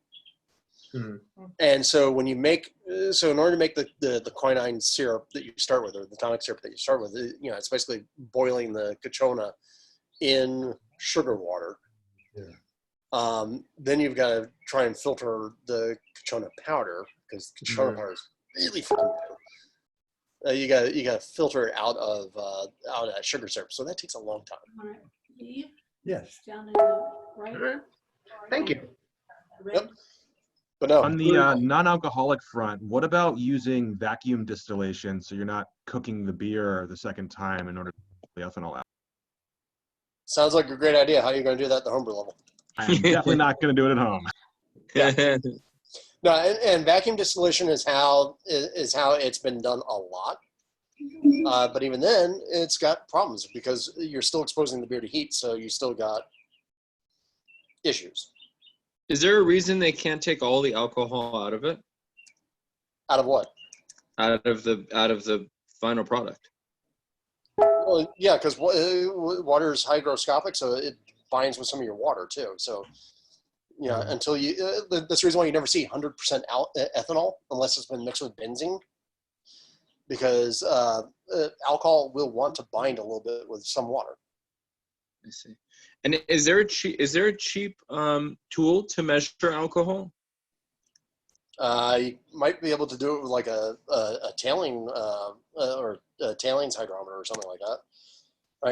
And so when you make, so in order to make the quinine syrup that you start with, or the tonic syrup that you start with, it's basically boiling the Kachona in sugar water. Then you've got to try and filter the Kachona powder, because Kachona powder is really fucking good. You got to filter it out of that sugar syrup, so that takes a long time. Yes. Down in the right. Thank you. Yep. But no. On the non-alcoholic front, what about using vacuum distillation so you're not cooking the beer the second time in order to get the ethanol out? Sounds like a great idea. How are you going to do that at the homebrew level? I'm definitely not going to do it at home. Yeah. No, and vacuum distillation is how it's been done a lot. But even then, it's got problems because you're still exposing the beer to heat, so you still got issues. Is there a reason they can't take all the alcohol out of it? Out of what? Out of the final product. Well, yeah, because water is hygroscopic, so it binds with some of your water too. So, until you, that's the reason why you never see 100% ethanol unless it's been mixed with benzene, because alcohol will want to bind a little bit with some water. I see. And is there a cheap tool to measure alcohol? You might be able to do it with like a tailing or a tailings hydrometer or something like that.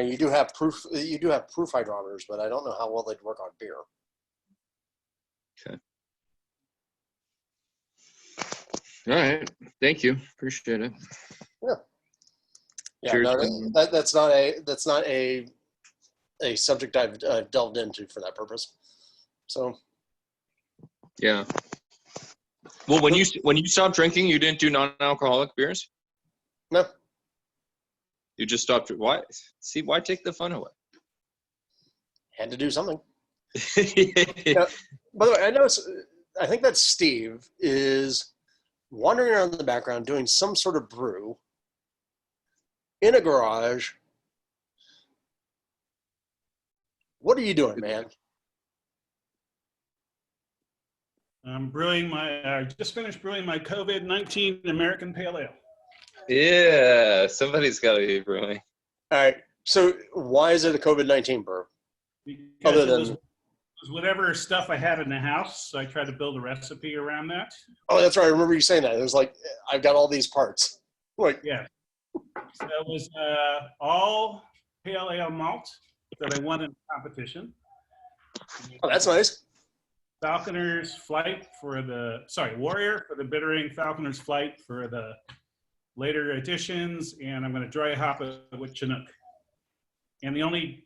You do have proof hydrometers, but I don't know how well they'd work on beer. Okay. All right. Thank you. Appreciate it. Yeah. Yeah. Cheers. No, that's not a subject I've delved into for that purpose. So. Yeah. Well, when you stopped drinking, you didn't do non-alcoholic beers? No. You just stopped. Why? See, why take the fun away? Had to do something. Now, by the way, I think that Steve is wandering around in the background doing some sort of brew in a garage. What are you doing, man? I'm brewing I just finished brewing my COVID-19 American Pale Ale. Yeah, somebody's got to be brewing. All right. So why is it a COVID-19 brew? Because Other it than was whatever stuff I had in the house, so I tried to build a recipe around that. oh, that's right. I remember you saying that. It was like I've got all these parts. Like Yeah. So it was all pale ale malt that I won in the competition. oh, that's nice. Falconer's Flight Warrior for the bittering, Falconer's Flight for the later additions, and I'm going to dry hop it with Chinook. And the only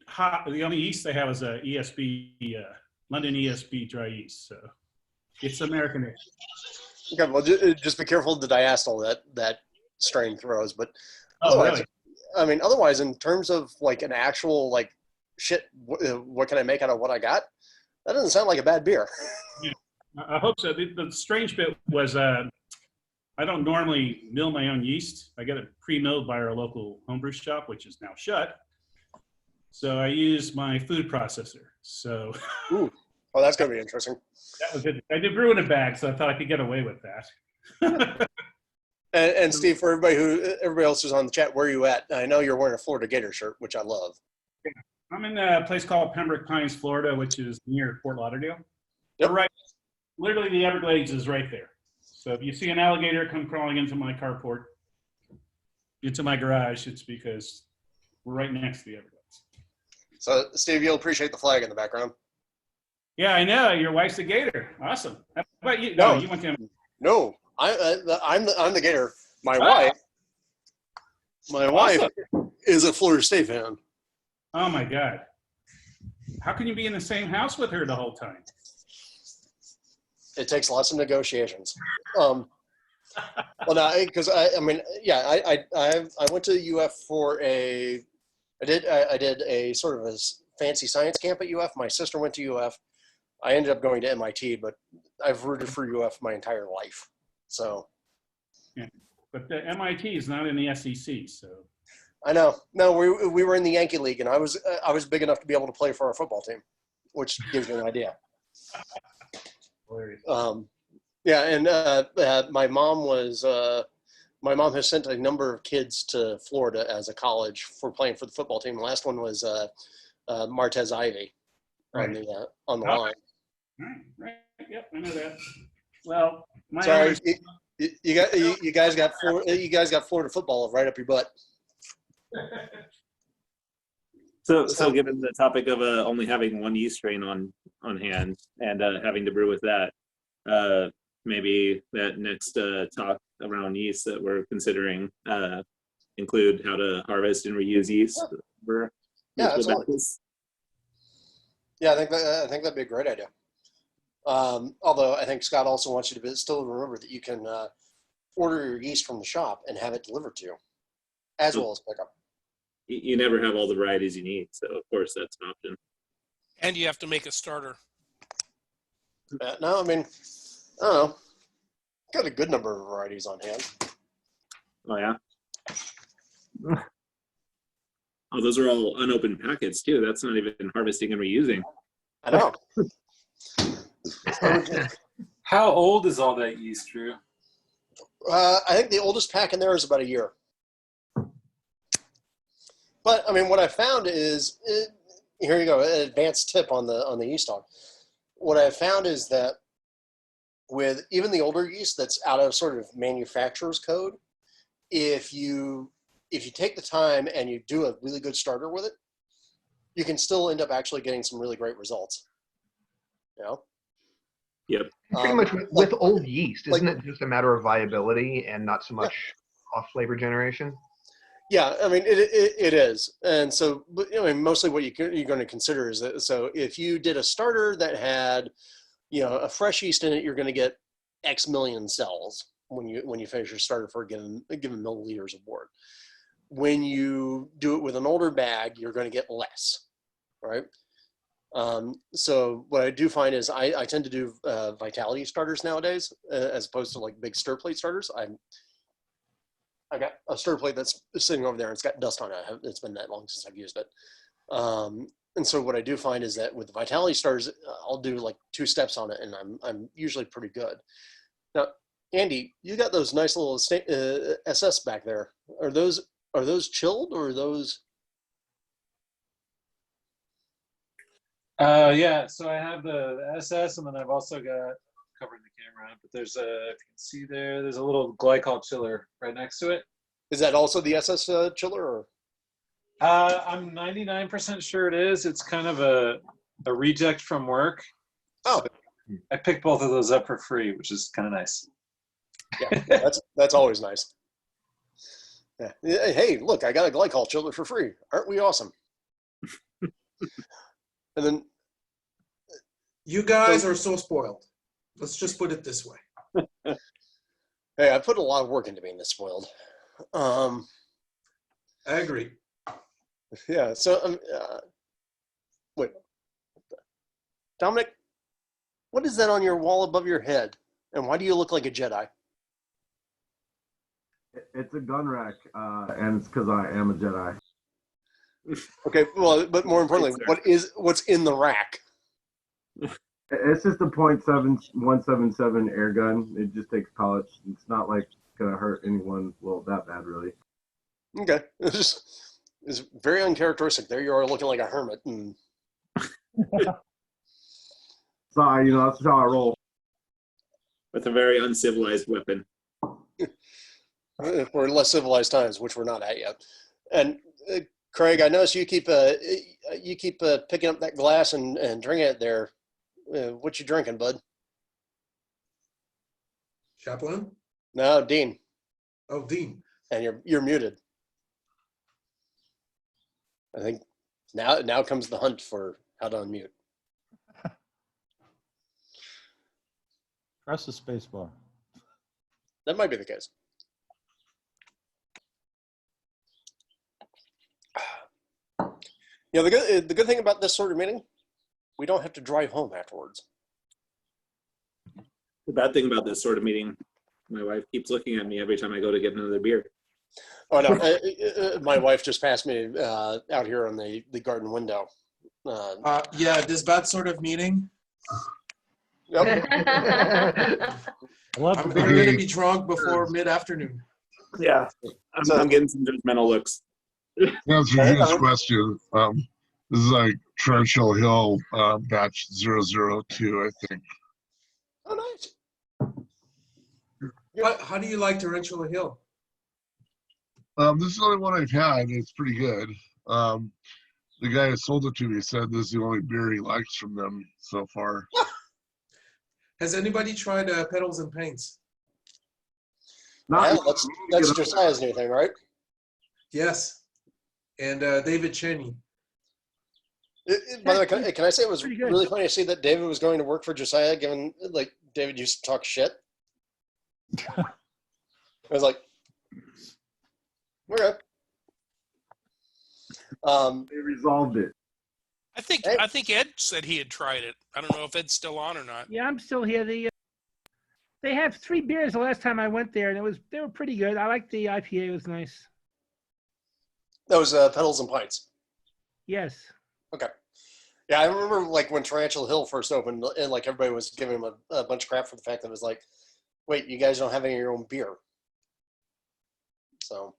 yeast they have is a ESB, London ESB dry yeast. So it's American ale. Okay, well, just be careful of the diacetyl that strain throws. But Really? I mean, otherwise, in terms of like an actual like shit, what can I make out of what I got? That doesn't sound like a bad beer. Yeah, I hope so. The strange bit was I don't normally mill my own yeast. I get it pre-milled by our local homebrew shop, which is now shut. So I use my food processor. So ooh, oh, that's gonna be interesting. That was it. I did brew in a bag, so I thought I could get away with that. And Steve, for everybody else who's on the chat, where are you at? I know you're wearing a Florida Gator shirt, which I love. I'm in a place called Pembroke Pines, Florida, which is near Fort Lauderdale. Yep. Right, literally the Everglades is right there. So if you see an alligator come crawling into my carport, into my garage, it's because we're right next to the Everglades. So Steve, you'll appreciate the flag in the background. Yeah, I know. Your wife's a gator. Awesome. How about you? No, you went to. No, I'm the Gator. My wife is a Florida State fan. Oh my God. How can you be in the same house with her the whole time? It takes lots of negotiations. Well, no, because I mean, yeah, I went to UF for I did a sort of a fancy science camp at UF. My sister went to UF. I ended up going to MIT, but I've rooted for UF my entire life. So. Yeah, but the MIT is not in the SEC, so. I know. No, we were in the Yankee League, and I was big enough to be able to play for our football team, which gives you an idea. Yeah, and my mom has sent a number of kids to Florida as a college for playing for the football team. The last one was Martez Ivy on the line. Right. Yep, I know that. Well, sorry, you guys got Florida football right up your butt. So given the topic of only having one yeast strain on hand and having to brew with that, maybe that next talk around yeast that we're considering include how to harvest and reuse yeast for multiple batches. Yeah, I think that'd be a great idea. Although I think Scott also wants you to still remember that you can order your yeast from the shop and have it delivered to you, as well as pick up. You never have all the varieties you need, so of course that's an option. And you have to make a starter. No, I mean, I don't know. Got a good number of varieties on hand. Oh yeah. Oh, those are all unopened packets too. That's not even harvesting and reusing. I know. How old is all that yeast, Drew? I think the oldest pack in there is about a year. But I mean, what I found is, here you go, an advanced tip on the yeast talk. What I found is that with even the older yeast that's out of sort of manufacturer's code, if you take the time and you do a really good starter with it, you can still end up actually getting some really great results. You know? Yep. Pretty much with old yeast, isn't it just a matter of viability and not so much off flavor generation? Yeah, I mean it is, and so I mean mostly what you're going to consider is that so if you did a starter that had a fresh yeast in it, you're going to get X million cells when you finish your starter for a given milliliters of wort. When you do it with an older bag, you're going to get less, right? So what I do find is I tend to do vitality starters nowadays, as opposed to like big stir plate starters. I got a stir plate that's sitting over there and it's got dust on it. It's been that long since I've used it. And so what I do find is that with the vitality starters, I'll do like 2 steps on it, and I'm usually pretty good. Now, Andy, you got those nice little SS back there. Are those chilled, or are those? Yeah, so I have the SS, and then I've also got, covering the camera, but there's a, if you can see there's a little glycol chiller right next to it. Is that also the SS chiller? Or? I'm 99% sure it is. It's kind of a reject from work. Oh. So I picked both of those up for free, which is kind of nice. Yeah, that's always nice. Yeah. Hey, look, I got a glycol chiller for free. Aren't we awesome? And then you guys are so spoiled. Let's just put it this way. Hey, I put a lot of work into being this spoiled. I agree. Yeah. So, wait, Dominic, what is that on your wall above your head, and why do you look like a Jedi? It's a gun rack, and it's because I am a Jedi. Okay, well, but more importantly, what's in the rack? It's just a .177 air gun. It just takes pellets. It's not like gonna hurt anyone. Well, that bad, really. Okay, it's very uncharacteristic. There you are, looking like a hermit. And... Sorry, that's how I roll. With a very uncivilized weapon. For less civilized times, which we're not at yet. And Craig, I notice you keep picking up that glass and drinking it there. What you drinking, bud? Chaplain? No, Dean. Oh, Dean. And you're muted. I think now comes the hunt for how to unmute. Press the space bar. That might be the case. You know, the good thing about this sort of meeting, we don't have to drive home afterwards. The bad thing about this sort of meeting, my wife keeps looking at me every time I go to get another beer. Oh no, my wife just passed me out here on the garden window. Yeah, this bad sort of meeting. Yep. I'm going to be drunk before mid-afternoon. Yeah, I'm getting some judgmental looks. Answer his question. This is like Churchill Hill batch 002, I think. Oh, nice. How do you like Torrential Hill? This is the only one I've had. It's pretty good. The guy who sold it to me said this is the only beer he likes from them so far. Has anybody tried Petals and Paints? Yeah, that's Josiah's new thing, right? Yes. And David Cheney. By the way, can I say it was really funny to see that David was going to work for Josiah, given like David used to talk shit. I was like, okay. They resolved it. I think Ed said he had tried it. I don't know if Ed's still on or not. Yeah, I'm still here. They have 3 beers the last time I went there, and they were pretty good. I liked the IPA; it was nice. That was Petals and Pints. Yes. Okay. Yeah, I remember like when Tarantula Hill first opened, and like everybody was giving him a bunch of crap for the fact that it was like, wait, you guys don't have any of your own beer. So.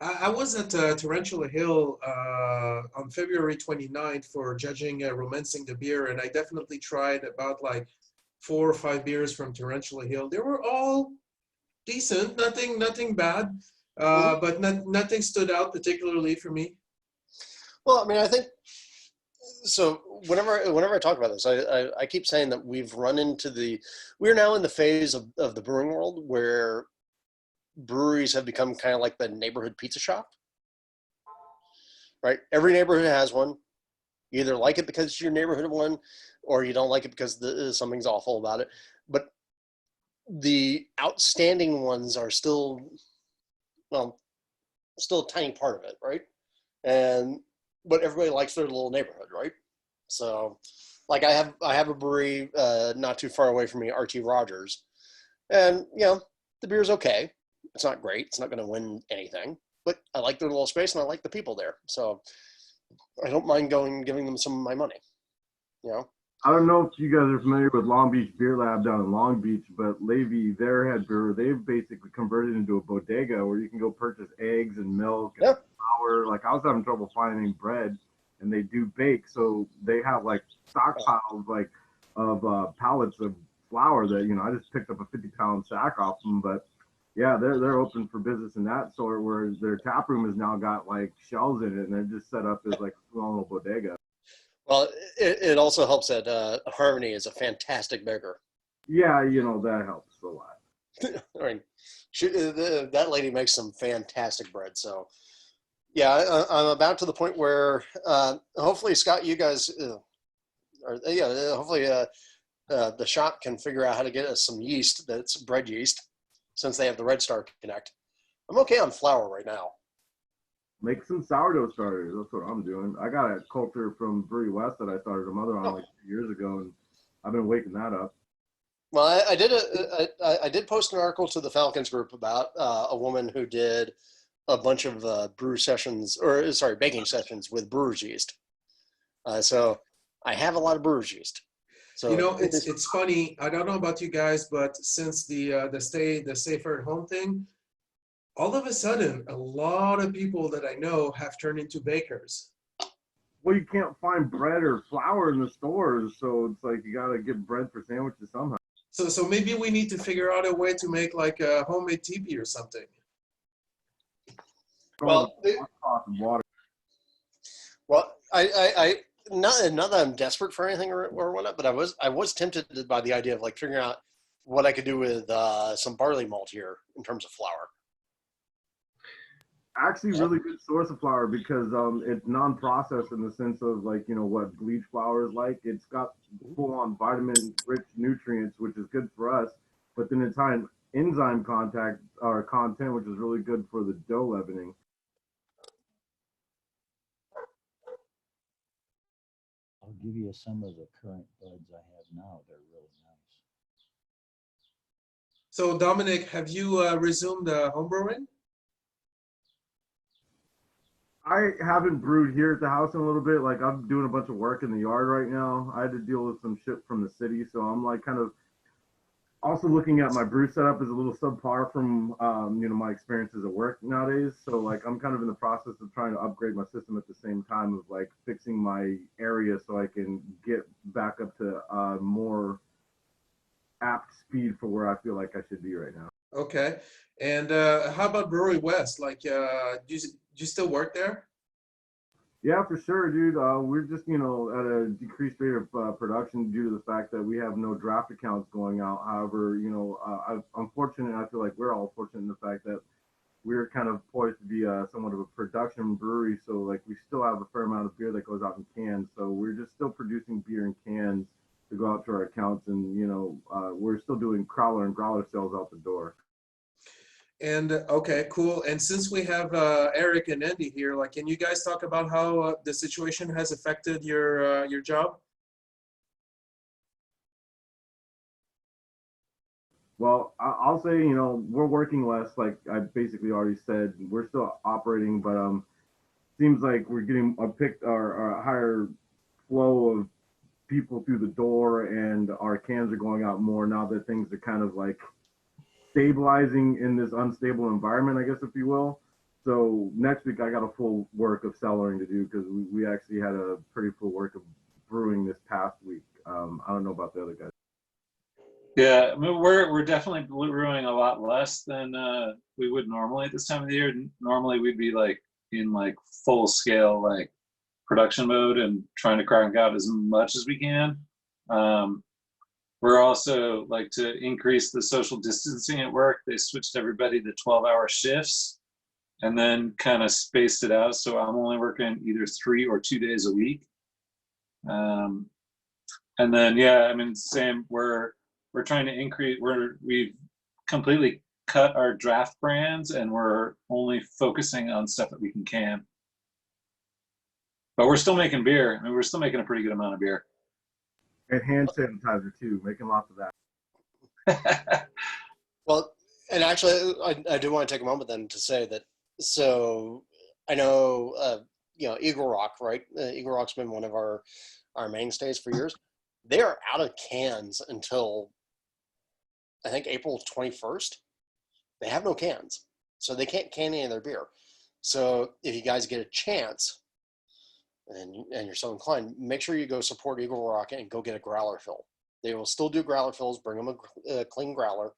I was at Tarantula Hill on February 29th for judging Romancing the Beer, and I definitely tried about like 4 or 5 beers from Tarantula Hill. They were all decent, nothing bad, but nothing stood out particularly for me. Well, I mean, I think so. Whenever I talk about this, I keep saying that we're now in the phase of the brewing world where breweries have become kind of like the neighborhood pizza shop, right? Every neighborhood has one. You either like it because it's your neighborhood one, or you don't like it because something's awful about it. But the outstanding ones are still a tiny part of it, right? But everybody likes their little neighborhood, right? So, like I have a brewery not too far away from me, RT Rogers, and the beer's okay. It's not great. It's not going to win anything, but I like their little space and I like the people there. So I don't mind giving them some of my money. I don't know if you guys are familiar with Long Beach Beer Lab down in Long Beach, but Levy, their head brewer, they've basically converted into a bodega where you can go purchase eggs and milk and flour. Like I was having trouble finding bread, and they do bake, so they have like stockpiles of pallets of flour that I just picked up a 50-pound sack off them. But yeah, they're open for business in that sort, where their tap room has now got like shelves in it, and they're just set up as like a small little bodega. Well, it also helps that Harmony is a fantastic baker. Yeah, that helps a lot. I mean, that lady makes some fantastic bread. So, yeah, I'm about to the point where hopefully, Scott, you guys, hopefully the shop can figure out how to get us some yeast that's bread yeast, since they have the Red Star Connect. I'm okay on flour right now. Make some sourdough starters. That's what I'm doing. I got a culture from Brewery West that I started a mother on like 2 years ago, and I've been waking that up. Well, I did post an article to the Falcons group about a woman who did a bunch of baking sessions with brewer's yeast. So I have a lot of brewer's yeast. So it's funny. I don't know about you guys, but since the safer at home thing, all of a sudden, a lot of people that I know have turned into bakers. Well, you can't find bread or flour in the stores, so it's like you gotta get bread for sandwiches somehow. So maybe we need to figure out a way to make like a homemade teepee or something. Well, I not that I'm desperate for anything or whatnot, but I was tempted by the idea of like figuring out what I could do with some barley malt here in terms of flour. Actually, really good source of flour because it's non-processed in the sense of like what bleach flour is like. It's got full-on vitamin-rich nutrients, which is good for us. But then it's high in enzyme content, which is really good for the dough leavening. I'll give you some of the current buds I have now. They're really nice. So Dominic, have you resumed homebrewing? I haven't brewed here at the house in a little bit. Like I'm doing a bunch of work in the yard right now. I had to deal with some shit from the city, so I'm like kind of also looking at my brew setup is a little subpar from my experiences at work nowadays. So like I'm kind of in the process of trying to upgrade my system at the same time of like fixing my area so I can get back up to more apt speed for where I feel like I should be right now. Okay. And how about Brewery West? Like, do you still work there? Yeah, for sure, dude. We're just, at a decreased rate of production due to the fact that we have no draft accounts going out. However, I'm fortunate. I feel like we're all fortunate in the fact that we're kind of poised to be somewhat of a production brewery. So, like, we still have a fair amount of beer that goes out in cans. So we're just still producing beer in cans to go out to our accounts. And, we're still doing crowler and growler sales out the door. And okay, cool. And since we have Eric and Andy here, like, can you guys talk about how the situation has affected your job? Well, I'll say, we're working less, like I basically already said. We're still operating, but seems like we're getting a higher flow of people through the door, and our cans are going out more now that things are kind of like stabilizing in this unstable environment, I guess, if you will. So next week I got a full work of cellaring to do because we actually had a pretty full work of brewing this past week. I don't know about the other guys. Yeah, I mean, we're definitely brewing a lot less than we would normally at this time of the year. Normally we'd be like in like full scale like production mode and trying to crank out as much as we can. We're also like to increase the social distancing at work. They switched everybody to 12-hour shifts and then kind of spaced it out. So I'm only working either 3 or 2 days a week. And then, yeah, I mean, same, we're trying to increase, we've completely cut our draft brands and we're only focusing on stuff that we can. But we're still making beer. I mean, we're still making a pretty good amount of beer. And hand sanitizer too, making lots of that. Well, and actually, I do want to take a moment then to say that. So I know, Eagle Rock, right? Eagle Rock's been one of our mainstays for years. They are out of cans until I think April 21st. They have no cans, so they can't can any of their beer. So if you guys get a chance, and you're so inclined, make sure you go support Eagle Rock and go get a growler fill. They will still do growler fills. Bring them a clean growler,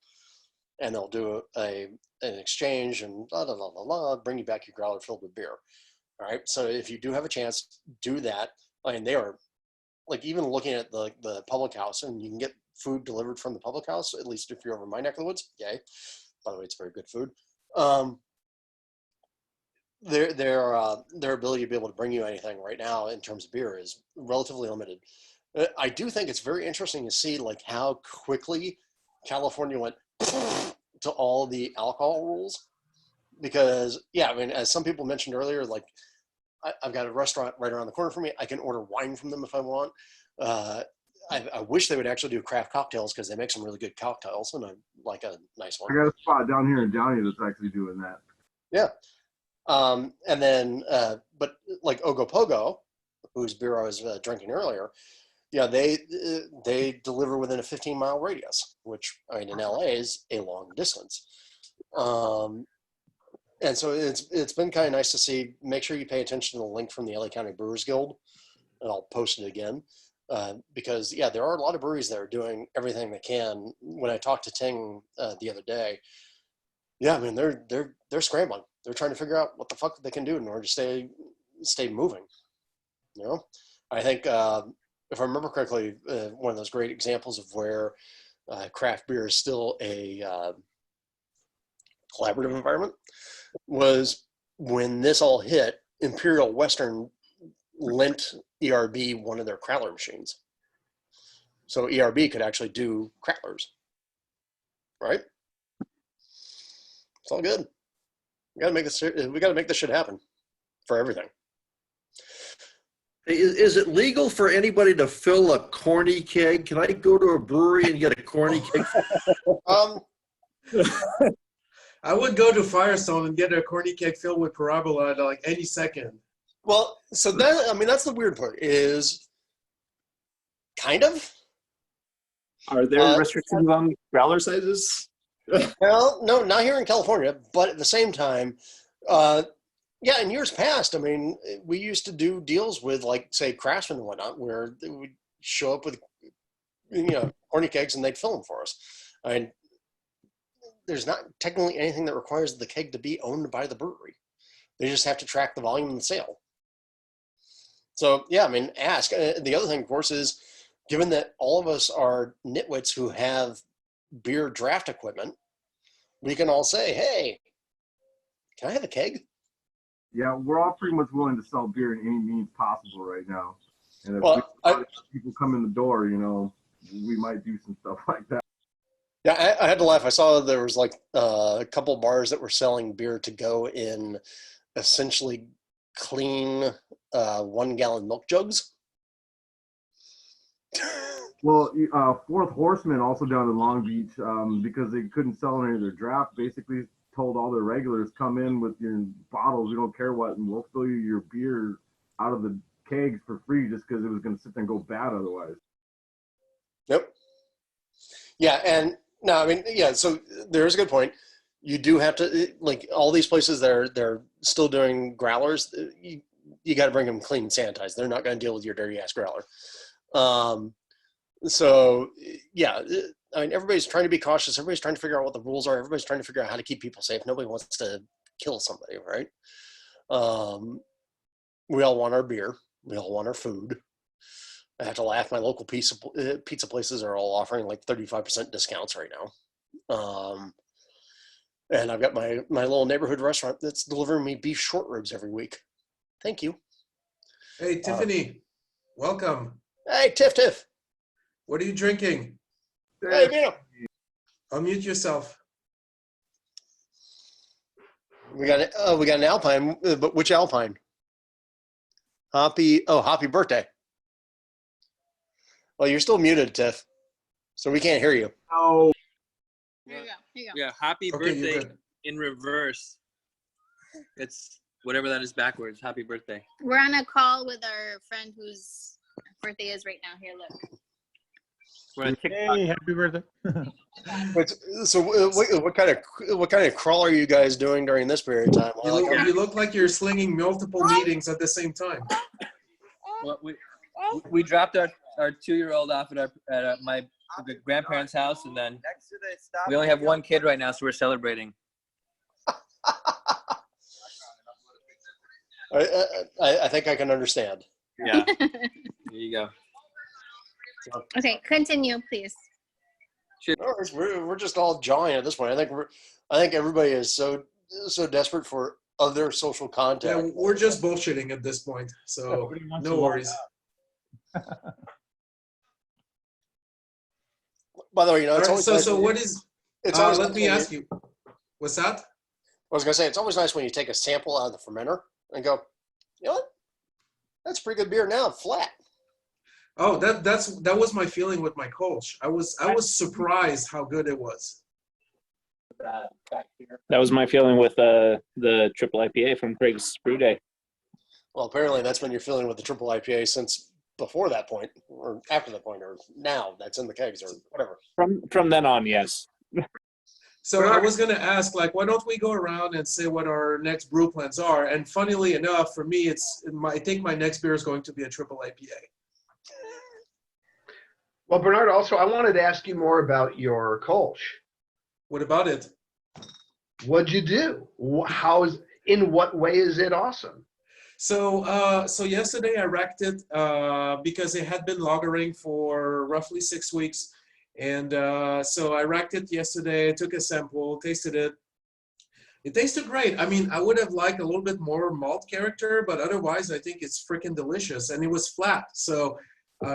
and they'll do an exchange and bring you back your growler filled with beer. All right. So if you do have a chance, do that. I mean, they are like, even looking at the public house, and you can get food delivered from the public house, at least if you're over my neck of the woods. Yay. By the way, it's very good food. Their ability to be able to bring you anything right now in terms of beer is relatively limited. I do think it's very interesting to see like how quickly California went to all the alcohol rules, because I mean, as some people mentioned earlier, like I've got a restaurant right around the corner from me. I can order wine from them if I want. I wish they would actually do craft cocktails, because they make some really good cocktails, and I like a nice one. I got a spot down here in Downey that's actually doing that. Yeah. And then, but like Ogopogo, whose beer I was drinking earlier, they deliver within a 15-mile radius, which, I mean, in LA is a long distance. And so it's been kind of nice to see. Make sure you pay attention to the link from the LA County Brewers Guild, and I'll post it again. Because there are a lot of breweries that are doing everything they can. When I talked to Ting the other day, I mean, they're scrambling. They're trying to figure out what the fuck they can do in order to stay moving. I think if I remember correctly, one of those great examples of where craft beer is still a collaborative environment was when this all hit. Imperial Western lent ERB one of their crowler machines, so ERB could actually do crowlers. Right? It's all good. We got to make this shit happen for everything. Is it legal for anybody to fill a corny keg? Can I go to a brewery and get a corny keg? I would go to Firestone and get a corny keg filled with Parabola like any second. Well, so that's the weird part is kind of. Are there restrictions on growler sizes? Well, no, not here in California, but at the same time, in years past, I mean, we used to do deals with, like, say, Craftsman and whatnot, where they would show up with, corny kegs and they'd fill them for us. I mean, there's not technically anything that requires the keg to be owned by the brewery. They just have to track the volume of the sale. So, I mean, ask. The other thing, of course, is given that all of us are nitwits who have beer draft equipment, we can all say, hey, can I have a keg? Yeah, we're all pretty much willing to sell beer in any means possible right now. And if people come in the door, we might do some stuff like that. Yeah, I had to laugh. I saw there was like a couple bars that were selling beer to go in essentially clean 1-gallon milk jugs. Well, Fourth Horseman, also down in Long Beach, because they couldn't sell any of their draft, basically told all their regulars, come in with your bottles, we don't care what, and we'll fill you your beer out of the kegs for free, just because it was going to sit there and go bad otherwise. Yep. Yeah, and no, I mean, so there's a good point. You do have to, like, all these places they're still doing growlers, you got to bring them clean and sanitized. They're not going to deal with your dirty ass growler. So, I mean, everybody's trying to be cautious. Everybody's trying to figure out what the rules are. Everybody's trying to figure out how to keep people safe. Nobody wants to kill somebody, right? We all want our beer. We all want our food. I have to laugh. My local pizza places are all offering like 35% discounts right now. And I've got my little neighborhood restaurant that's delivering me beef short ribs every week. Thank you. Hey, Tiffany, welcome. Hey, Tiff. What are you drinking? Hey, Mino. Unmute yourself. We got an Alpine, but which Alpine? Happy birthday. Well, you're still muted, Tiff, so we can't hear you. Oh. Here you go. Here you go. Yeah, happy Okay, you're birthday good. in reverse. It's whatever that is backwards. Happy birthday. We're on a call with our friend whose birthday is right now. Here, look. We're on TikTok. Hey, happy birthday. So, what kind of crawl are you guys doing during this period of time? You look like you're slinging multiple meetings at the same time. Well, we dropped our 2-year-old off at my grandparents' house, and then we only have one kid right now, so we're celebrating. I think I can understand. Yeah. There you go. Okay, continue, please. No, we're just all jawing at this point. I think everybody is so desperate for other social contact. Yeah, we're just bullshitting at this point, so no worries. By the way, it's All right, always so nice so when what you- is? It's always Let nice me when ask you. What's that? I was gonna say it's always nice when you take a sample out of the fermenter and go, you know what? That's pretty good beer now, flat. Oh, that was my feeling with my Kolsch. I was surprised how good it was. That was my feeling with the triple IPA from Craig's Brew Day. Well, apparently that's been your feeling with the triple IPA since before that point, or after that point, or now that's in the kegs, or whatever. From then on, yes. So I was gonna ask, like, why don't we go around and say what our next brew plans are? And funnily enough, for me, I think my next beer is going to be a triple IPA. Well, Bernard, also, I wanted to ask you more about your Kolsch. What about it? What'd you do? In what way is it awesome? So yesterday I racked it because it had been lagering for roughly 6 weeks. And so I racked it yesterday, took a sample, tasted it. It tasted great. I mean, I would have liked a little bit more malt character, but otherwise I think it's freaking delicious. And it was flat. So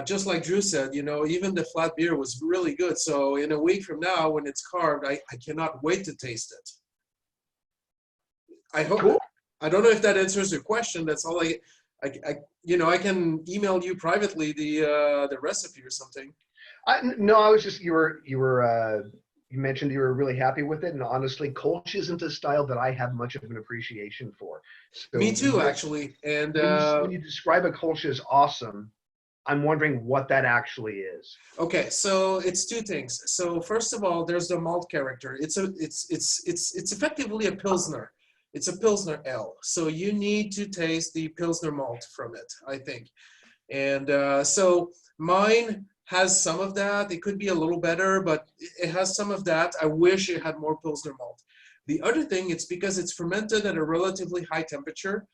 just like Drew said, even the flat beer was really good. So in a week from now, when it's carved, I cannot wait to taste it. I hope. Cool. I don't know if that answers your question. That's all I can email you privately the recipe or something. No, I was just you mentioned you were really happy with it, and honestly, Kolsch isn't a style that I have much of an appreciation for. So me too, actually. And when you describe a Kolsch as awesome, I'm wondering what that actually is. Okay, so it's two things. So first of all, there's the malt character. It's effectively a Pilsner. It's a Pilsner Ale. So you need to taste the Pilsner malt from it, I think. And so mine has some of that. It could be a little better, but it has some of that. I wish it had more Pilsner malt. The other thing, it's because it's fermented at a relatively high temperature.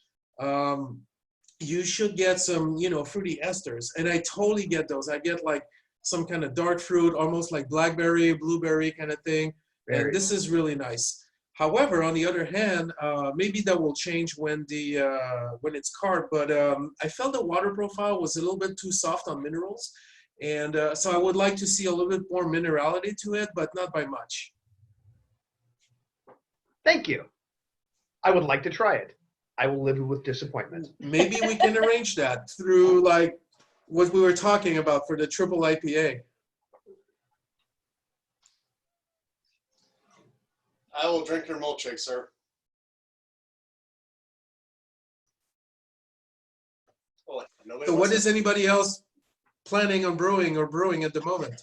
You should get some, fruity esters. And I totally get those. I get like some kind of dark fruit, almost like blackberry, blueberry kind of thing. And this is really nice. However, on the other hand, maybe that will change when it's carved. But I felt the water profile was a little bit too soft on minerals. And so I would like to see a little bit more minerality to it, but not by much. Thank you. I would like to try it. I will live with disappointment. Maybe we can arrange that through like what we were talking about for the triple IPA. I will drink your milkshake, sir. Oh, So what is anybody else planning on brewing or brewing at the moment?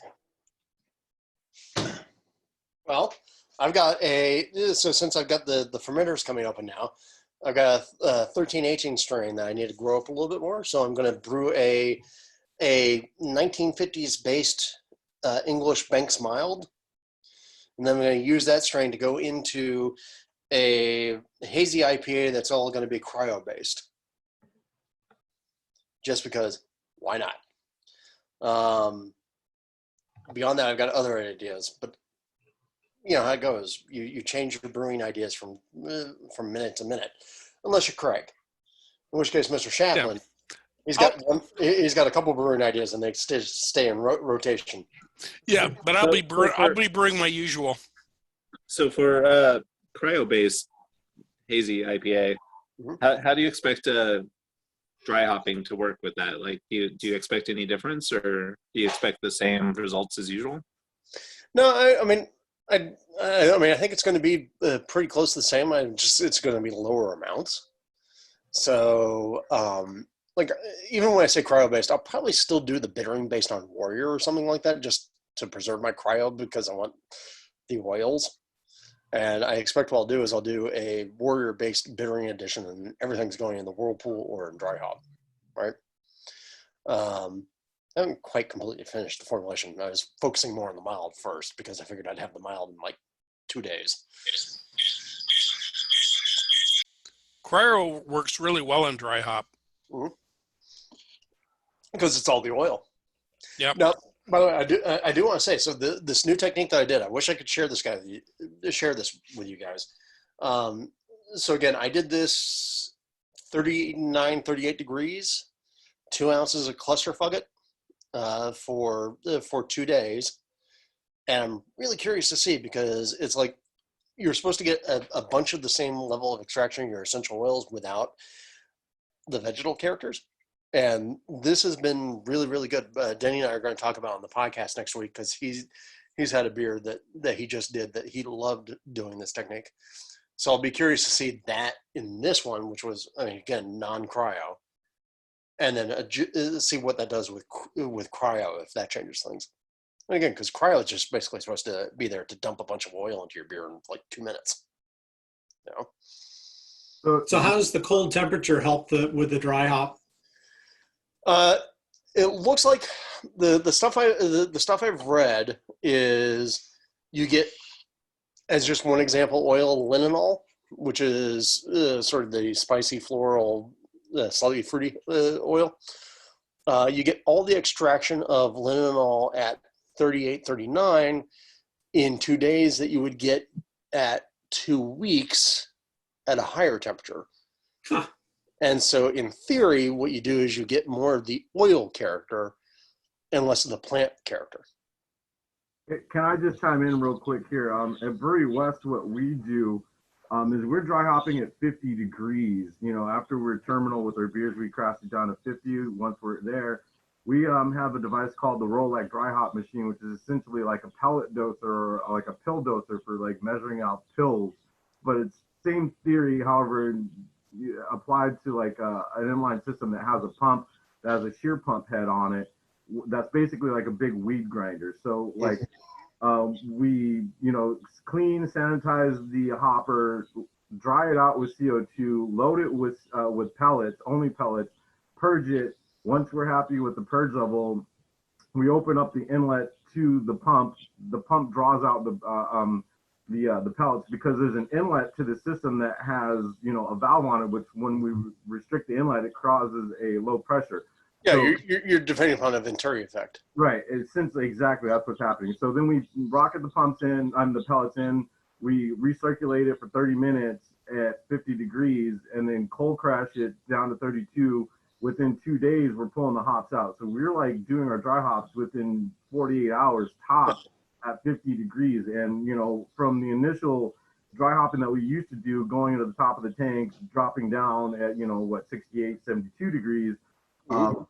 Well, I've got so since I've got the fermenters coming open now, I've got a 1318 strain that I need to grow up a little bit more. So I'm going to brew a 1950s based English Banks Mild. And then I'm going to use that strain to go into a hazy IPA that's all going to be cryo based. Just because, why not? Beyond that, I've got other ideas, but you know how it goes. You change your brewing ideas from minute to minute, unless you're Craig. In which case, Mr. Chaplin, he's got a couple brewing ideas, and they stay in rotation. Yeah, but I'll be brewing my usual. So for cryo-based hazy IPA, how do you expect dry hopping to work with that? Like, do you expect any difference, or do you expect the same results as usual? No, I mean, I think it's going to be pretty close to the same. It's going to be lower amounts. So, like, even when I say cryo-based, I'll probably still do the bittering based on Warrior or something like that, just to preserve my cryo because I want the oils. And I expect what I'll do is I'll do a Warrior-based bittering edition, and everything's going in the Whirlpool or in dry hop, right? I haven't quite completely finished the formulation. I was focusing more on the mild first because I figured I'd have the mild in like 2 days. Cryo works really well in dry hop. Mm-hmm. Because it's all the oil. Yep. Now, by the way, I do want to say, so this new technique that I did, I wish I could share this with you guys. So again, I did this 39, 38 degrees, 2 ounces of cluster fugget for 2 days. And I'm really curious to see, because it's like you're supposed to get a bunch of the same level of extraction of your essential oils without the vegetal characters. And this has been really, really good. Denny and I are going to talk about on the podcast next week, because he's had a beer that he just did that he loved doing this technique. So I'll be curious to see that in this one, which was, I mean, again, non-cryo, and then see what that does with cryo, if that changes things. And again, because cryo is just basically supposed to be there to dump a bunch of oil into your beer in like 2 minutes. You know? So how does the cold temperature help with the dry hop? It looks like the stuff I've read is you get, as just one example, oil linalool, which is sort of the spicy floral, slightly fruity oil. You get all the extraction of linalool at 38, 39 in 2 days that you would get at 2 weeks at a higher temperature. Huh. And so in theory, what you do is you get more of the oil character and less of the plant character. Can I just chime in real quick here? At Brewery West, what we do is we're dry hopping at 50 degrees. You know, after we're terminal with our beers, we crash it down to 50. Once we're there, we have a device called the Rolex dry hop machine, which is essentially like a pellet doser or like a pill doser for like measuring out pills. But it's same theory, however, applied to like an inline system that has a pump that has a shear pump head on it. That's basically like a big weed grinder. So like we, you know, clean, sanitize the hopper, dry it out with CO2, load it with pellets, only pellets, purge it. Once we're happy with the purge level, we open up the inlet to the pump. The pump draws out the pellets, because there's an inlet to the system that has, you know, a valve on it, which when we restrict the inlet, it causes a low pressure. Yeah, So, you're depending upon a Venturi effect. right. It's essentially exactly that's what's happening. So then we rocket the pumps in, the pellets in, we recirculate it for 30 minutes at 50 degrees, and then cold crash it down to 32. Within 2 days, we're pulling the hops out. So we're like doing our dry hops within 48 hours tops at 50 degrees. And, you know, from the initial dry hopping that we used to do, going to the top of the tanks, dropping down at, you know, 68, 72 degrees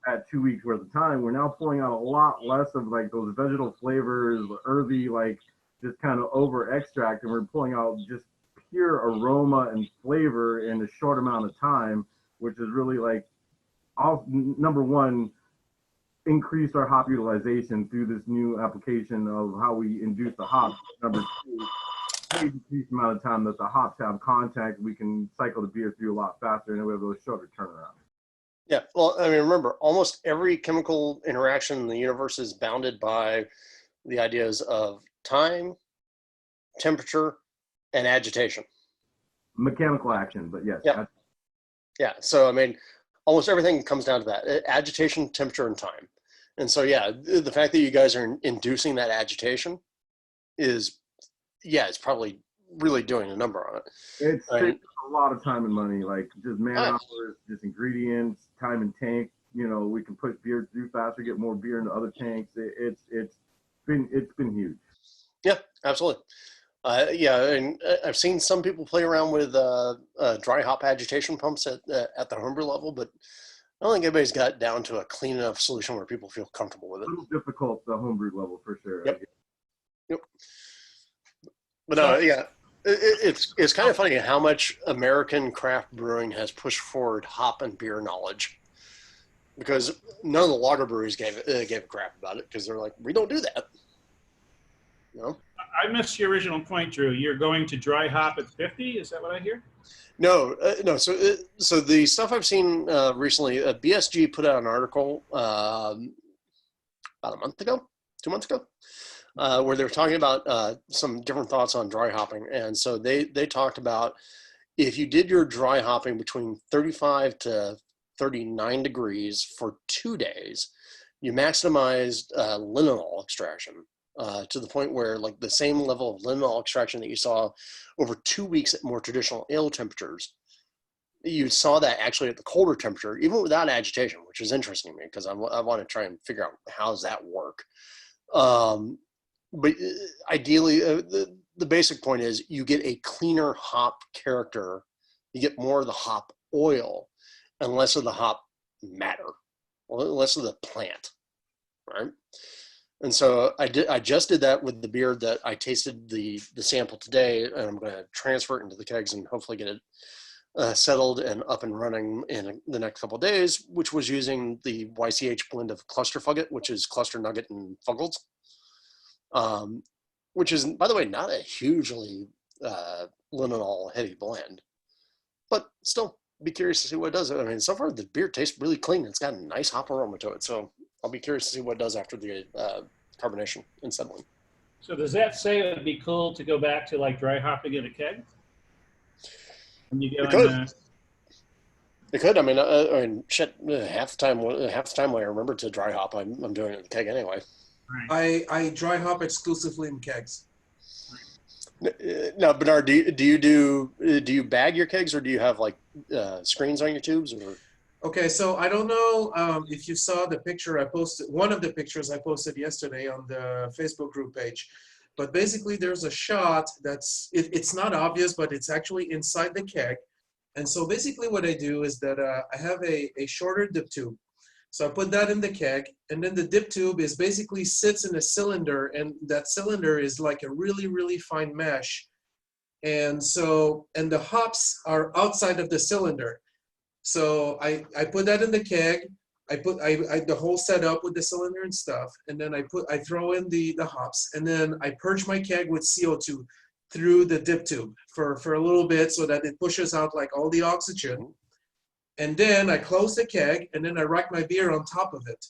at 2 weeks worth of time, we're now pulling out a lot less of like those vegetal flavors, earthy, like just kind of over extract. And we're pulling out just pure aroma and flavor in a short amount of time, which is really like, number one, increase our hop utilization through this new application of how we induce the hops. Number two, decrease the amount of time that the hops have contact. We can cycle the beer through a lot faster, and we have a shorter turnaround. Yeah, well, I mean, remember, almost every chemical interaction in the universe is bounded by the ideas of time, temperature, and agitation. Mechanical action, but yes. Yeah. Yeah, so I mean, almost everything comes down to that: agitation, temperature, and time. And so, yeah, the fact that you guys are inducing that agitation is, yeah, it's probably really doing a number on it. It's a lot of time and money, like just man hours, just ingredients, time and tank. You know, we can push beer through faster, get more beer into other tanks. It's been huge. Yeah, absolutely. Yeah, and I've seen some people play around with dry hop agitation pumps at the homebrew level, but I don't think anybody's got down to a clean enough solution where people feel comfortable with A it. little difficult, the homebrew level for sure. Yep. But no, yeah, it's kind of funny how much American craft brewing has pushed forward hop and beer knowledge, because none of the lager breweries gave a crap about it, because they're like, we don't do that. You know? I missed your original point, Drew. You're going to dry hop at 50. Is that what I hear? No, no. So the stuff I've seen recently, BSG put out an article about a month ago, 2 months ago, where they were talking about some different thoughts on dry hopping. And so they talked about if you did your dry hopping between 35 to 39 degrees for 2 days, you maximized linalool extraction to the point where, like, the same level of linalool extraction that you saw over 2 weeks at more traditional ale temperatures, you saw that actually at the colder temperature, even without agitation, which is interesting to me because I want to try and figure out how does that work. But ideally, the basic point is you get a cleaner hop character, you get more of the hop oil and less of the hop matter, or less of the plant, right? And so I just did that with the beer that I tasted the sample today, and I'm going to transfer it into the kegs and hopefully get it settled and up and running in the next couple of days, which was using the YCH blend of Cluster Fugget, which is Cluster Nugget and Fuggles, which is, by the way, not a hugely linalool heavy blend, but still be curious to see what it does. I mean, so far the beer tastes really clean. It's got a nice hop aroma to it, so I'll be curious to see what it does after the carbonation and settling. So does that say it would be cool to go back to like dry hopping in a keg? When you go It could. It could. I mean, shit. Half the time when I remember to dry hop, I'm doing it in the keg anyway. I dry hop exclusively in kegs. Now, Bernard, do you bag your kegs, or do you have like screens on your tubes, or? Okay, so I don't know if you saw the picture I posted, one of the pictures I posted yesterday on the Facebook group page. But basically there's a shot that's, it's not obvious, but it's actually inside the keg. And so basically what I do is that I have a shorter dip tube. So I put that in the keg, and then the dip tube is basically sits in a cylinder, and that cylinder is like a really, really fine mesh. And so, and the hops are outside of the cylinder. So I put that in the keg. I put the whole setup with the cylinder and stuff, and then I throw in the hops, and then I purge my keg with CO2 through the dip tube for a little bit so that it pushes out like all the oxygen. And then I close the keg, and then I rack my beer on top of it.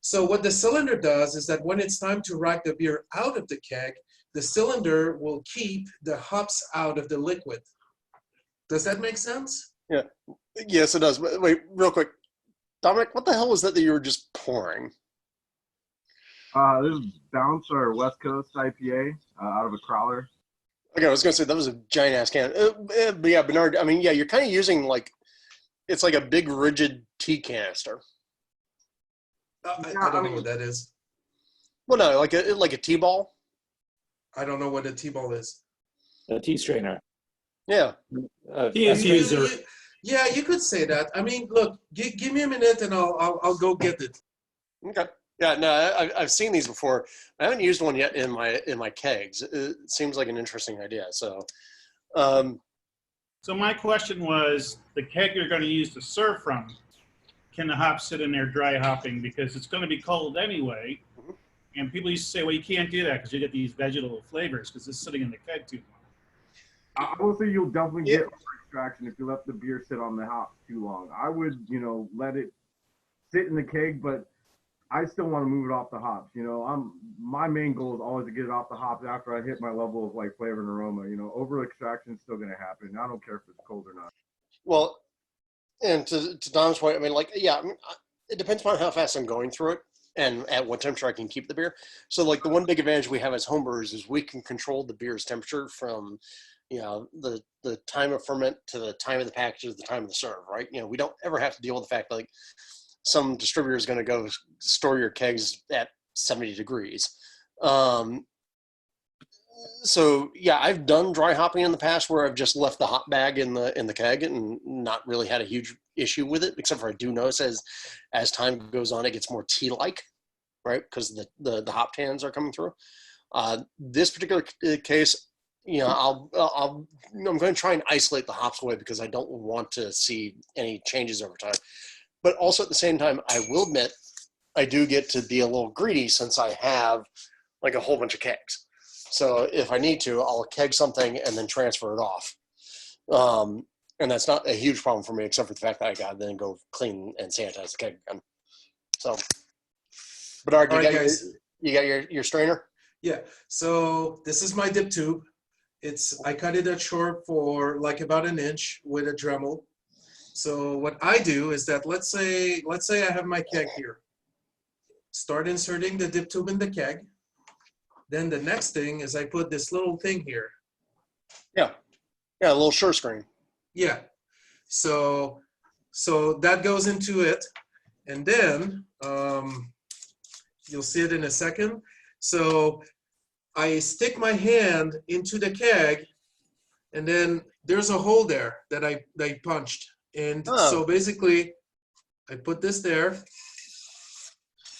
So what the cylinder does is that when it's time to rack the beer out of the keg, the cylinder will keep the hops out of the liquid. Does that make sense? Yeah. Yes, it does. Wait, real quick. Dominic, what the hell was that you were just pouring? This is Bounce, our West Coast IPA out of a crowler. Okay, I was going to say that was a giant ass can. But yeah, Bernard, I mean, yeah, you're kind of using like, it's like a big rigid tea canister. I don't know what that is. Well, no, like a tea ball. I don't know what a tea ball is. A tea strainer. Yeah. Tea infuser. Yeah, you could say that. I mean, look, give me a minute and I'll go get it. Okay. Yeah, no, I've seen these before. I haven't used one yet in my kegs. It seems like an interesting idea. So, So my question was, the keg you're going to use to serve from, can the hops sit in there dry hopping? Because it's going to be cold anyway. And people used to say, well, you can't do that because you get these vegetable flavors because it's sitting in the keg too long. I will say you'll definitely get over extraction if you let the beer sit on the hops too long. I would, let it sit in the keg, but I still want to move it off the hops. My main goal is always to get it off the hops after I hit my level of like flavor and aroma. Over extraction is still going to happen. I don't care if it's cold or not. well, and to Dom's point, I mean, like, yeah, I mean, it depends on how fast I'm going through it and at what temperature I can keep the beer. So, like, the one big advantage we have as homebrewers is we can control the beer's temperature from, the time of ferment to the time of the package to the time of the serve, right? We don't ever have to deal with the fact that, like, some distributor is going to go store your kegs at 70 degrees. So yeah, I've done dry hopping in the past where I've just left the hop bag in the keg and not really had a huge issue with it, except for I do notice as time goes on, it gets more tea-like, right? Because the hop tans are coming through. This particular case, you know, I'm going to try and isolate the hops away because I don't want to see any changes over time. But also at the same time, I will admit I do get to be a little greedy since I have like a whole bunch of kegs. So if I need to, I'll keg something and then transfer it off. And that's not a huge problem for me, except for the fact that I got to then go clean and sanitize the keg again. So, Bernard, you got your strainer? Yeah, so this is my dip tube. I cut it at short for like about an inch with a Dremel. So what I do is that let's say I have my keg here. Start inserting the dip tube in the keg. Then the next thing is I put this little thing here. Yeah, a little sure screen. Yeah, so that goes into it, and then you'll see it in a second. So I stick my hand into the keg, and then there's a hole there that I punched. And so basically, I put this there.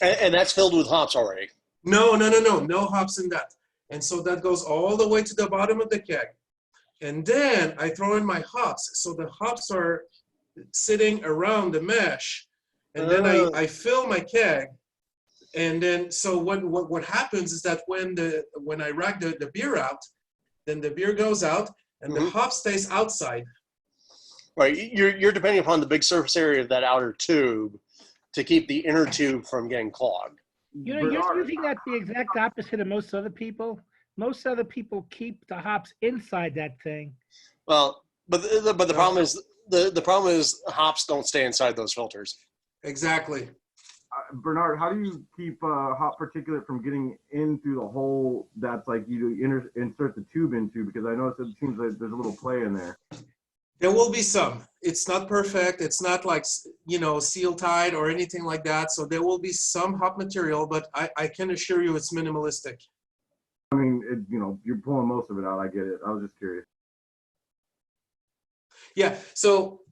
And that's filled with hops already. No hops in that. And so that goes all the way to the bottom of the keg. And then I throw in my hops. So the hops are sitting around the mesh. And then I fill my keg. And then, so what happens is that when I rack the beer out, then the beer goes out and the hop stays outside. Right, you're depending upon the big surface area of that outer tube to keep the inner tube from getting clogged. You know, you're using that the exact opposite of most other people. Most other people keep the hops inside that thing. Well, but the problem is the problem is hops don't stay inside those filters. Exactly. Bernard, how do you keep hop particulate from getting in through the hole that's like you insert the tube into? Because I noticed it seems like there's a little play in there. There will be some. It's not perfect. It's not like, you know, seal tied or anything like that. So there will be some hop material, but I can assure you it's minimalistic. I mean, you know, you're pulling most of it out. I get it. I was just curious. Yeah. So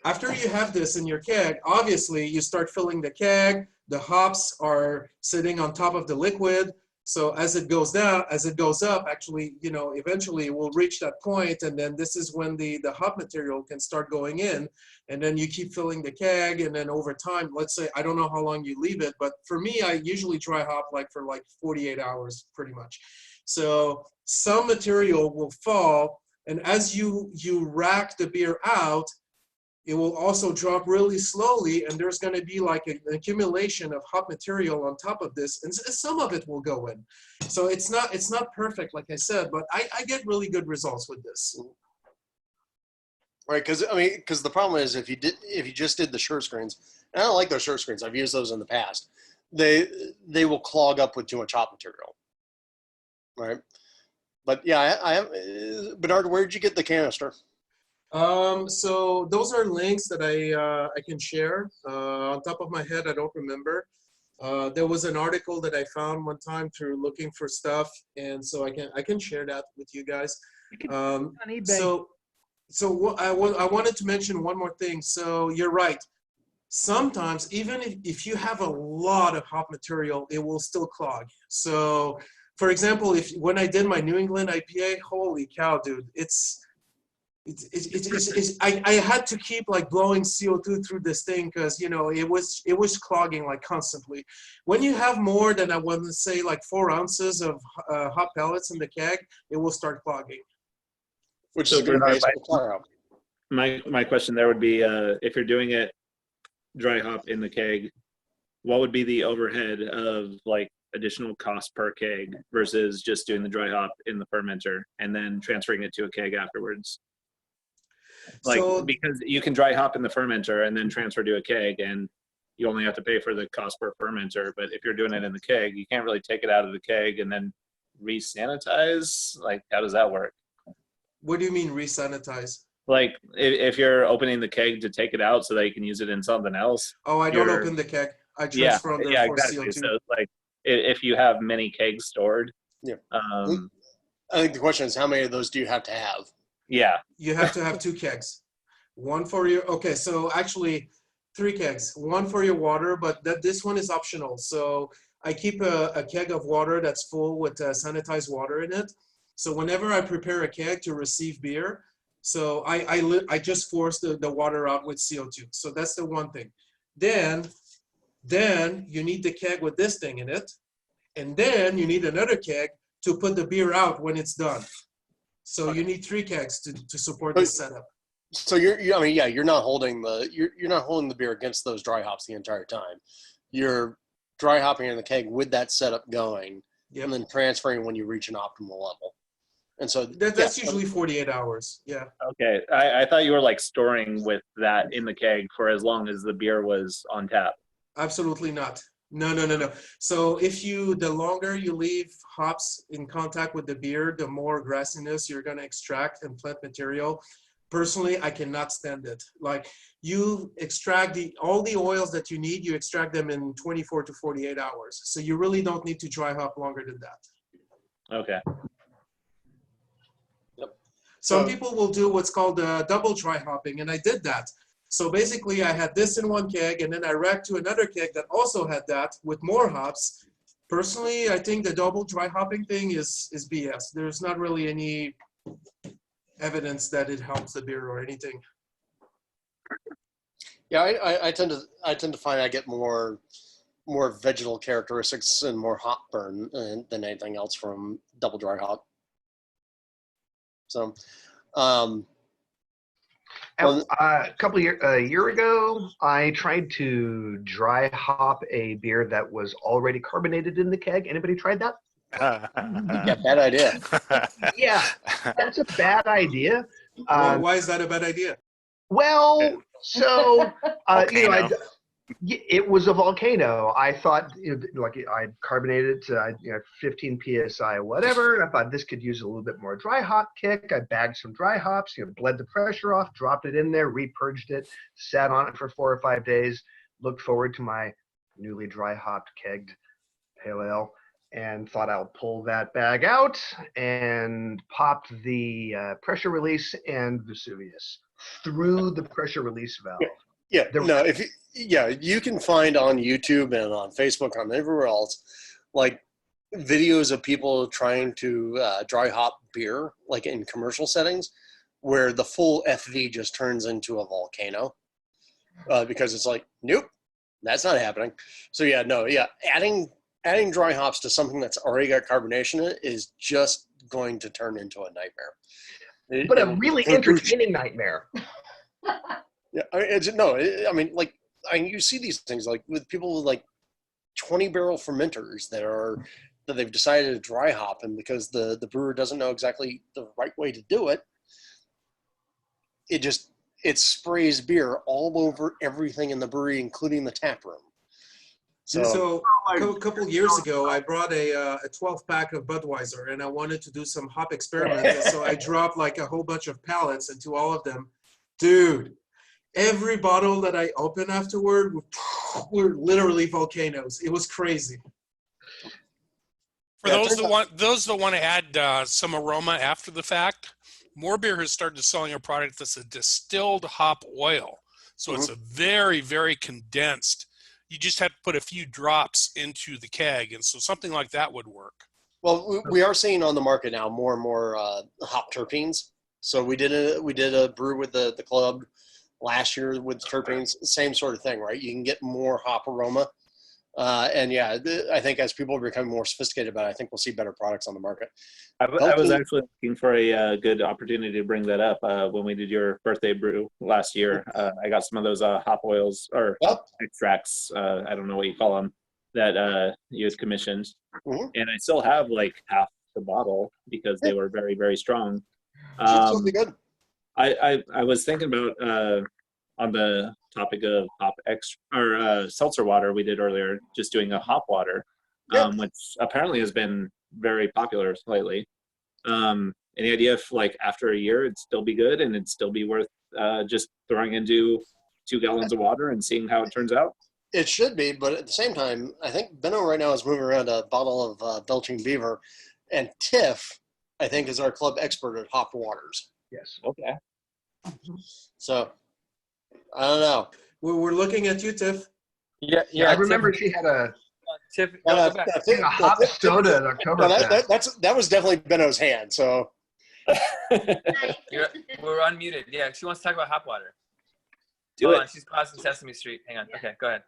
after you have this in your keg, obviously you start filling the keg. The hops are sitting on top of the liquid. So as it goes down, as it goes up, actually, you know, eventually it will reach that point, and then this is when the hop material can start going in, and then you keep filling the keg, and then over time, let's say, I don't know how long you leave it, but for me, I usually dry hop for 48 hours, pretty much. So some material will fall, and as you rack the beer out, it will also drop really slowly, and there's going to be like an accumulation of hop material on top of this, and some of it will go in. So it's not perfect, like I said, but I get really good results with this. Right, because the problem is if you just did the sure screens, and I don't like those sure screens. I've used those in the past. They will clog up with too much hop material. Right, but yeah, I have. Bernard, where did you get the canister? So those are links that I can share. On top of my head, I don't remember. There was an article that I found one time through looking for stuff, and so I can share that with you guys. On eBay. So I wanted to mention one more thing. So you're right. Sometimes even if you have a lot of hop material, it will still clog. So for example, when I did my New England IPA, holy cow, dude, I had to keep like blowing CO2 through this thing because, you know, it was clogging like constantly. When you have more than, I want to say, like 4 ounces of hop pellets in the keg, it will start clogging. Which is going my question there would be, if you're doing it dry hop in the keg, what would be the overhead of like additional cost per keg versus just doing the dry hop in the fermenter and then transferring it to a keg afterwards? Because you can dry hop in the fermenter and then transfer to a keg, and you only have to pay for the cost per fermenter. But if you're doing it in the keg, you can't really take it out of the keg and then re-sanitize. Like, how does that work? What do you mean re-sanitize? Like, if you're opening the keg to take it out so that you can use it in something else. Oh, I don't open the keg. I transfer on there for exactly. CO2. So, like, if you have many kegs stored, I think the question is, how many of those do you have to have? Yeah. You have to have 2 kegs. One for your, okay, so actually 3 kegs. One for your water, but this one is optional. So I keep a keg of water that's full with sanitized water in it. So whenever I prepare a keg to receive beer, so I just force the water out with CO2. So that's the one thing. Then you need the keg with this thing in it. And then you need another keg to put the beer out when it's done. So you need 3 kegs to support this setup. So you're not holding the beer against those dry hops the entire time. You're dry hopping in the keg with that setup going, and then transferring when you reach an optimal level. And so that's usually 48 hours. Yeah. Okay. I thought you were like storing with that in the keg for as long as the beer was on tap. Absolutely not. No. So the longer you leave hops in contact with the beer, the more grassiness you're going to extract and plant material. Personally, I cannot stand it. Like, you extract all the oils that you need, you extract them in 24 to 48 hours. So you really don't need to dry hop longer than that. Okay. Some people will do what's called double dry hopping, and I did that. So basically, I had this in one keg, and then I racked to another keg that also had that with more hops. Personally, I think the double dry hopping thing is BS. There's not really any evidence that it helps the beer or anything. Yeah, I tend to find I get more vegetal characteristics and more hop burn than anything else from double dry hop. So, a year ago, I tried to dry hop a beer that was already carbonated in the keg. Anybody tried that? Yeah, bad idea. Yeah, that's a bad idea. Why is that a bad idea? Well, so it was a volcano. I thought, I carbonated it to 15 psi, whatever. And I thought this could use a little bit more dry hop kick. I bagged some dry hops, bled the pressure off, dropped it in there, repurged it, sat on it for 4 or 5 days. Looked forward to my newly dry hopped kegged pale ale, and thought I'll pull that bag out and popped the pressure release and Vesuvius through the pressure release valve. Yeah, you can find on YouTube and on Facebook, on everywhere else, like videos of people trying to dry hop beer, like in commercial settings, where the full FV just turns into a volcano because it's like, nope, that's not happening. So adding dry hops to something that's already got carbonation in it is just going to turn into a nightmare. But a really entertaining nightmare. Yeah, you see these things like with people with like 20-barrel fermenters that they've decided to dry hop, and because the brewer doesn't know exactly the right way to do it, it sprays beer all over everything in the brewery, including the tap room. So a couple years ago, I brought a 12-pack of Budweiser, and I wanted to do some hop experiments. So I dropped like a whole bunch of pallets into all of them. Dude, every bottle that I opened afterward were literally volcanoes. It was crazy. For those that want to add some aroma after the fact, More Beer has started selling a product that's a distilled hop oil. So it's a very, very condensed. You just have to put a few drops into the keg, and so something like that would work. Well, we are seeing on the market now more and more hop terpenes. So we did a brew with the club last year with terpenes, same sort of thing, right? You can get more hop aroma. I think as people become more sophisticated about it, I think we'll see better products on the market. I was actually looking for a good opportunity to bring that up when we did your birthday brew last year. I got some of those hop oils or extracts, I don't know what you call them, that you had commissioned. And I still have like half the bottle because they were very, very strong. Something good. I was thinking about on the topic of seltzer water we did earlier, just doing a hop water, which apparently has been very popular lately. Any idea if like after a year it'd still be good and it'd still be worth just throwing into 2 gallons of water and seeing how it turns out? It should be, but at the same time, I think Benno right now is moving around a bottle of Belching Beaver, and Tiff I think, is our club expert at hopped waters. Yes. Okay. So I don't know. We're looking at you, Tiff. Yeah, I remember she had a Tiff, Uh, go back. Tiff- a hot Tiff- soda at Oktoberfest. that was definitely Benno's hand. So We're unmuted. Yeah, she wants to talk about hop water. Do Hold it. on, she's crossing Sesame Street. Hang on. Okay, go ahead.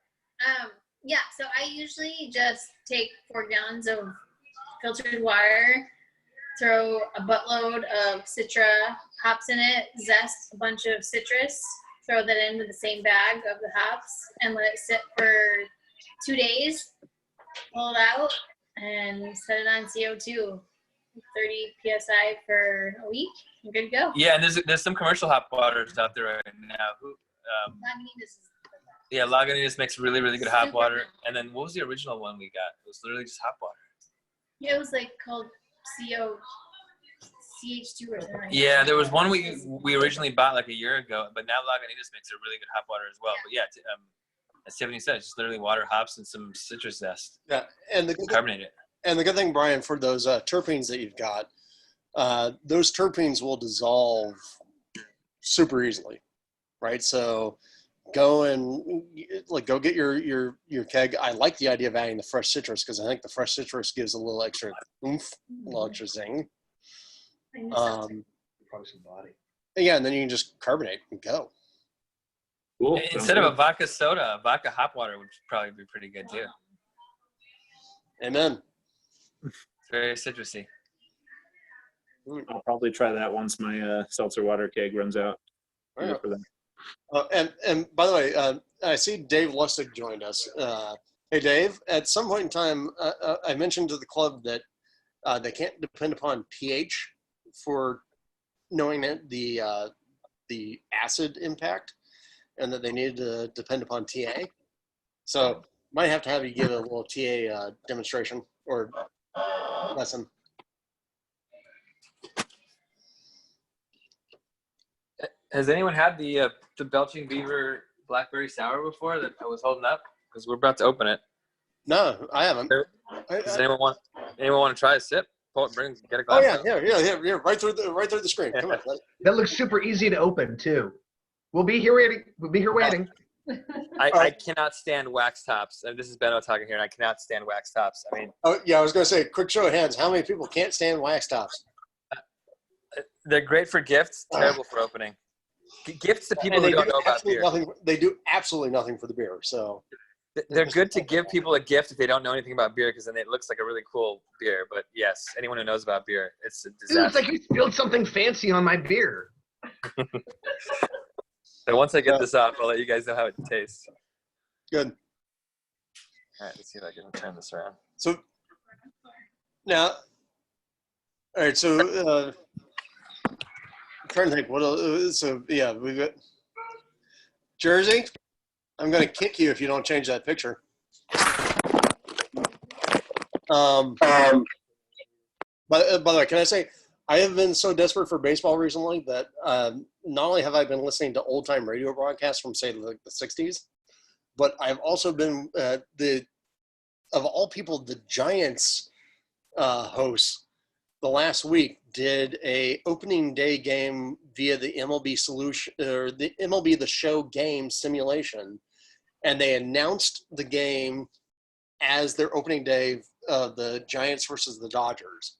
Yeah, so I usually just take 4 gallons of filtered water, throw a buttload of Citra hops in it, zest a bunch of citrus, throw that into the same bag of the hops, and let it sit for 2 days. Pull it out and set it on CO2, 30 psi for a week. I'm good to go. Yeah, and there's some commercial hop waters out there right now. Lagunitas is Yeah, Lagunitas makes really, really good hop Super water. good. And then what was the original one we got? It was literally just hop water. Yeah, it was like called CH2 or something. like Yeah, that. there was one we originally bought like a year ago, but now Lagunitas makes a really good hop water as well. But yeah, as Tiffany said, it's just literally water, hops, and some citrus zest. yeah, and the Carbonate it. And the good thing, Brian, for those terpenes that you've got, those terpenes will dissolve super easily, right? So go and go get your keg. I like the idea of adding the fresh citrus because I think the fresh citrus gives a little extra oomph, a little extra zing. Probably some body. Yeah, and then you can just carbonate and go. Cool. Instead of a vodka soda, a vodka hop water would probably be pretty good too. Amen. It's very citrusy. I'll probably try that once my seltzer water keg runs out. All right. For that. And by the way, I see Dave Lustig joined us. Hey, Dave, at some point in time, I mentioned to the club that they can't depend upon pH for knowing that the acid impact, and that they needed to depend upon TA. So might have to have you give a little TA demonstration or lesson. Has anyone had the Belching Beaver Blackberry Sour before that I was holding up? Because we're about to open it. No, I haven't. Does anyone want to try a sip? Pull it, get a Oh glass. yeah, right through the screen. Come on. That looks super easy to open too. We'll be here waiting. I cannot stand wax tops. And this is Benno talking here, and I cannot stand wax tops. I mean, Oh yeah, I was going to say, quick show of hands. How many people can't stand wax tops? they're great for gifts, terrible for opening. Gifts to people who don't know about beer. They do absolutely nothing for the beer. So they're good to give people a gift if they don't know anything about beer, because then it looks like a really cool beer. But yes, anyone who knows about beer, it's a Dude, disaster. it's like you spilled something fancy on my beer. So once I get this off, I'll let you guys know how it tastes. Good. All right, let's see if I can turn this around. So now, all right. So I'm trying to think. What else? So yeah, we've got Jersey. I'm going to kick you if you don't change that picture. By the way, can I say I have been so desperate for baseball recently that not only have I been listening to old time radio broadcasts from say like the 60s, but I've also been of all people, the Giants hosts the last week did a opening day game via the MLB solution or the MLB The Show game simulation, and they announced the game as their opening day of the Giants versus the Dodgers.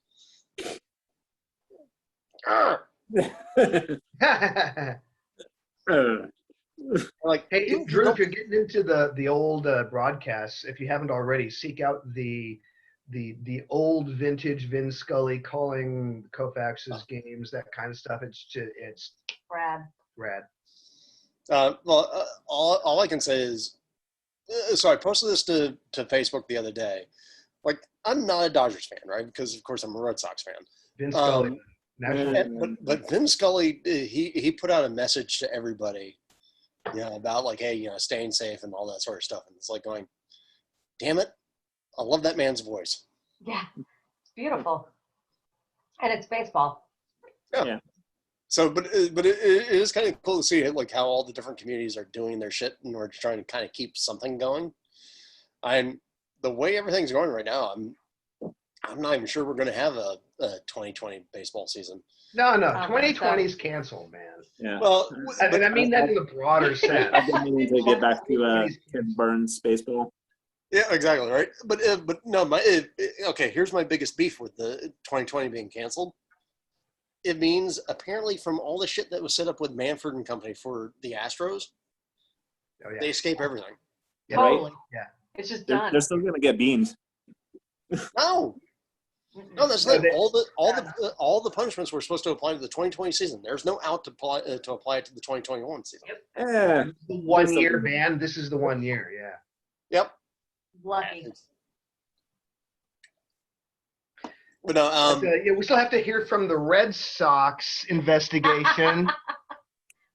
Like, hey, Drew, if you're getting into the old broadcasts, if you haven't already, seek out the old vintage Vin Scully calling Koufax's games, that kind of stuff. It's Brad. All I can say is, so I posted this to Facebook the other day. Like, I'm not a Dodgers fan, right? Because of course I'm a Red Sox fan. Vin Scully. But Vin Scully, he put out a message to everybody, about like, hey, staying safe and all that sort of stuff. And it's like going, damn it, I love that man's voice. Yeah, it's beautiful. And it's baseball. Yeah. So, but it is kind of cool to see like how all the different communities are doing their shit in order to try to kind of keep something going. And the way everything's going right now, I'm not even sure we're going to have 2020 baseball season. No, no, Oh, 2020 is canceled, man. Yeah. Well, And I mean that in a broader sense. I've been meaning to get back to Tim Burns baseball. yeah, exactly, right. But no, okay. Here's my biggest beef with the 2020 being canceled. It means apparently from all the shit that was set up with Manfred and company for the Astros, Oh, yeah. they escape everything. Yeah, Totally. Yeah. It's just They're, done. they're still gonna get beamed. No, no, that's No, not they- all the punishments were supposed to apply to the 2020 season. There's no out to apply it to the 2021 season. Yeah. The 1 year ban. This is the 1 year. Yeah. Yep. Lucky. But no, Yeah, we still have to hear from the Red Sox investigation.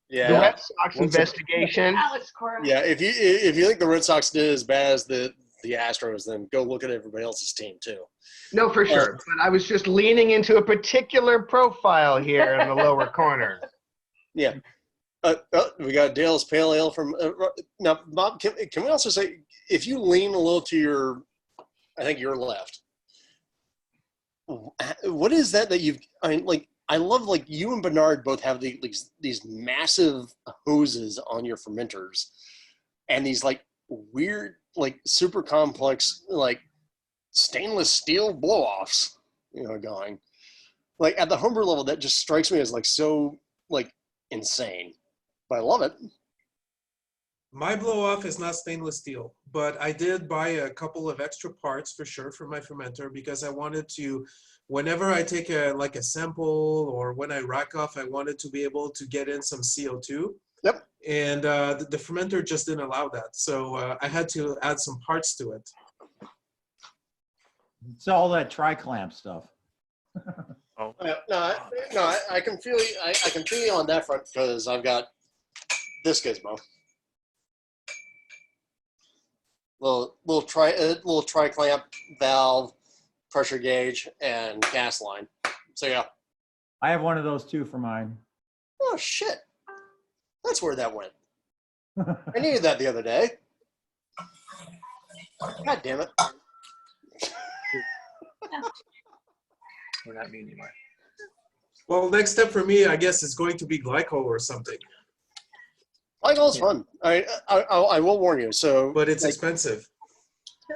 yeah, The Red Sox Once it- investigation. Alex Cora. yeah. If you think the Red Sox did as bad as the Astros, then go look at everybody else's team too. No, for sure. But I was just leaning into a particular profile here in the lower corner. Yeah. We got Dale's Pale Ale from now. Bob, can we also say if you lean a little to your, I think your left. What is that you've? I love like you and Bernard both have these massive hoses on your fermenters, and these like weird like super complex like stainless steel blow-offs, going like at the homebrew level. That just strikes me as like so like insane, but I love it. My blow-off is not stainless steel, but I did buy a couple of extra parts for sure for my fermenter because I wanted to, whenever I take a sample or when I rack off, I wanted to be able to get in some CO2. Yep. And the fermenter just didn't allow that. So I had to add some parts to it. It's all that tri-clamp stuff. I can feel you. I can feel you on that front because I've got this gizmo. Little tri clamp valve, pressure gauge, and gas line. So yeah. I have one of those too for mine. Oh shit. That's where that went. I needed that the other day. God damn it. We're not mean anymore. Well, next step for me, I guess, is going to be glycol or something. Glycol's fun. I will warn you. So, but it's expensive.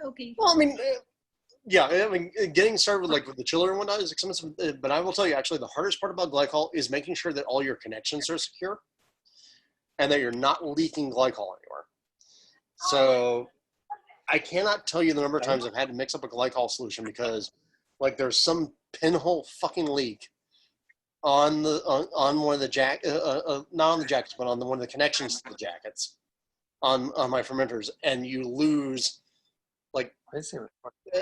Okay. Well, I mean, yeah. I mean, getting started with the chiller and whatnot is expensive. But I will tell you, actually, the hardest part about glycol is making sure that all your connections are secure, and that you're not leaking glycol anywhere. So, I cannot tell you the number of times I've had to mix up a glycol solution because, there's some pinhole fucking leak on one of the not on the jackets, but on one of the connections to the jackets on my fermenters, and you lose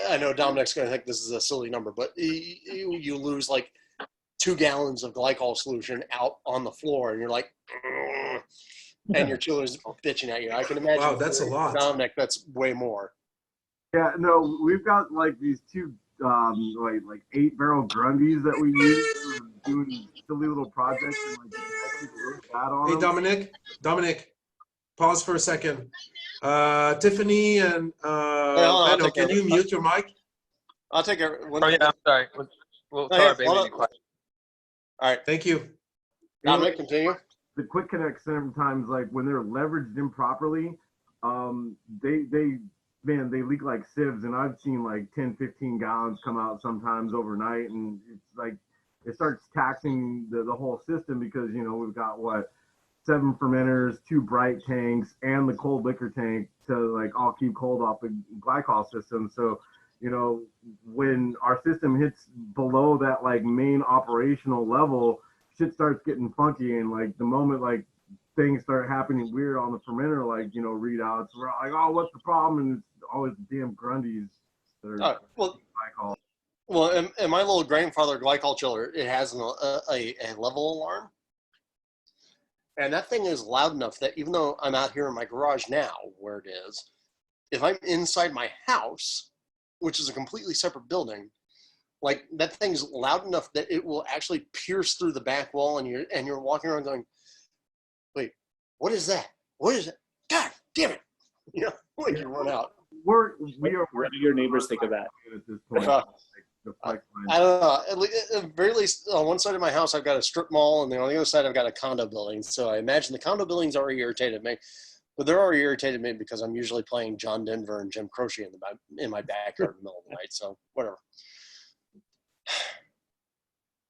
I know Dominic's going to think this is a silly number, but you lose 2 gallons of glycol solution out on the floor, and you're like, ugh, and your chiller's bitching at you. I can imagine. Wow, that's a lot. Dominic, that's way more. Yeah, no, we've got these 2 8-barrel Grundies that we use for doing silly little projects and Hey, Dominic, pause for a second. Tiffany and Benno, can you mute your mic? I'll take it. Oh yeah, I'm sorry. We'll tell our baby to be quiet. All right, thank you. Dominic, continue. The quick connect sometimes, when they're leveraged improperly, they leak like sieves, and I've seen 10, 15 gallons come out sometimes overnight, and it's it starts taxing the whole system because we've got 7 fermenters, 2 bright tanks, and the cold liquor tank to all keep cold off the glycol system. So when our system hits below that main operational level, shit starts getting funky, and the moment things start happening weird on the fermenter, readouts, we're like, oh, what's the problem? And it's always the damn Grundies that are glycol. Well, in my little grandfather glycol chiller, it has a level alarm. And that thing is loud enough that even though I'm out here in my garage now, where it is, if I'm inside my house, which is a completely separate building, that thing's loud enough that it will actually pierce through the back wall, and you're walking around going, wait, what is that? What is it? God damn it! You run out. What do your neighbors think of that? The flex I don't know. At the very least, on one side of my house, I've got a strip mall, and then on the other side, I've got a condo building. So I imagine the condo buildings already irritated me, but they're already irritated me because I'm usually playing John Denver and Jim Croce in my backyard in the middle of the night. So whatever.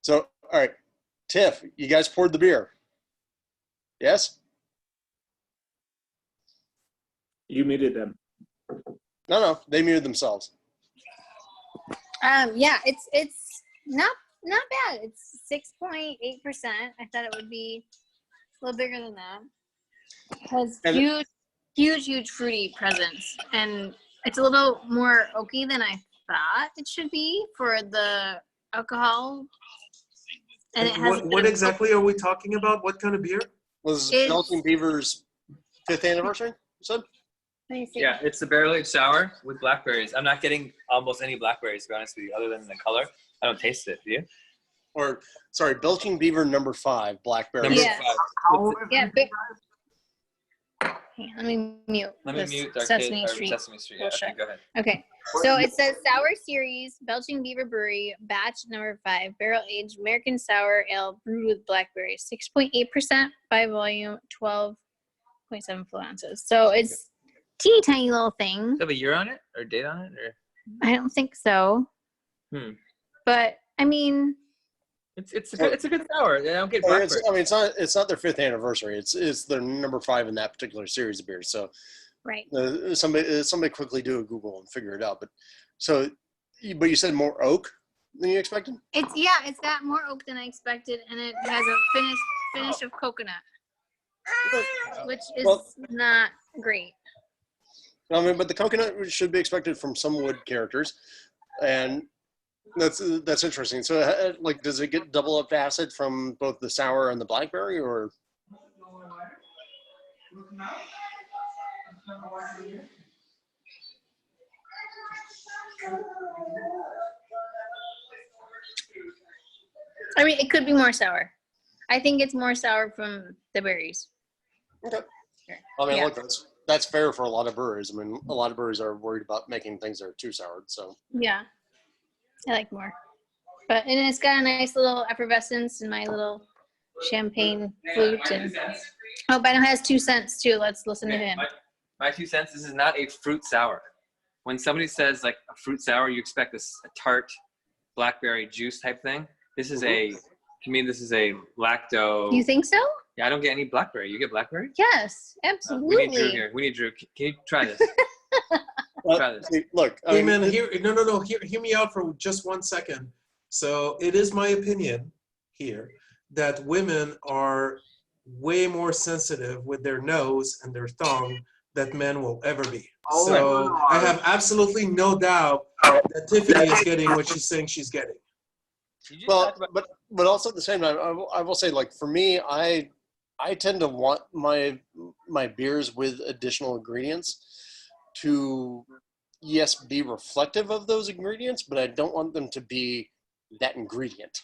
So all right, Tiff, you guys poured the beer. Yes? You muted them. No, they muted themselves. Yeah, it's not bad. It's 6.8%. I thought it would be a little bigger than that. It has huge fruity presence, and it's a little more oaky than I thought it should be for the alcohol. And it has What exactly are we talking about? What kind of beer? Was It's- Belgian Beaver's 5th anniversary, you said? Let me see. Yeah, it's the barrel aged sour with blackberries. I'm not getting almost any blackberries, to be honest with you, other than the color. I don't taste it. Do you? Or sorry, Belching Beaver number 5, blackberry. Number Yeah. 5. Yeah, let me mute. Let me this mute Sesame Arcade, Street. Sesame Street. Yeah, bullshit. okay, go ahead. Okay, so it says Sour Series, Belching Beaver Brewery, batch number 5, barrel aged American Sour Ale brewed with blackberries, 6.8% by volume, 12.7 fluid ounces. So it's teeny tiny little thing. Does it have a year on it or date on it? Or I don't think so, but I mean, it's a good sour. I don't get Or blackberries. it's not their 5th anniversary. It's their number 5 in that particular series of beers. So right. somebody quickly do a Google and figure it out. But you said more oak than you expected? It's got more oak than I expected, and it has a finish of coconut, which is not great. I mean, but the coconut should be expected from some wood characters, and that's interesting. So, like, does it get double up acid from both the sour and the blackberry, or? I mean, it could be more sour. I think it's more sour from the berries. Okay. I mean, Yeah. look, that's fair for a lot of breweries. I mean, a lot of breweries are worried about making things that are too sour. So. Yeah, I like more. And it's got a nice little effervescence in my little champagne flute. And Bino has 2 cents too. Let's listen to him. My 2 cents. This is not a fruit sour. When somebody says like a fruit sour, you expect a tart blackberry juice type thing. This is to me, this is a lacto. You think so? Yeah, I don't get any blackberry. You get blackberry? Yes, We absolutely. need Drew here. We need Drew. Can you try this? Try this. Look, Hey man, hear me out for just 1 second. So it is my opinion here that women are way more sensitive with their nose and their tongue than men will ever be. Oh, So I have absolutely no doubt that Tiffany is getting what she's saying she's getting. Well, but also at the same time, I will say, like, for me, I tend to want my beers with additional ingredients to, yes, be reflective of those ingredients, but I don't want them to be that ingredient.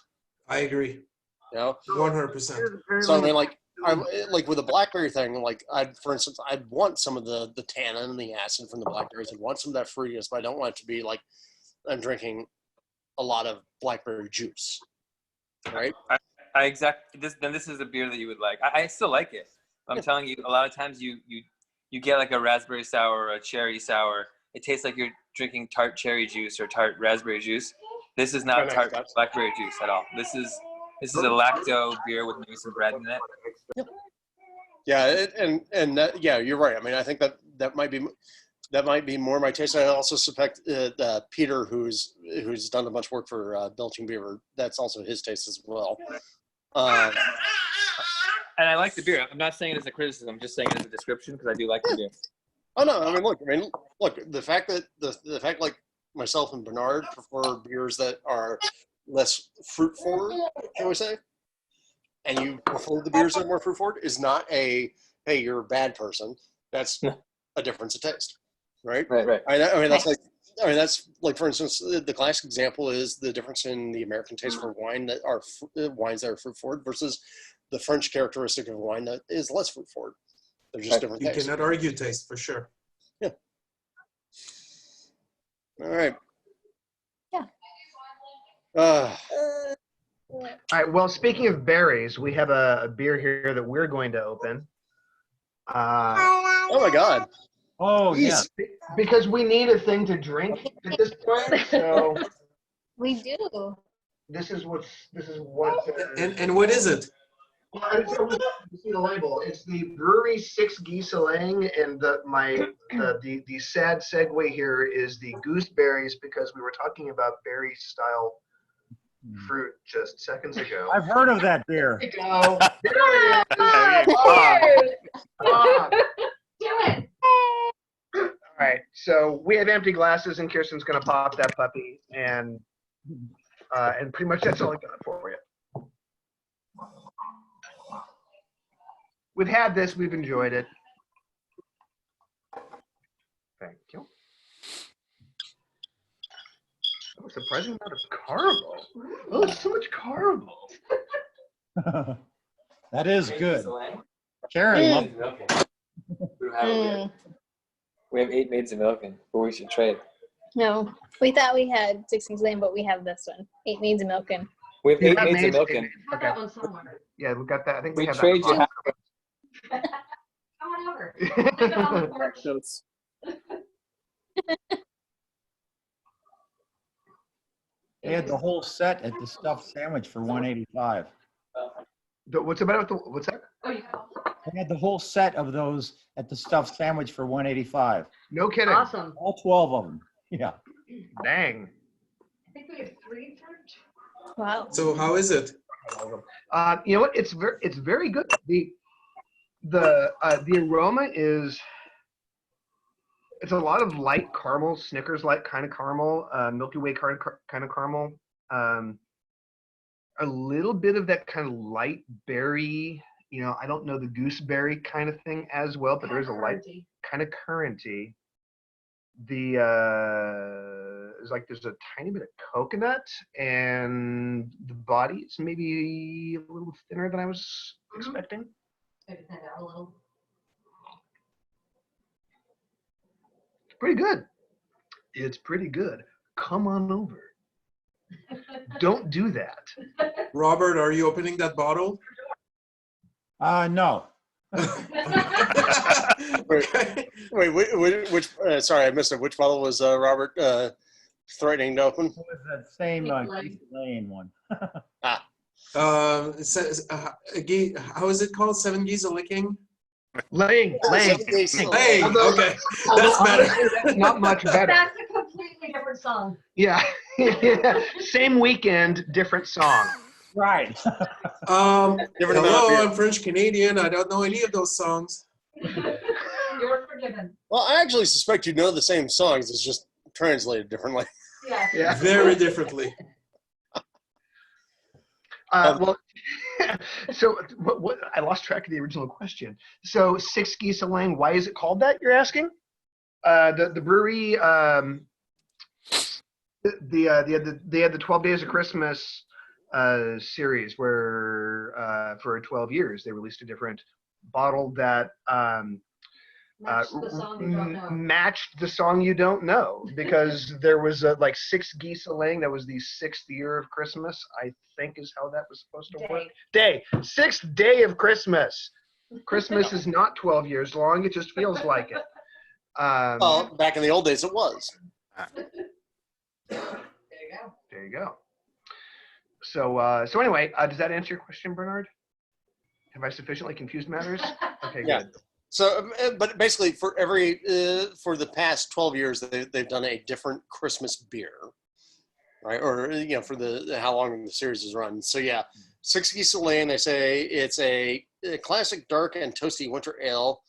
I agree. You know, 100%. So I mean, like with the blackberry thing, like for instance, I'd want some of the tannin and the acid from the blackberries. I'd want some of that fruitiness, but I don't want it to be like I'm drinking a lot of blackberry juice, right? This is a beer that you would like. I still like it. I'm telling you, a lot of times you get like a raspberry sour or a cherry sour. It tastes like you're drinking tart cherry juice or tart raspberry juice. This is not tart blackberry juice at all. This is a lacto beer with maybe some bread in it. Yeah, and that, yeah, you're right. I mean, I think that might be more my taste. I also suspect Peter, who's done a bunch of work for Belching Beaver, that's also his taste as well. And I like the beer. I'm not saying it as a criticism. I'm just saying it as a description because I do like the beer. Oh no, I mean, look, the fact that the fact like myself and Bernard prefer beers that are less fruit forward, shall we say, and you prefer the beers that are more fruit forward is not a, hey, you're a bad person. That's a difference of taste, right? Right. I mean, that's like, for instance, the classic example is the difference in the American taste for wine that are wines that are fruit forward versus the French characteristic of wine that is less fruit forward. They're just different You tastes. cannot argue taste for sure. Yeah. All right. Uh, All right. Well, speaking of berries, we have a beer here that we're going to open. oh my God. Oh, yeah. Because we need a thing to drink at this point. So We do. this is what. And what is it? Well, you see the label. It's the Brewery Six Gieseling, and the sad segue here is the gooseberries, because we were talking about berry style fruit just seconds ago. I've heard of that beer. There you go. There it is. Bob. Do it. All right, so we have empty glasses, and Kirsten's gonna pop that puppy, and pretty much that's all I got for you. We've had this, we've enjoyed it. Thank you. Oh, surprising amount of caramel. Oh, so much caramel. That is good. Karen, love We have 8 Maids of Milken, but we should trade. No, we thought we had 16 Lane, but we have this one. 8 Maids of Milken. We have You 8 have Maids of Maids- Milken. Got that one somewhere. Yeah, we got that. I think we We have trade you that. half. Come on over. Leave it on the porch. Notes. They had the whole set at the stuffed sandwich for $185. What's about what's that? Oh, you got They had the whole set of those at the stuffed sandwich for $185. No kidding. awesome. All 12 of them. Yeah. Dang. I think we have 3 fruit. Wow. So how is it? You know what? It's very good. The aroma is. It's a lot of light caramel, Snickers-like kind of caramel, Milky Way kind of caramel. A little bit of that kind of light berry. You know, I don't know the gooseberry kind of thing as well, but there's a light kind of currenty. There's a tiny bit of coconut, and the body is maybe a little thinner than I was expecting. Maybe thin out a little. It's pretty good. It's pretty good. Come on over. Don't do that. Robert, are you opening that bottle? No. Wait, which sorry, I missed it. Which bottle was Robert threatening to open? What was that same Lane one? It says, how is it called? 7 Geese a Licking? Laying. Laying, okay. That's better. That's not much better. That's a completely different song. Yeah. Same weekend, different song. Right. Hello, I'm French Canadian. I don't know any of those songs. You're forgiven. Well, I actually suspect you know the same songs. It's just translated differently. Yes. Yeah. Very differently. Well, so what? I lost track of the original question. So 6 Geese a Lane, why is it called that? You're asking? The brewery, they had the 12 Days of Christmas series where for 12 years they released a different bottle that matched the song you don't know, because there was like 6 Geese a Laying. That was the 6th year of Christmas, I think is how that was supposed to work. Day. 6th day of Christmas. Christmas is not 12 years long. It just feels like it. Well, back in the old days, it was. There you go. There you go. So anyway, does that answer your question, Bernard? Have I sufficiently confused matters? Okay, Yeah. good. So, but basically, for for the past 12 years, they've done a different Christmas beer, right? Or for how long the series is run. So yeah, 6 Geese a Laying. They say it's a classic dark and toasty winter ale,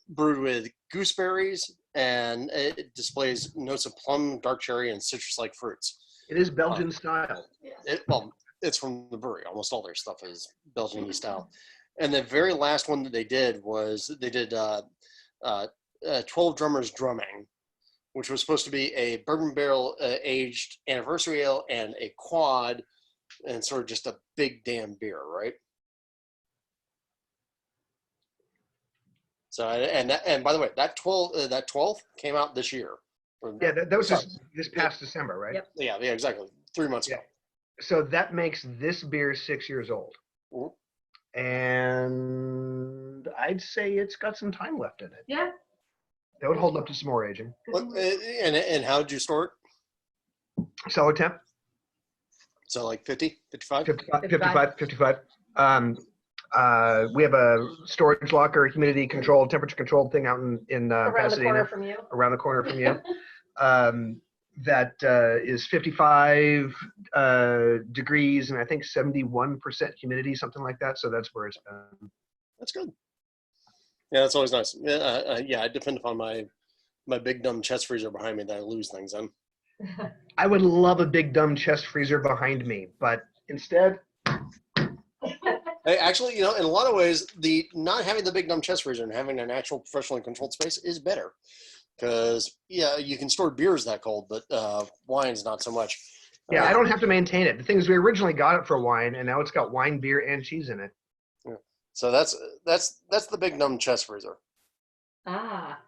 brewed with gooseberries, and it displays notes of plum, dark cherry, and citrus-like fruits. It is Belgian style. It's from the brewery. Almost all their stuff is Belgian style. And the very last one that they did was 12 Drummers Drumming, which was supposed to be a bourbon barrel aged anniversary ale and a quad, and sort of just a big damn beer, right? So and by the way, that 12th came out this year. Yeah, that was just this past December, right? Yep. Yeah, exactly. 3 months ago. So that makes this beer 6 years old. Mhm. And I'd say it's got some time left in it. Yeah. That would hold up to some more aging. And how did you store it? Cellar temp, So like 50, 55? 55. We have a storage locker, humidity controlled, temperature controlled thing out in Around the Pasadena. corner from you. Around the corner from you. That is 55 degrees and I think 71% humidity, something like that. So that's where it's been. That's good. Yeah, that's always nice. Yeah, I depend upon my big dumb chest freezer behind me that I lose things in. I would love a big dumb chest freezer behind me, but instead, Hey, actually, in a lot of ways, the not having the big dumb chest freezer and having an actual professionally controlled space is better. Because yeah, you can store beers that cold, but wine's not so much. yeah, I don't have to maintain it. The thing is, we originally got it for wine, and now it's got wine, beer, and cheese in it. Yeah. So that's the big dumb chest freezer. Ah,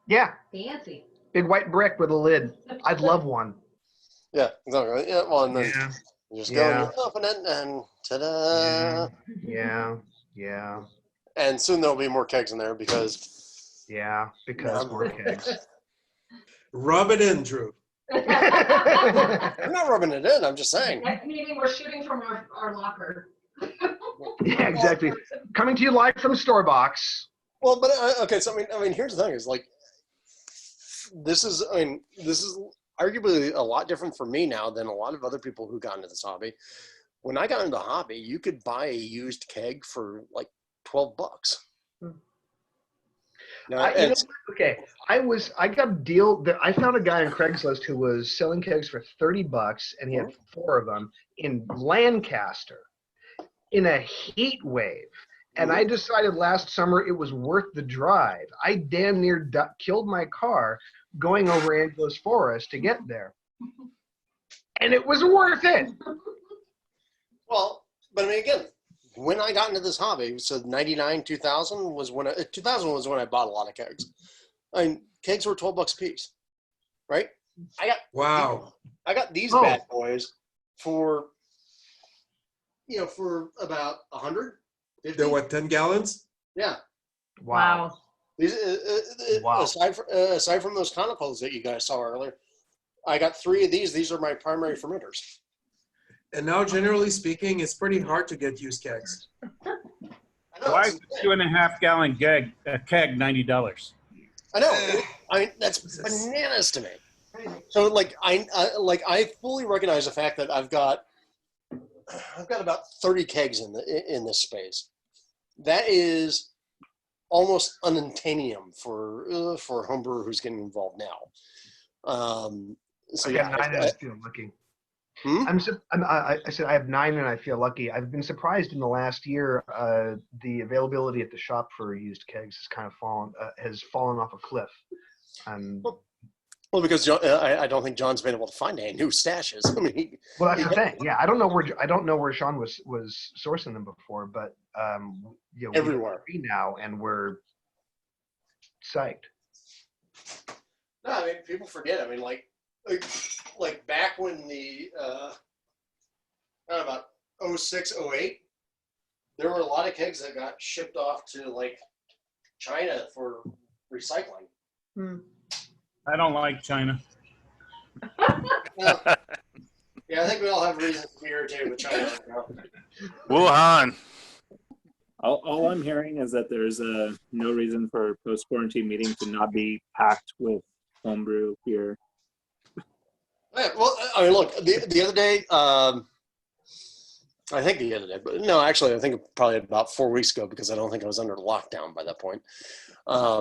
Yeah, fancy. big white brick with a lid. I'd love one. Yeah, exactly. Yeah, well, and then Yeah. you just go and Yeah. you open it, and ta-da! Yeah. And soon there'll be more kegs in there because. Yeah, because more kegs. Rub it in, Drew. I'm not rubbing it in. I'm just saying. Meaning we're shooting from our locker. Yeah, exactly. Coming to you live from Store Box. Well, but okay. So I mean, here's the thing: is like, this is arguably a lot different for me now than a lot of other people who got into this hobby. When I got into the hobby, you could buy a used keg for like $12. Now, I got a deal. I found a guy on Craigslist who was selling kegs for $30, and he had 4 of them in Lancaster in a heat wave. And I decided last summer it was worth the drive. I damn near killed my car going over Angeles Forest to get there, and it was worth it. Well, but I mean, again, when I got into this hobby, so 99, 2000 was when 2000 was when I bought a lot of kegs. I mean, kegs were $12 a piece, right? I got these bad boys for for about 100. They're what, 10 gallons? Yeah. Wow. These aside from those conicals that you guys saw earlier, I got 3 of these. These are my primary fermenters. And now, generally speaking, it's pretty hard to get used kegs. Why is a 2.5 gallon keg $90? I know. I mean, that's bananas to me. So like I fully recognize the fact that I've got about 30 kegs in this space. That is almost unobtainium for a home brewer who's getting involved now. So I got 9 and I feel lucky. I said I have 9 and I feel lucky. I've been surprised in the last year. The availability at the shop for used kegs has kind of fallen off a cliff. Well, because I don't think John's been able to find any new stashes. I mean, well, that's the thing. Yeah, I don't know where Sean was sourcing them before, but everywhere now, and we're psyched. No, I mean, people forget. I mean, like back when the about 06, 08, there were a lot of kegs that got shipped off to like China for recycling. I don't like China. Yeah, I think we all have reasons to be irritated with China right now. Wuhan. All I'm hearing is that there's no reason for post-quarantine meetings to not be packed with homebrew beer. Yeah, well, I mean, look, the other day, I think the other day, but no, actually, I think probably about 4 weeks ago, because I don't think I was under lockdown by that point. I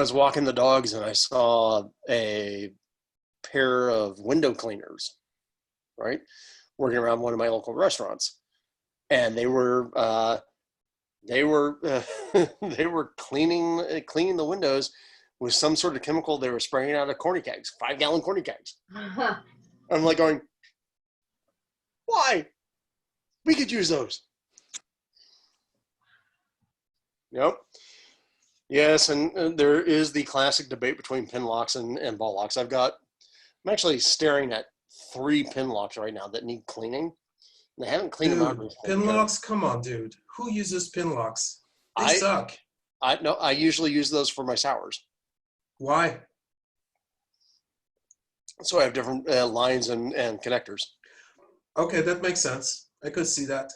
was walking the dogs and I saw a pair of window cleaners, right, working around one of my local restaurants, and they were they were cleaning the windows with some sort of chemical they were spraying out of corny kegs, 5-gallon corny kegs. I'm like going, why? We could use those. Yep. Yes, and there is the classic debate between pin locks and ball locks. I'm actually staring at 3 pin locks right now that need cleaning. And I haven't cleaned them out Dude, recently. pin because locks? Come on, dude. Who uses pin locks? They I- suck. I usually use those for my sours. Why? So I have different lines and connectors. Okay, that makes sense. I could see that.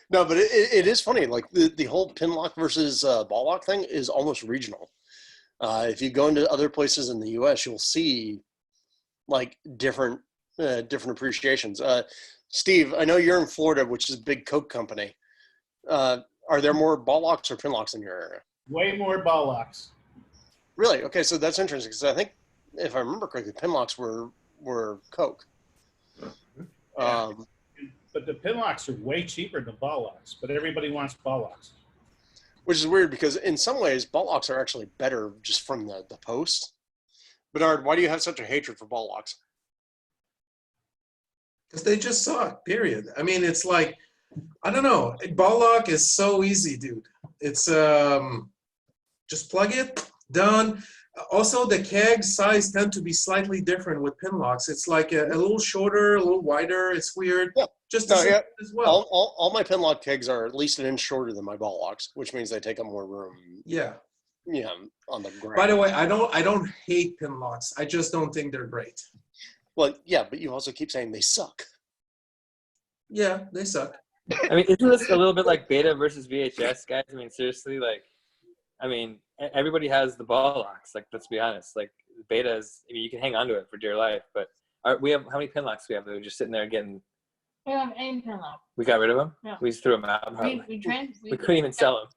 No, but it is funny. Like the whole pin lock versus ball lock thing is almost regional. If you go into other places in the U.S., you'll see like different appreciations. Steve, I know you're in Florida, which is a big Coke company. Are there more ball locks or pin locks in your area? Way more ball locks. Really? Okay, so that's interesting because I think, if I remember correctly, pin locks were Coke. But the pin locks are way cheaper than ball locks, but everybody wants ball locks. Which is weird because in some ways, ball locks are actually better just from the post. Bernard, why do you have such a hatred for ball locks? Because they just suck, period. I mean, it's like, I don't know. Ball lock is so easy, dude. It's just plug it, done. Also, the keg size tend to be slightly different with pin locks. It's like a little shorter, a little wider. It's weird. Yeah. Just No, as, yeah. as well. All my pin lock kegs are at least an inch shorter than my ball locks, which means they take up more room. Yeah. Yeah, on the ground. By the way, I don't hate pin locks. I just don't think they're great. Well, yeah, but you also keep saying they suck. Yeah, they suck. I mean, isn't this a little bit like beta versus VHS, guys? I mean, seriously, like, I mean, everybody has the ball locks. Like, let's be honest. Like, beta is, I mean, you can hang on to it for dear life, but we have, how many pin locks do we have that are just sitting there getting, We don't have any pin lock. we got rid of them? No. We just threw them out. We couldn't even sell them.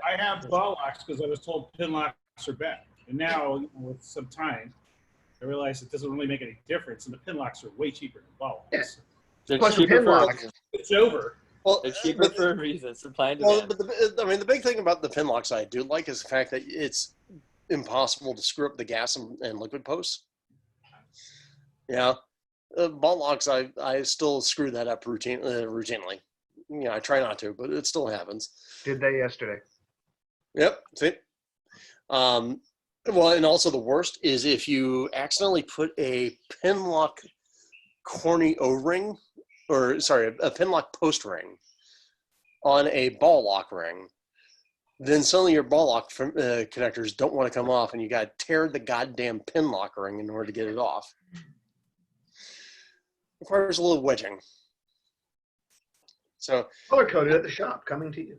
I have ball locks because I was told pin locks are bad. And now, with some time, I realize it doesn't really make any difference, and the pin locks are way cheaper than ball locks. They're Plus, cheaper pin for, locks. It's over. Well, they're cheaper for a reason. Supply and Well, demand. but I mean, the big thing about the pin locks I do like is the fact that it's impossible to screw up the gas and liquid posts. Yeah, ball locks I still screw that up routinely. You know, I try not to, but it still happens. Did they yesterday? Yep. See. Well, and also the worst is if you accidentally put a pin lock corny O-ring, or sorry, a pin lock post ring on a ball lock ring, then suddenly your ball lock connectors don't want to come off, and you got to tear the goddamn pin lock ring in order to get it off. Requires a little wedging. So Color coded at the shop, coming to you.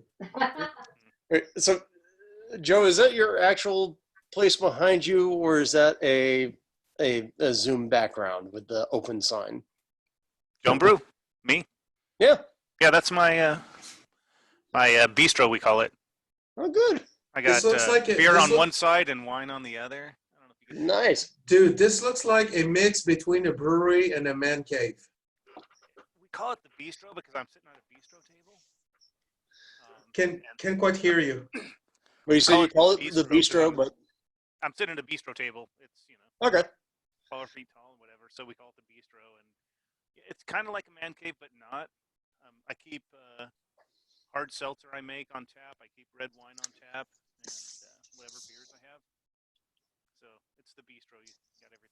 So, Joe, is that your actual place behind you, or is that a Zoom background with the open sign? Joan Brew, me. Yeah. Yeah, that's my my bistro, we call it. Oh, good. I got This looks like it- beer this on look- one side and wine on the other. Nice. Dude, this looks like a mix between a brewery and a man cave. We call it the bistro because I'm sitting at a bistro table. Can't quite hear you. Well, you say you call it the bistro, but I'm sitting at a bistro table. It's, you know, okay. 12 feet tall and whatever, so we call it the bistro. And it's kind of like a man cave, but not. I keep hard seltzer I make on tap. I keep red wine on tap and whatever beers I have. So it's the bistro. You got everything.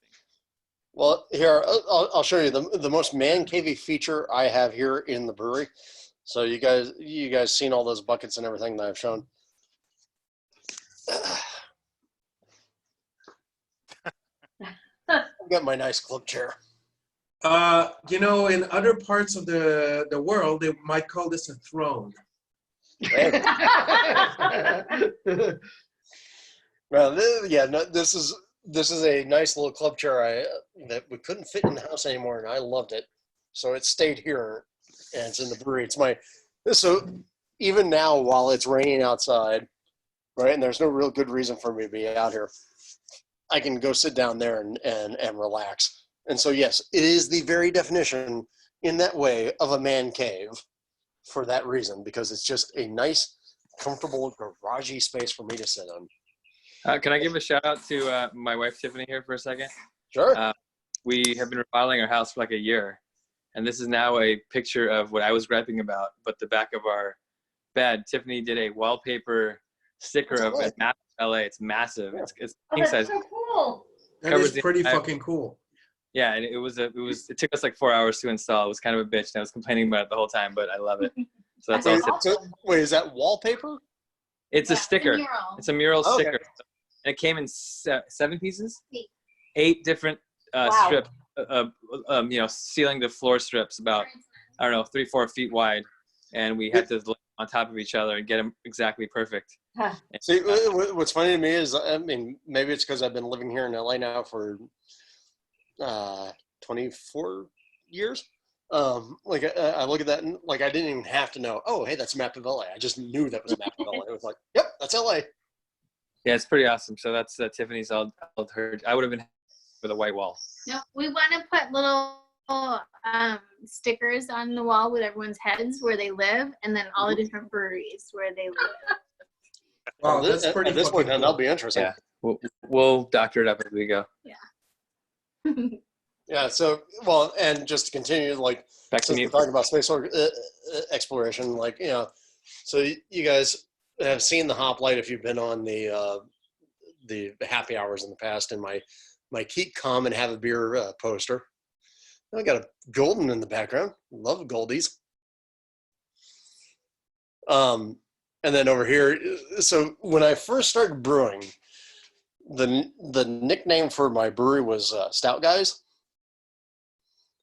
Well, here I'll show you the most man cavey feature I have here in the brewery. So you guys seen all those buckets and everything that I've shown. I've got my nice club chair. You know, in other parts of the world, they might call this a throne. Well, this is a nice little club chair that we couldn't fit in the house anymore, and I loved it, so it stayed here, and it's in the brewery. So even now, while it's raining outside, right, and there's no real good reason for me to be out here, I can go sit down there and relax. And so, yes, it is the very definition in that way of a man cave for that reason, because it's just a nice, comfortable, garagey space for me to sit in. Can I give a shout out to my wife Tiffany here for a second? Sure. We have been remodeling our house for like a year, and this is now a picture of what I was griping about, but the back of our bed. Tiffany did a wallpaper sticker of a map of LA. It's massive. It's Oh, king that's size. so cool. That covers is the pretty entire- fucking cool. Yeah, and it took us like 4 hours to install. It was kind of a bitch, and I was complaining about it the whole time, but I love it. So that's all. Wait, is that wallpaper? It's a sticker. It's a mural Okay. sticker, and it came in 7 pieces. 8 different Wow. strips. Ceiling to floor strips, about 3-4 feet wide, and we had to lay them on top of each other and get them exactly perfect. See, what's funny to me is, I mean, maybe it's because I've been living here in LA now for 24 years. I look at that and like I didn't even have to know. Oh, hey, that's a map of LA. I just knew that was a map of LA. It was like, yep, that's LA. Yeah, it's pretty awesome. So that's Tiffany's. I would have been with a white wall. No, we want to put little stickers on the wall with everyone's heads where they live, and then all the different breweries where they live. Wow, At this point, that'll be interesting. Yeah, we'll doctor it up as we go. Yeah. So, and just to continue, like, Back to since me. we're talking about space exploration, like, so you guys have seen the hoplite if you've been on the happy hours in the past, and my Keep Calm and Have a Beer poster. I got a golden in the background. Love goldies. And then over here, so when I first started brewing, the nickname for my brewery was Stout Guys.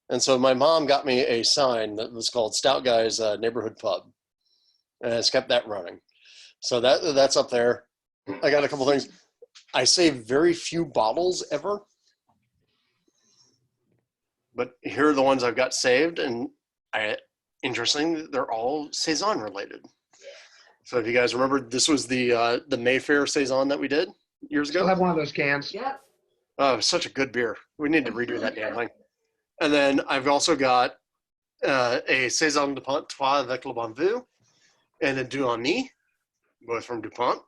And so my mom got me a sign that was called Stout Guys Neighborhood Pub, and it's kept that running. So that's up there. I got a couple things. I save very few bottles ever, but here are the ones I've got saved, and interesting, they're all Saison related. So if you guys remember, this was the Mayfair Saison that we did years ago. Still have one of those cans. Yep. Oh, it was such a good beer. We need to redo that damn thing. And then I've also got a Saison Dupont Trois avec le Bon Vue and a Duany, both from DuPont.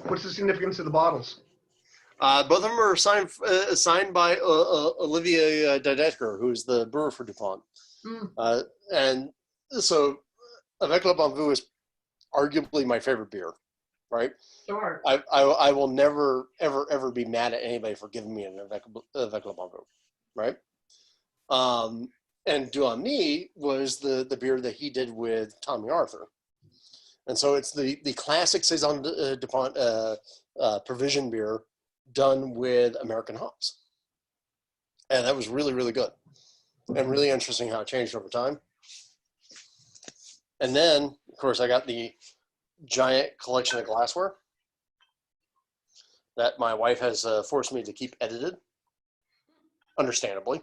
What's the significance of the bottles? Both of them are signed by Olivier Didecker, who's the brewer for DuPont. And so Avec le Bon Vue is arguably my favorite beer, right? Sure. I will never, ever be mad at anybody for giving me an Avec le Bon Vue, right? And Duany was the beer that he did with Tommy Arthur. And so it's the classic Saison DuPont provision beer done with American hops. And that was really, really good. And really interesting how it changed over time. And then, of course, I got the giant collection of glassware that my wife has forced me to keep edited, understandably.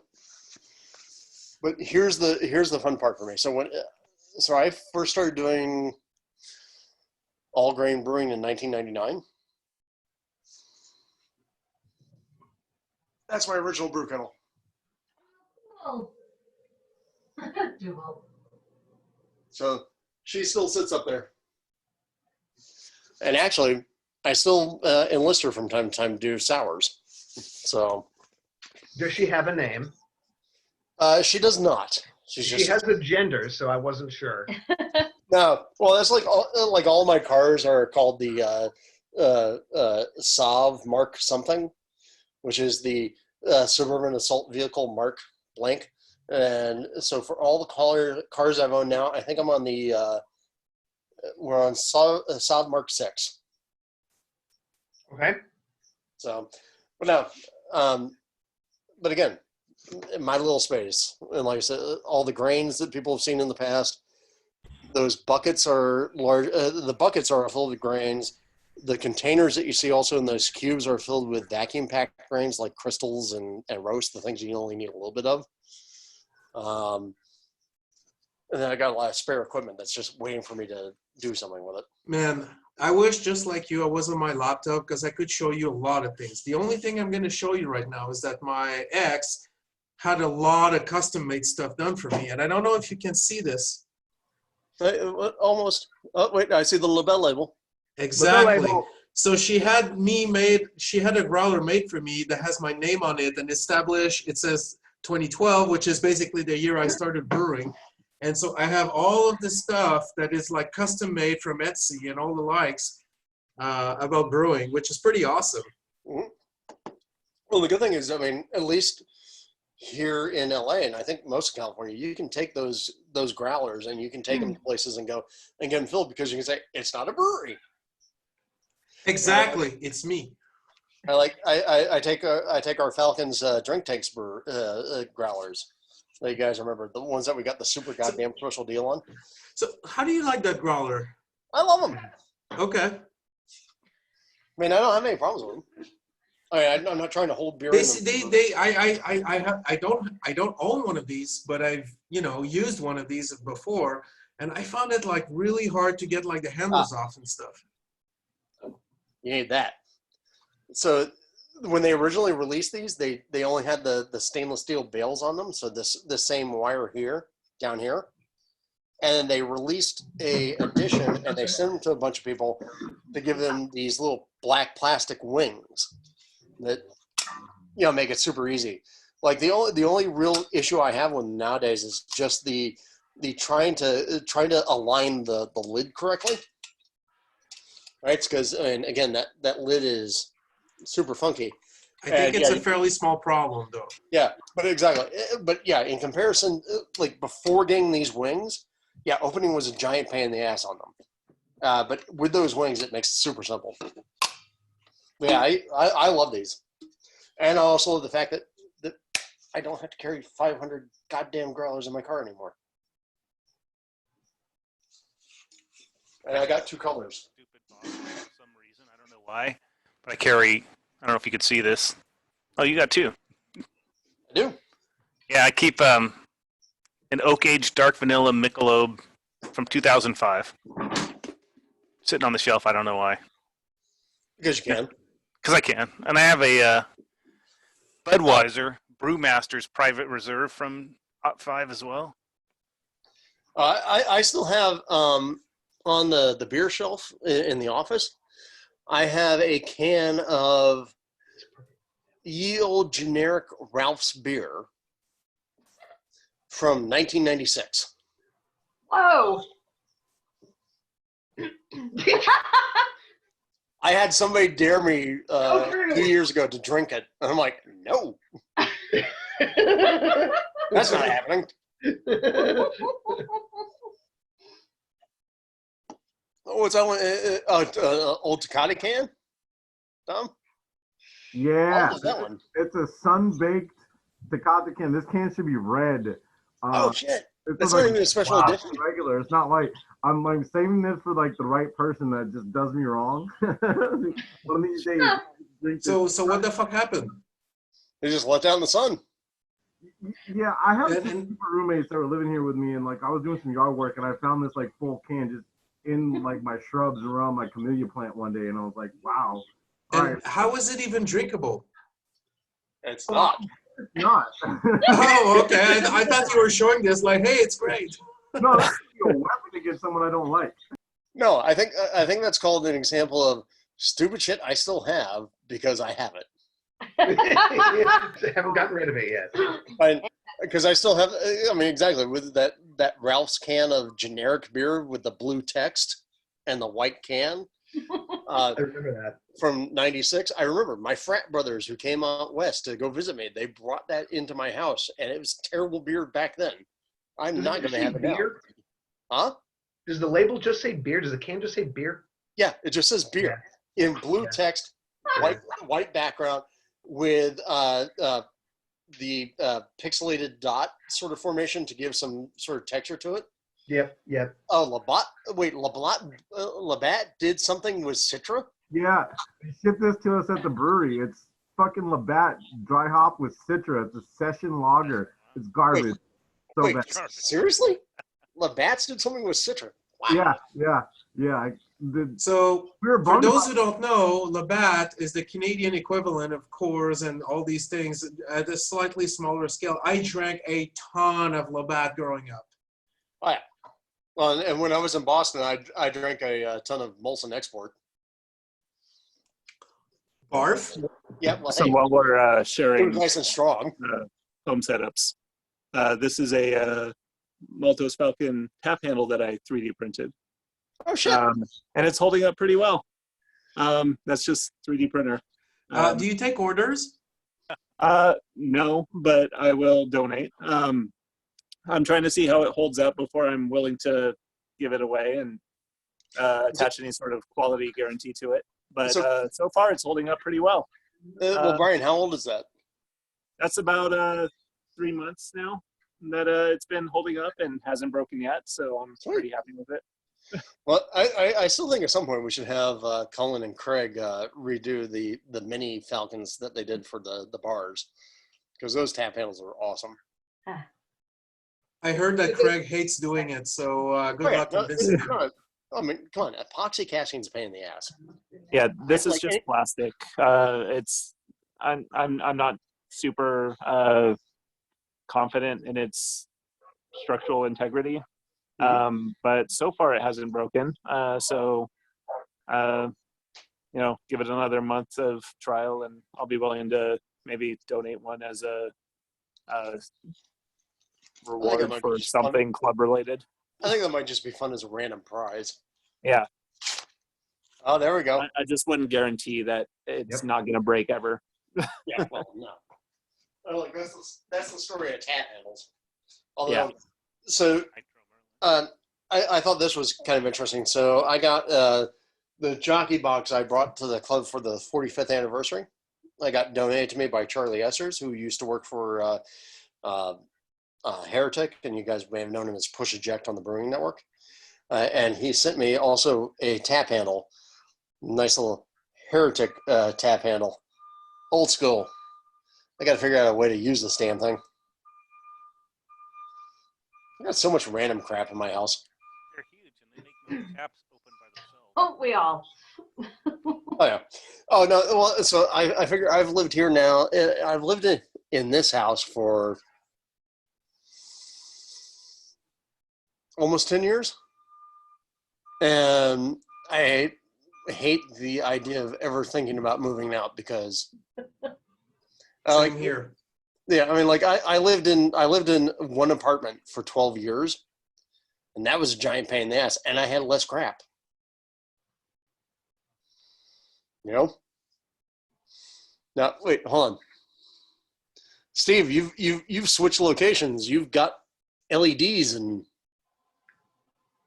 But here's the fun part for me. So I first started doing all grain brewing in 1999. That's my original brew kettle. Oh. Duval. So she still sits up there. And actually, I still enlist her from time to time to do sours. So. Does she have a name? She does not. She has a gender, so I wasn't sure. No, well, that's like all my cars are called the SAV Mark something, which is the Suburban Assault Vehicle Mark blank. And so for all the cars I've owned now, I think I'm on we're on SAV Mark 6. Okay. So, but no, but again, my little space, and like I said, all the grains that people have seen in the past, those buckets are large. The buckets are filled with grains. The containers that you see also in those cubes are filled with vacuum packed grains like crystals and roast, the things you only need a little bit of. And then I got a lot of spare equipment that's just waiting for me to do something with it. Man, I wish just like you, I was on my laptop because I could show you a lot of things. The only thing I'm going to show you right now is that my ex had a lot of custom made stuff done for me. And I don't know if you can see this. Almost. Oh, wait, I see the label label. Exactly. So she had a growler made for me that has my name on it and established, it says 2012, which is basically the year I started brewing. And so I have all of this stuff that is like custom made from Etsy and all the likes about brewing, which is pretty awesome. Mm-hmm. Well, the good thing is, I mean, at least here in LA, and I think most of California, you can take those growlers and you can take them to places and go and get them filled because you can say it's not a brewery. Exactly, it's me. I take our Falcons drink tanks growlers. So you guys remember the ones that we got the super goddamn special deal on? So how do you like that growler? I love them. Okay. I mean, I don't have any problems with them. I'm not trying to hold beer. I don't own one of these, but I've used one of these before, and I found it like really hard to get like the handles off and stuff. You need that. So when they originally released these, they only had the stainless steel bales on them. So the same wire down here, and then they released a edition and they sent them to a bunch of people to give them these little black plastic wings that make it super easy. Like the only real issue I have with them nowadays is just the trying to align the lid correctly. Right, because again that lid is super funky. I think it's a fairly small problem though. Yeah, but exactly. But yeah, in comparison, like before getting these wings, yeah, opening was a giant pain in the ass on them. But with those wings, it makes it super simple. But yeah, I love these, and I also love the fact that I don't have to carry 500 goddamn growlers in my car anymore. And I got 2 colors. For some reason, I don't know why, but I carry. I don't know if you could see this. Oh, you got 2. I do. Yeah, I keep an oak aged dark vanilla Michelob from 2005 sitting on the shelf. I don't know why. Because you can. Because I can, and I have a Budweiser Brewmaster's Private Reserve from Top 5 as well. I still have on the beer shelf in the office. I have a can of ye old generic Ralph's beer from 1996. Whoa. I had somebody dare me 2 years ago to drink it, and I'm like, no. That's not happening. What's that one? Old Tecate can? Tom? Yeah. What was that one? It's a sun-baked Tecate can. This can should be red. Oh, shit. It's That's like, not even a special wow, edition. it's regular. It's not like I'm like saving this for like the right person that just does me wrong. One of these days. drink this. So what the fuck happened? They just let down the sun. Yeah, I have some roommates that were living here with me, and like I was doing some yard work, and I found this like full can just in like my shrubs around my camellia plant one day, and I was like, wow. And how is it even drinkable? It's not. It's not. Oh, okay. I thought you were showing this like, hey, it's great. No, that's a weapon against someone I don't like. No, I think that's called an example of stupid shit I still have because I have it. I haven't gotten rid of it yet. Because I still have, I mean, exactly, with that Ralph's can of generic beer with the blue text and the white can. I remember that. From 96. I remember my frat brothers who came out west to go visit me. They brought that into my house, and it was terrible beer back then. I'm not going to have it now. Huh? Does the label just say beer? Does the can just say beer? Yeah, it just says beer in blue text, white background with the pixelated dot sort of formation to give some sort of texture to it. Yep. Oh, Labatt did something with Citra? Yeah, they shipped this to us at the brewery. It's fucking Labatt dry hop with Citra. It's a session lager. It's garbage. Wait, bad. seriously? Labatt's did something with Citra? Wow. Yeah. So we for those who don't know, Labatt is the Canadian equivalent of Coors and all these things at a slightly smaller scale. I drank a ton of Labatt growing up. Oh, yeah. Well, and when I was in Boston, I drank a ton of Molson Export. Barf? Yeah. Well, So hey, while we're it was sharing nice and strong. home setups, this is a Maltos Falcon tap handle that I 3D printed. Oh, shit. And it's holding up pretty well. That's just 3D printer. Do you take orders? No, but I will donate. I'm trying to see how it holds up before I'm willing to give it away and attach any sort of quality guarantee to it. But so far, it's holding up pretty well. Well, Brian, how old is that? That's about 3 months now that it's been holding up and hasn't broken yet. So I'm pretty happy with it. Well, I still think at some point we should have Colin and Craig redo the mini Falcons that they did for the bars, because those tap handles are awesome. I heard that Craig hates doing it, so good luck convincing him. I mean, come on, epoxy casting's a pain in the ass. Yeah, this is Like just it- plastic. I'm not super confident in its structural integrity. But so far it hasn't broken. Give it another month of trial and I'll be willing to maybe donate one as a reward might be for just fun. something club related. I think that might just be fun as a random prize. Yeah. Oh, there we go. I just wouldn't guarantee that it's not going to break ever. Yeah, well, no. Oh, like that's the story of tap handles. Although, Yeah. So, I thought this was kind of interesting. So I got the jockey box I brought to the club for the 45th anniversary. I got donated to me by Charlie Essers, who used to work for Heretic, and you guys may have known him as Push Eject on the Brewing Network. And he sent me also a tap handle, nice little Heretic tap handle, old school. I got to figure out a way to use this damn thing. I got so much random crap in my house. They're huge, and they make the taps open by themselves. Oh, we all. Oh yeah. Oh no. Well, so I figure I've lived here now. I've lived in this house for almost 10 years, and I hate the idea of ever thinking about moving out because Same here. Yeah, I mean, like I lived in one apartment for 12 years, and that was a giant pain in the ass, and I had less crap. You know? Now, wait, hold on. Steve, you've switched locations. You've got LEDs and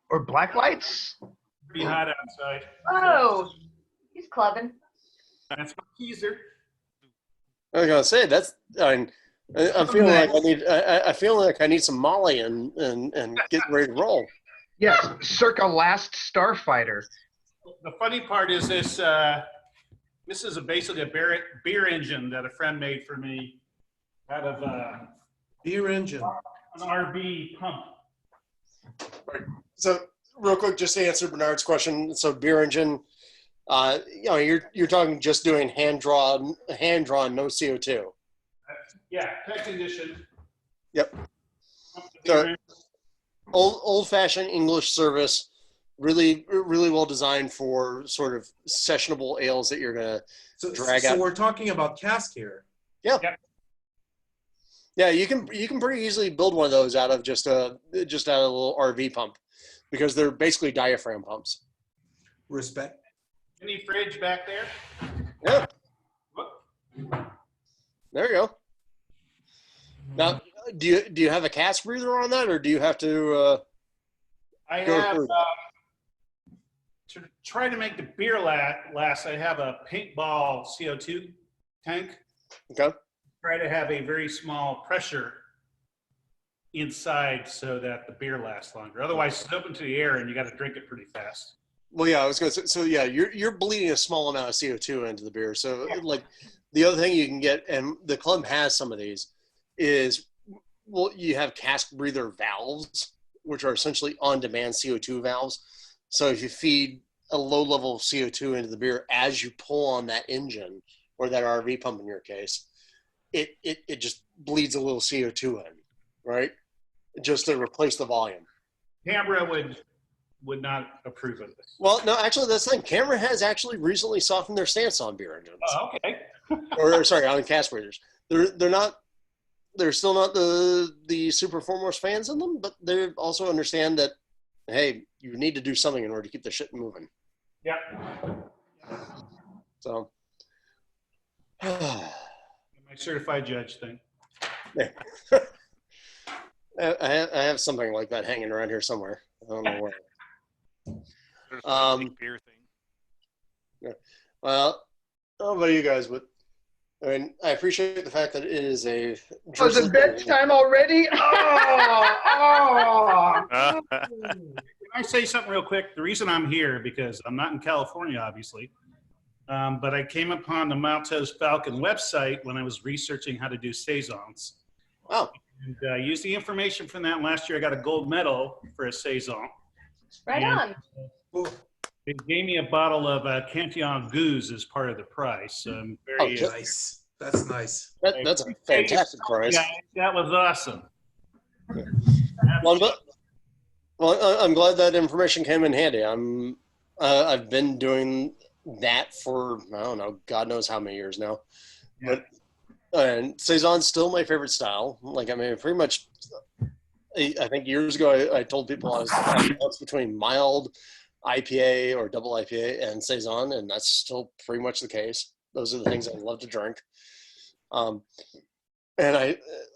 Or black lights. Pretty hot outside. Oh, he's clubbing. That's my teaser. I was gonna say that's. I'm feeling like I need. I feel like I need some Molly and get ready to roll. Yes, circa Last Starfighter. The funny part is this. This is basically a beer engine that a friend made for me out of beer engine, an RV pump. So real quick, just to answer Bernard's question. So beer engine, you're talking just doing hand drawn, no CO2. Yeah, tech condition. Yep. So old fashioned English service, really well designed for sort of sessionable ales that you're gonna drag out. So we're talking about cask here. Yeah. Yeah, you can pretty easily build one of those out of just a little RV pump, because they're basically diaphragm pumps. Respect. Any fridge back there? Yeah. There you go. Now, do you have a cask breather on that, or do you have to? I go have through to try to make the beer last. I have a paintball CO2 tank. Okay. Try to have a very small pressure inside so that the beer lasts longer. Otherwise, it's open to the air and you got to drink it pretty fast. Well, yeah, I was going to say. So yeah, you're bleeding a small amount of CO2 into the beer. So like the other thing you can get, and the club has some of these, is you have cask breather valves, which are essentially on-demand CO2 valves. So if you feed a low level of CO2 into the beer as you pull on that engine or that RV pump in your case, it just bleeds a little CO2 in, right? Just to replace the volume. Canberra would not approve of this. Well, no, actually, that's the thing. Canberra has actually recently softened their stance on beer engines. Oh, okay. or sorry, on cask breathers. They're still not the super foremost fans in them, but they also understand that, hey, you need to do something in order to keep the shit moving. Yeah. So. My certified judge thing. I have something like that hanging around here somewhere. I don't know where. There's a big beer thing. Yeah. Well, I don't know about you guys, but I mean, I appreciate the fact that it is a. Oh, is it bedtime already? Oh, Can I say something real quick? The reason I'm here, because I'm not in California, obviously, but I came upon the Maltese Falcon website when I was researching how to do saisons. Oh. And I used the information from that. Last year, I got a gold medal for a saison. Right on. They gave me a bottle of Cantillon Goose as part of the prize. So I'm very nice. That's nice. That's a fantastic prize. Yeah, that was awesome. Well, I'm glad that information came in handy. I've been doing that for, I don't know, God knows how many years now. Yeah. And saison's still my favorite style. Like, I mean, pretty much, I think years ago I told people I was between mild IPA or double IPA and saison, and that's still pretty much the case. Those are the things I love to drink. And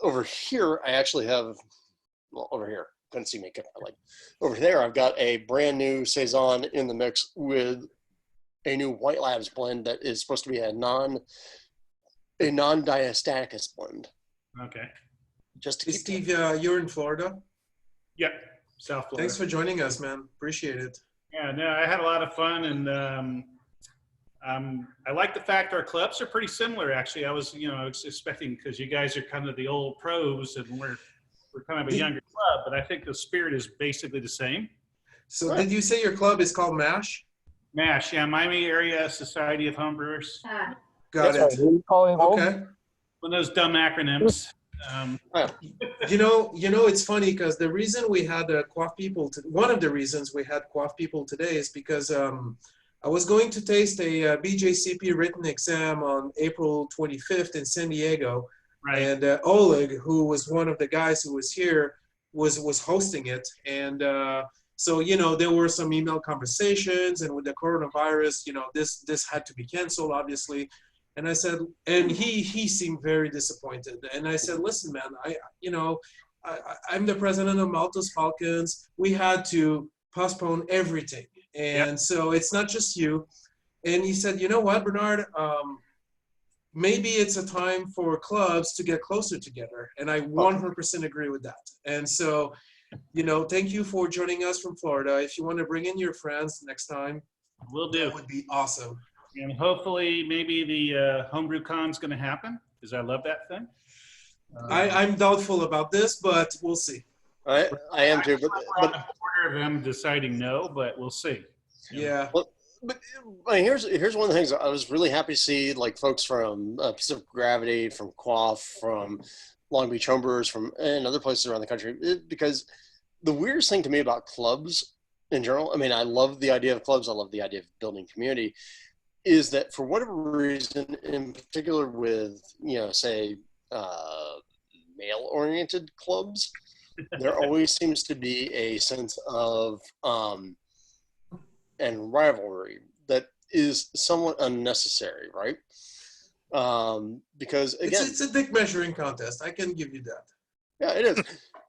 over here, I actually have, well, over here, couldn't see me, like over there, I've got a brand new saison in the mix with a new White Labs blend that is supposed to be a non-diastaticus blend. Okay. Just to Steve, you're in Florida? Yep, South Florida. Thanks for joining us, man. Appreciate it. Yeah, no, I had a lot of fun, and I like the fact our clubs are pretty similar. Actually, I was expecting, because you guys are kind of the old pros, and we're kind of a younger club, but I think the spirit is basically the same. So, did you say your club is called MASH? MASH, yeah, Miami Area Society of Homebrewers. Got it. Okay. One of those dumb acronyms. You know, it's funny because the reason we had Quaff People, one of the reasons we had Quaff People today is because I was going to taste a BJCP written exam on April 25th in San Diego. Right. And Oleg, who was one of the guys who was here, was hosting it. And so, there were some email conversations, and with the coronavirus, this had to be canceled, obviously. And I said, and he seemed very disappointed. And I said, listen, man, I'm the president of Maltese Falcons. We had to postpone everything. And so it's not just you. And he said, you know what, Bernard, maybe it's a time for clubs to get closer together. And I 100% agree with that. And so, thank you for joining us from Florida. If you want to bring in your friends next time, will do. That would be awesome. And hopefully maybe the Homebrew Con's going to happen, because I love that thing. I'm doubtful about this, but we'll see. I am too. But on the border of them deciding no, but we'll see. Yeah. Well, but here's one of the things I was really happy to see, like folks from Pacific Gravity, from Quaff, from Long Beach Homebrewers, and other places around the country, because the weirdest thing to me about clubs in general, I mean, I love the idea of clubs. I love the idea of building community, is that for whatever reason, in particular with, say, male-oriented clubs, there always seems to be a sense of and rivalry that is somewhat unnecessary, right? Because again, it's a dick measuring contest. I can give you that. Yeah, it is.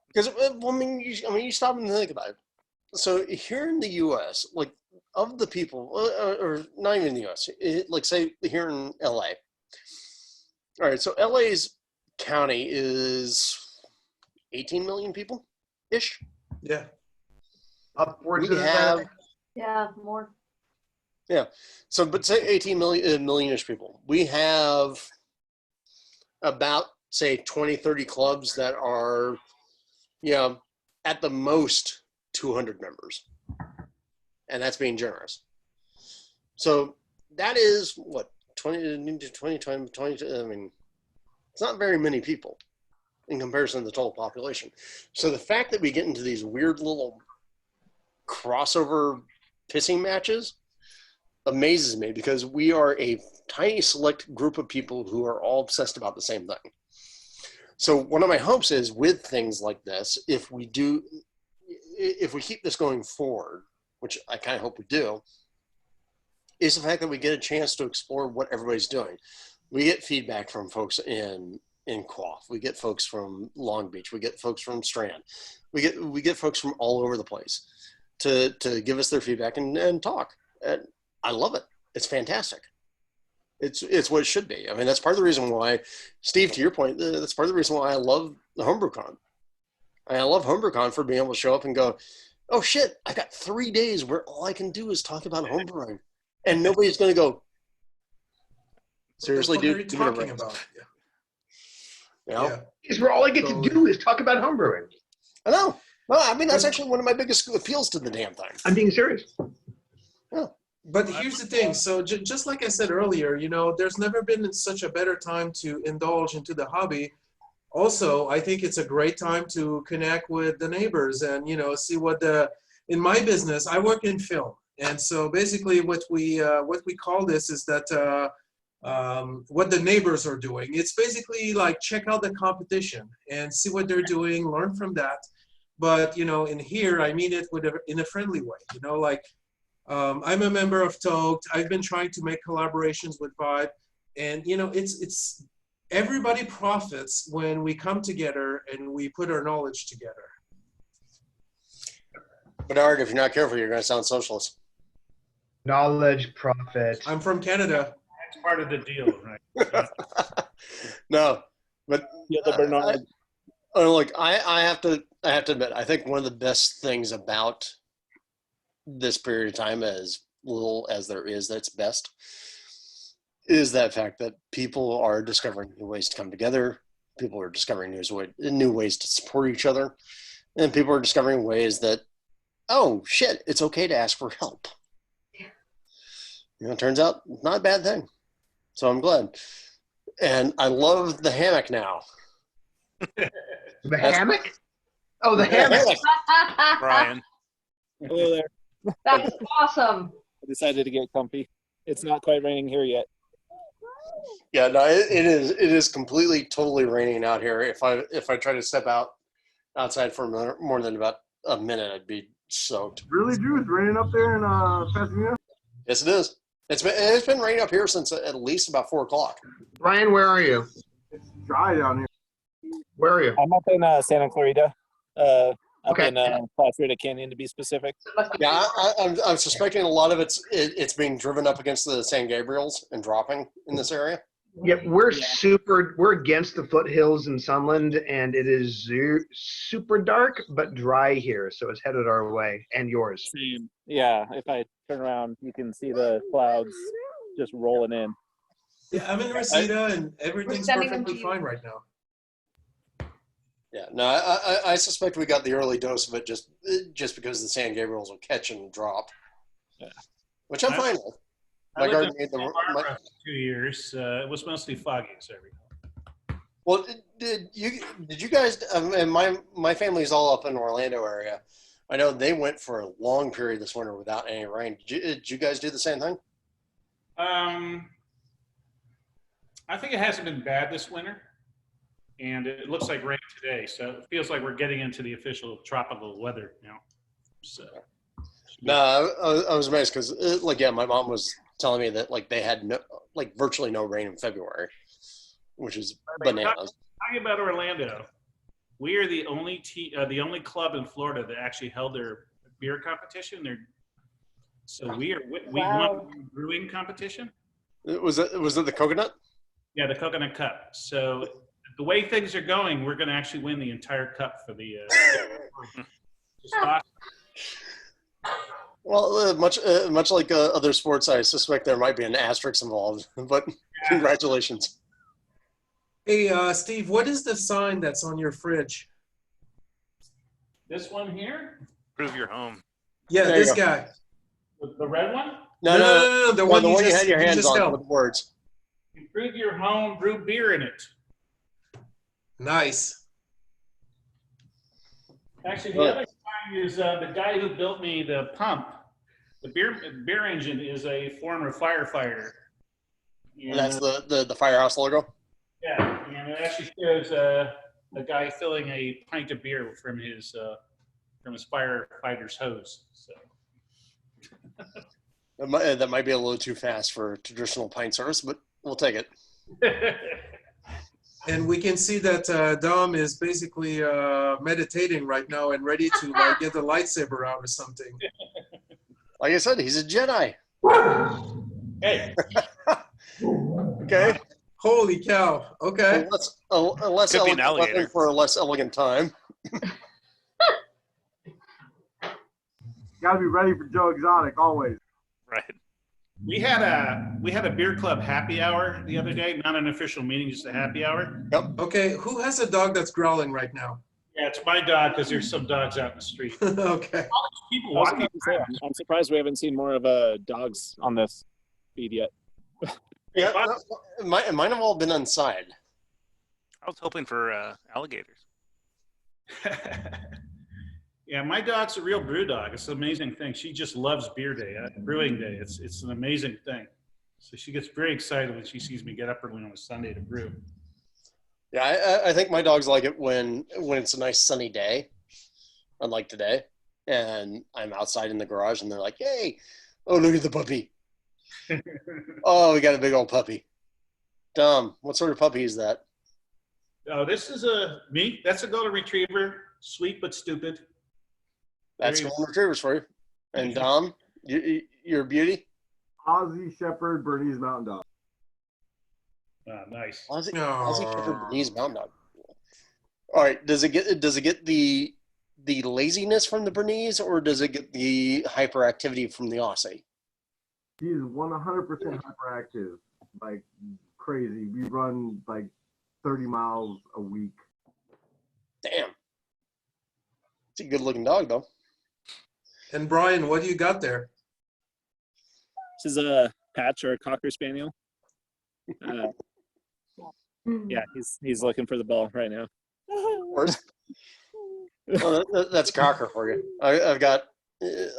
Because you stop and think about it. So here in the U.S., like of the people, or not even in the U.S., like say here in L.A. All right, so L.A.'s county is 18 million people ish. Yeah. Upwards We of have. that. Yeah, more. Yeah. So, but say 18 million-ish people. We have about, say, 20, 30 clubs that are, at the most 200 members. And that's being generous. So that is what, 20 times 20, I mean, it's not very many people in comparison to the total population. So the fact that we get into these weird little crossover pissing matches amazes me, because we are a tiny select group of people who are all obsessed about the same thing. So one of my hopes is with things like this, if we keep this going forward, which I kind of hope we do, is the fact that we get a chance to explore what everybody's doing. We get feedback from folks in Quaff. We get folks from Long Beach. We get folks from Strand. We get folks from all over the place to give us their feedback and talk. And I love it. It's fantastic. It's what it should be. I mean, that's part of the reason why, Steve, to your point, that's part of the reason why I love the HomebrewCon. I love HomebrewCon for being able to show up and go, oh shit, I've got 3 days where all I can do is talk about homebrewing. And nobody's going to go, seriously, What are you dude? talking about? You know? Yeah. Is where all I get to do is talk about homebrewing. I know. No, I mean, that's actually one of my biggest appeals to the damn thing. I'm being serious. But here's the thing. So just like I said earlier, you know, there's never been such a better time to indulge into the hobby. Also, I think it's a great time to connect with the neighbors and, you know, see what in my business, I work in film. And so basically what we call this is that what the neighbors are doing. It's basically like check out the competition and see what they're doing, learn from that. But, you know, in here, I mean it in a friendly way, you know, like I'm a member of Toad. I've been trying to make collaborations with Vibe. And, you know, it's everybody profits when we come together and we put our knowledge together. Bernard, if you're not careful, you're going to sound socialist. Knowledge, profit. I'm from Canada. That's part of the deal, right? No, but the Bernard. Look, I have to admit, I think one of the best things about this period of time, as little as there is that's best, is that fact that people are discovering new ways to come together. People are discovering new ways to support each other. And people are discovering ways that, oh, shit, it's okay to ask for help. You know, it turns out not a bad thing. So I'm glad. And I love the hammock now. The hammock? Oh, the hammock. Brian. Hello there. That's awesome. I decided to get comfy. It's not quite raining here yet. Yeah, no, it is completely, totally raining out here. If I try to step outside for more than about a minute, I'd be soaked. Really, Drew? It's raining up there in Pasadena? Yes, it is. It's been raining up here since at least about 4 o'clock. Brian, where are you? It's dry down here. Where are you? I'm up in Santa Clarita. Up Okay. in Pasadena Canyon, to be super. Yeah, I'm suspecting a lot of it's being driven up against the San Gabriels and dropping in this area. Yep, we're against the foothills in Sunland, and it is super dark but dry here, so it's headed our way and yours. Same. Yeah, if I turn around, you can see the clouds just rolling in. Yeah, I'm in Reseda and everything's sending them perfectly to you. fine right now. Yeah, no, I suspect we got the early dose of it just because the San Gabriels will catch and drop. Yeah. Which I'm fine with. I My lived garden in made Santa the. Barbara for 2 years. It was mostly foggy, so Well, did you guys? And my family's all up in the Orlando area. I know they went for a long period this winter without any rain. Did you guys do the same thing? I think it hasn't been bad this winter, and it looks like rain today. So it feels like we're getting into the official tropical weather now. So No, I was amazed because, my mom was telling me that they had virtually no rain in February, which is bananas. talking about Orlando, we are the only club in Florida that actually held their beer competition. We won the brewing competition. Was it the coconut? Yeah, the Coconut Cup. So the way things are going, we're going to actually win the entire cup for the. Just awesome. Well, much like other sports, I suspect there might be an asterisk involved. But congratulations. Hey, Steve, what is the sign that's on your fridge? This one here? Prove your home. Yeah, There you this go. guy. The red one? No, The one you you just had your hands on held. with words. Improve your home, brew beer in it. Nice. Actually, the other sign is the guy who built me the pump. The beer engine is a former firefighter. And, That's the firehouse logo. Yeah, and it actually shows a guy filling a pint of beer from his firefighter's hose. So. That might be a little too fast for traditional pint service, but we'll take it. And we can see that Dom is basically meditating right now and ready to like get the lightsaber out or something. Like I said, he's a Jedi. Hey. Okay. Holy cow. Okay. A less Could be an elegant weapon alligator. for a less elegant time. Gotta be ready for Joe Exotic always. Right. We had a beer club happy hour the other day, not an official meeting, just a happy hour. Yep. Okay, who has a dog that's growling right now? Yeah, it's my dog because there's some dogs out in the street. Okay. People I was walking. about to say, I'm surprised we haven't seen more of dogs on this feed yet. Yeah, mine have all been inside. I was hoping for alligators. Yeah, my dog's a real brew dog. It's an amazing thing. She just loves beer day, brewing day. It's an amazing thing. So she gets very excited when she sees me get up early on a Sunday to brew. Yeah, I think my dogs like it when it's a nice sunny day, unlike today, and I'm outside in the garage and they're like, "Hey, oh look at the puppy! Oh, we got a big old puppy." Dom, what sort of puppy is that? Oh, this is that's a golden retriever, sweet but stupid. That's Very- golden retrievers for you. And Dom, you're a beauty. Aussie Shepherd, Bernese Mountain Dog. Nice. Aussie Shepherd Bernese Mountain Dog. All right, does it get the laziness from the Bernese, or does it get the hyperactivity from the Aussie? He's 100% hyperactive, like crazy. We run like 30 miles a week. Damn. It's a good looking dog, though. And Brian, what do you got there? This is a Patch or a Cocker Spaniel. Yeah, he's looking for the ball right now. Well, that's Cocker for you. I've got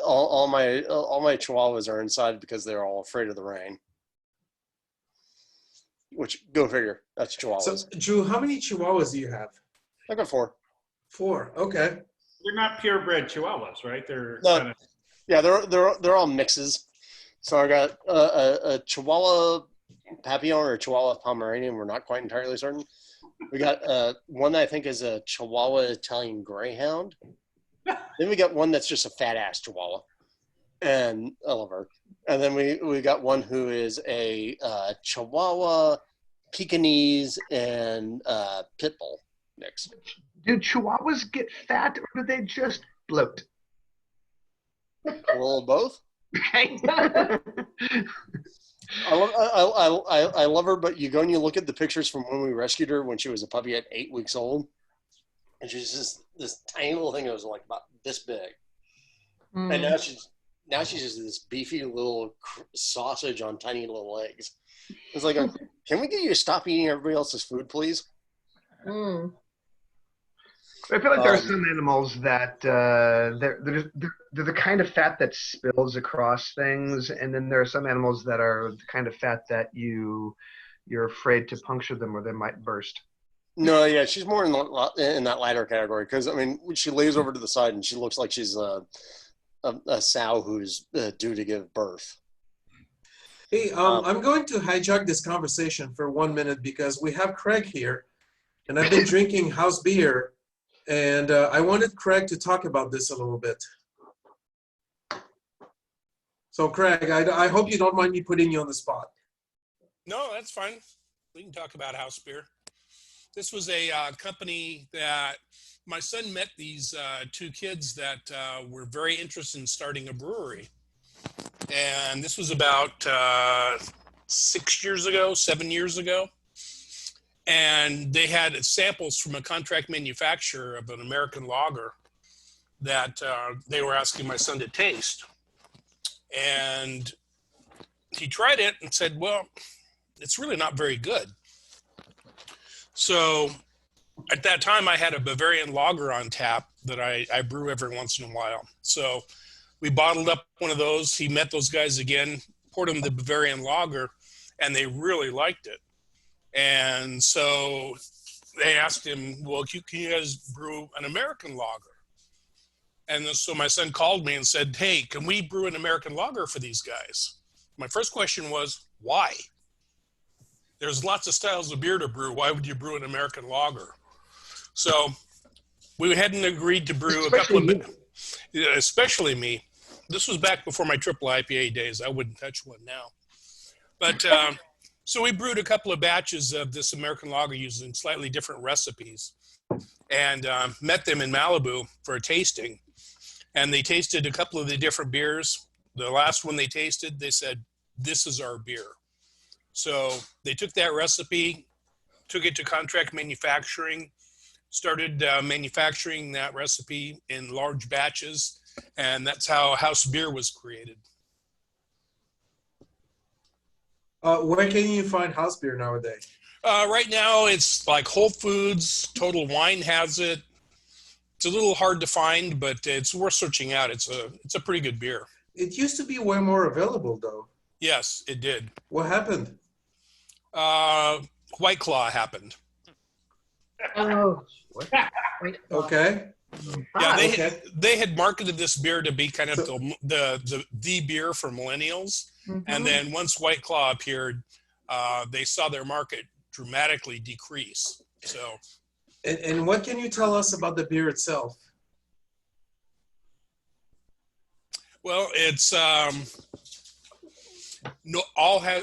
all my Chihuahuas are inside because they're all afraid of the rain. Which, go figure. That's Chihuahuas. So, Drew, how many Chihuahuas do you have? I got 4. 4. Okay. They're not purebred Chihuahuas, right? They're No, kind of yeah, they're all mixes. So I got a Chihuahua Papillon or a Chihuahua Pomeranian. We're not quite entirely certain. We got one that I think is a Chihuahua Italian Greyhound. Then we got one that's just a fat ass Chihuahua, and I love her. And then we got one who is a Chihuahua Pekingese and Pit Bull mix. Do Chihuahuas get fat or do they just bloat? A little of both. Okay. I love her, but you go and you look at the pictures from when we rescued her when she was a puppy at 8 weeks old, and she's just this tiny little thing that was like about this big, and now she's just this beefy little sausage on tiny little legs. It's like, can we get you to stop eating everybody else's food, please? I feel like there are some animals that they're the kind of fat that spills across things, and then there are some animals that are the kind of fat that you're afraid to puncture them or they might burst. No, yeah, she's more in that latter category because I mean she lays over to the side and she looks like she's a sow who's due to give birth. Hey, I'm going to hijack this conversation for 1 minute because we have Craig here, and I've been drinking house beer, and I wanted Craig to talk about this a little bit. So, Craig, I hope you don't mind me putting you on the spot. No, that's fine. We can talk about house beer. This was a company that my son met these 2 kids that were very interested in starting a brewery. And this was about 7 years ago. And they had samples from a contract manufacturer of an American lager that they were asking my son to taste. And he tried it and said, well, it's really not very good. So at that time, I had a Bavarian lager on tap that I brew every once in a while. So we bottled up one of those. He met those guys again, poured them the Bavarian lager, and they really liked it. And so they asked him, well, can you guys brew an American lager? And so my son called me and said, hey, can we brew an American lager for these guys? My first question was, why? there's lots of styles of beer to brew. Why would you brew an American lager? So we hadn't agreed to brew especially me. This was back before my triple IPA days. I wouldn't touch one now. But so we brewed a couple of batches of this American lager using slightly different recipes, and met them in Malibu for a tasting. And they tasted a couple of the different beers. The last one they tasted, they said, "This is our beer." So they took that recipe, took it to contract manufacturing, started manufacturing that recipe in large batches, and that's how House Beer was created. Where can you find house beer nowadays? Right now, it's like Whole Foods, Total Wine has it. It's a little hard to find, but it's worth searching out. It's a pretty good beer. It used to be way more available, though. Yes, it did. What happened? White Claw happened. Oh. Okay. Yeah, they had marketed this beer to be kind of the beer for millennials, and then once White Claw appeared, they saw their market dramatically decrease. So, and what can you tell us about the beer itself? Well, it's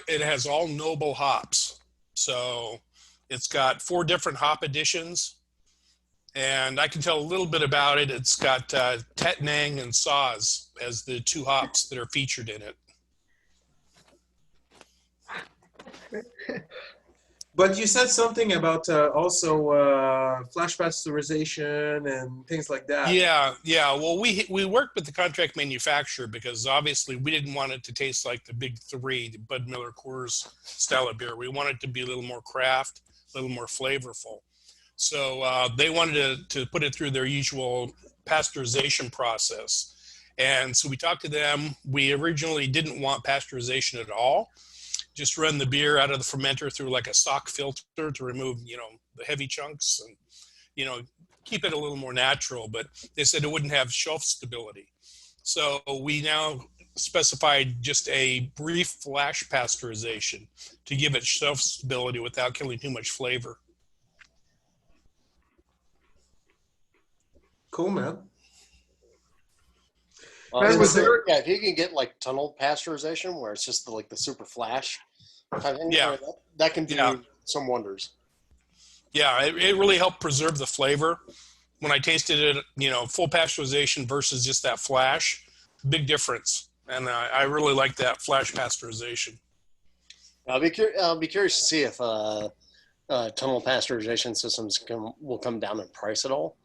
it has all noble hops. So it's got 4 different hop additions, and I can tell a little bit about it. It's got Tettnang and Saaz as the 2 hops that are featured in it. But you said something about also flash pasteurization and things like that. Yeah. Well, we worked with the contract manufacturer because obviously we didn't want it to taste like the big 3, the Bud Miller Coors style of beer. We wanted it to be a little more craft, a little more flavorful. So they wanted to put it through their usual pasteurization process. And so we talked to them. We originally didn't want pasteurization at all. Just run the beer out of the fermenter through like a sock filter to remove, the heavy chunks and, keep it a little more natural. But they said it wouldn't have shelf stability. So we now specified just a brief flash pasteurization to give it shelf stability without killing too much flavor. Cool, man. If you can get like tunnel pasteurization, where it's just the super flash, that can do some wonders. Yeah, it really helped preserve the flavor. When I tasted it, full pasteurization versus just that flash, big difference. And I really like that flash pasteurization. I'll be curious to see if tunnel pasteurization systems will come down in price at all,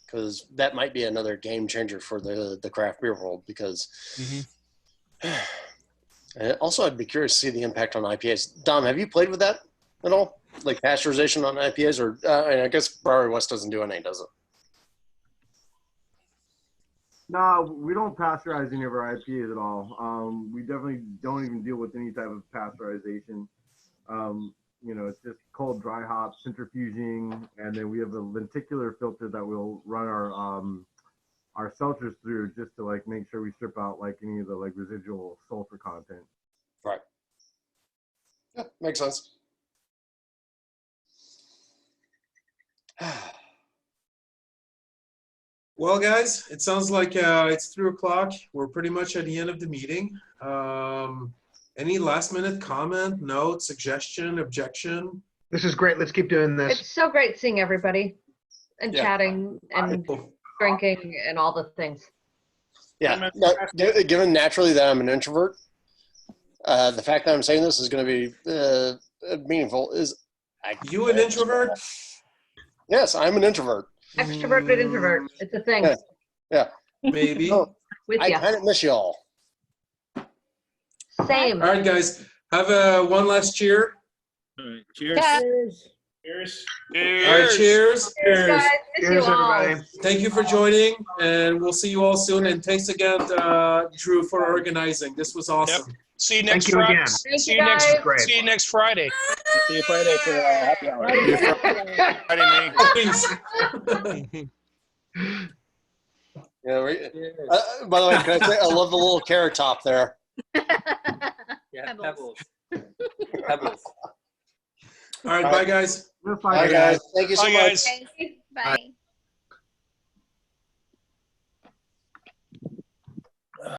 because that might be another game changer for the craft beer world. Because also, I'd be curious to see the impact on IPAs. Dom, have you played with that at all? Like pasteurization on IPAs, or I guess Brewery West doesn't do any, does it? No, we don't pasteurize any of our IPAs at all. We definitely don't even deal with any type of pasteurization. It's just cold dry hop centrifuging, and then we have a lenticular filter that we'll run our seltzers through just to make sure we strip out any of the residual sulfur content. Right. Yeah, makes sense. Well, guys, it sounds like it's 3:00. We're pretty much at the end of the meeting. Any last minute comment, note, suggestion, objection? This is great. Let's keep doing this. It's so great seeing everybody and chatting and drinking and all the things. Yeah. Given naturally that I'm an introvert, the fact that I'm saying this is going to be meaningful. You an introvert? Yes, I'm an introvert. Extroverted introvert. It's a thing. Yeah. Maybe. With I ya. kind of miss y'all. Same. All right, guys. Have one last cheer. Cheers. Cheers. All right, cheers. Cheers, guys. Miss you all. everybody. Thank you for joining, and we'll see you all soon. And thanks again, Drew, for organizing. This was awesome. See you next Thank you Friday. again. Thank See you you next. guys. Great. See you next Friday. See you Friday for happy hour. Thanks. Yeah. By the way, can I say I love the little carrot top there. Yeah, pebbles. Pebbles. All right, bye guys. Bye, guys. Thank you so Bye, much. guys. Bye.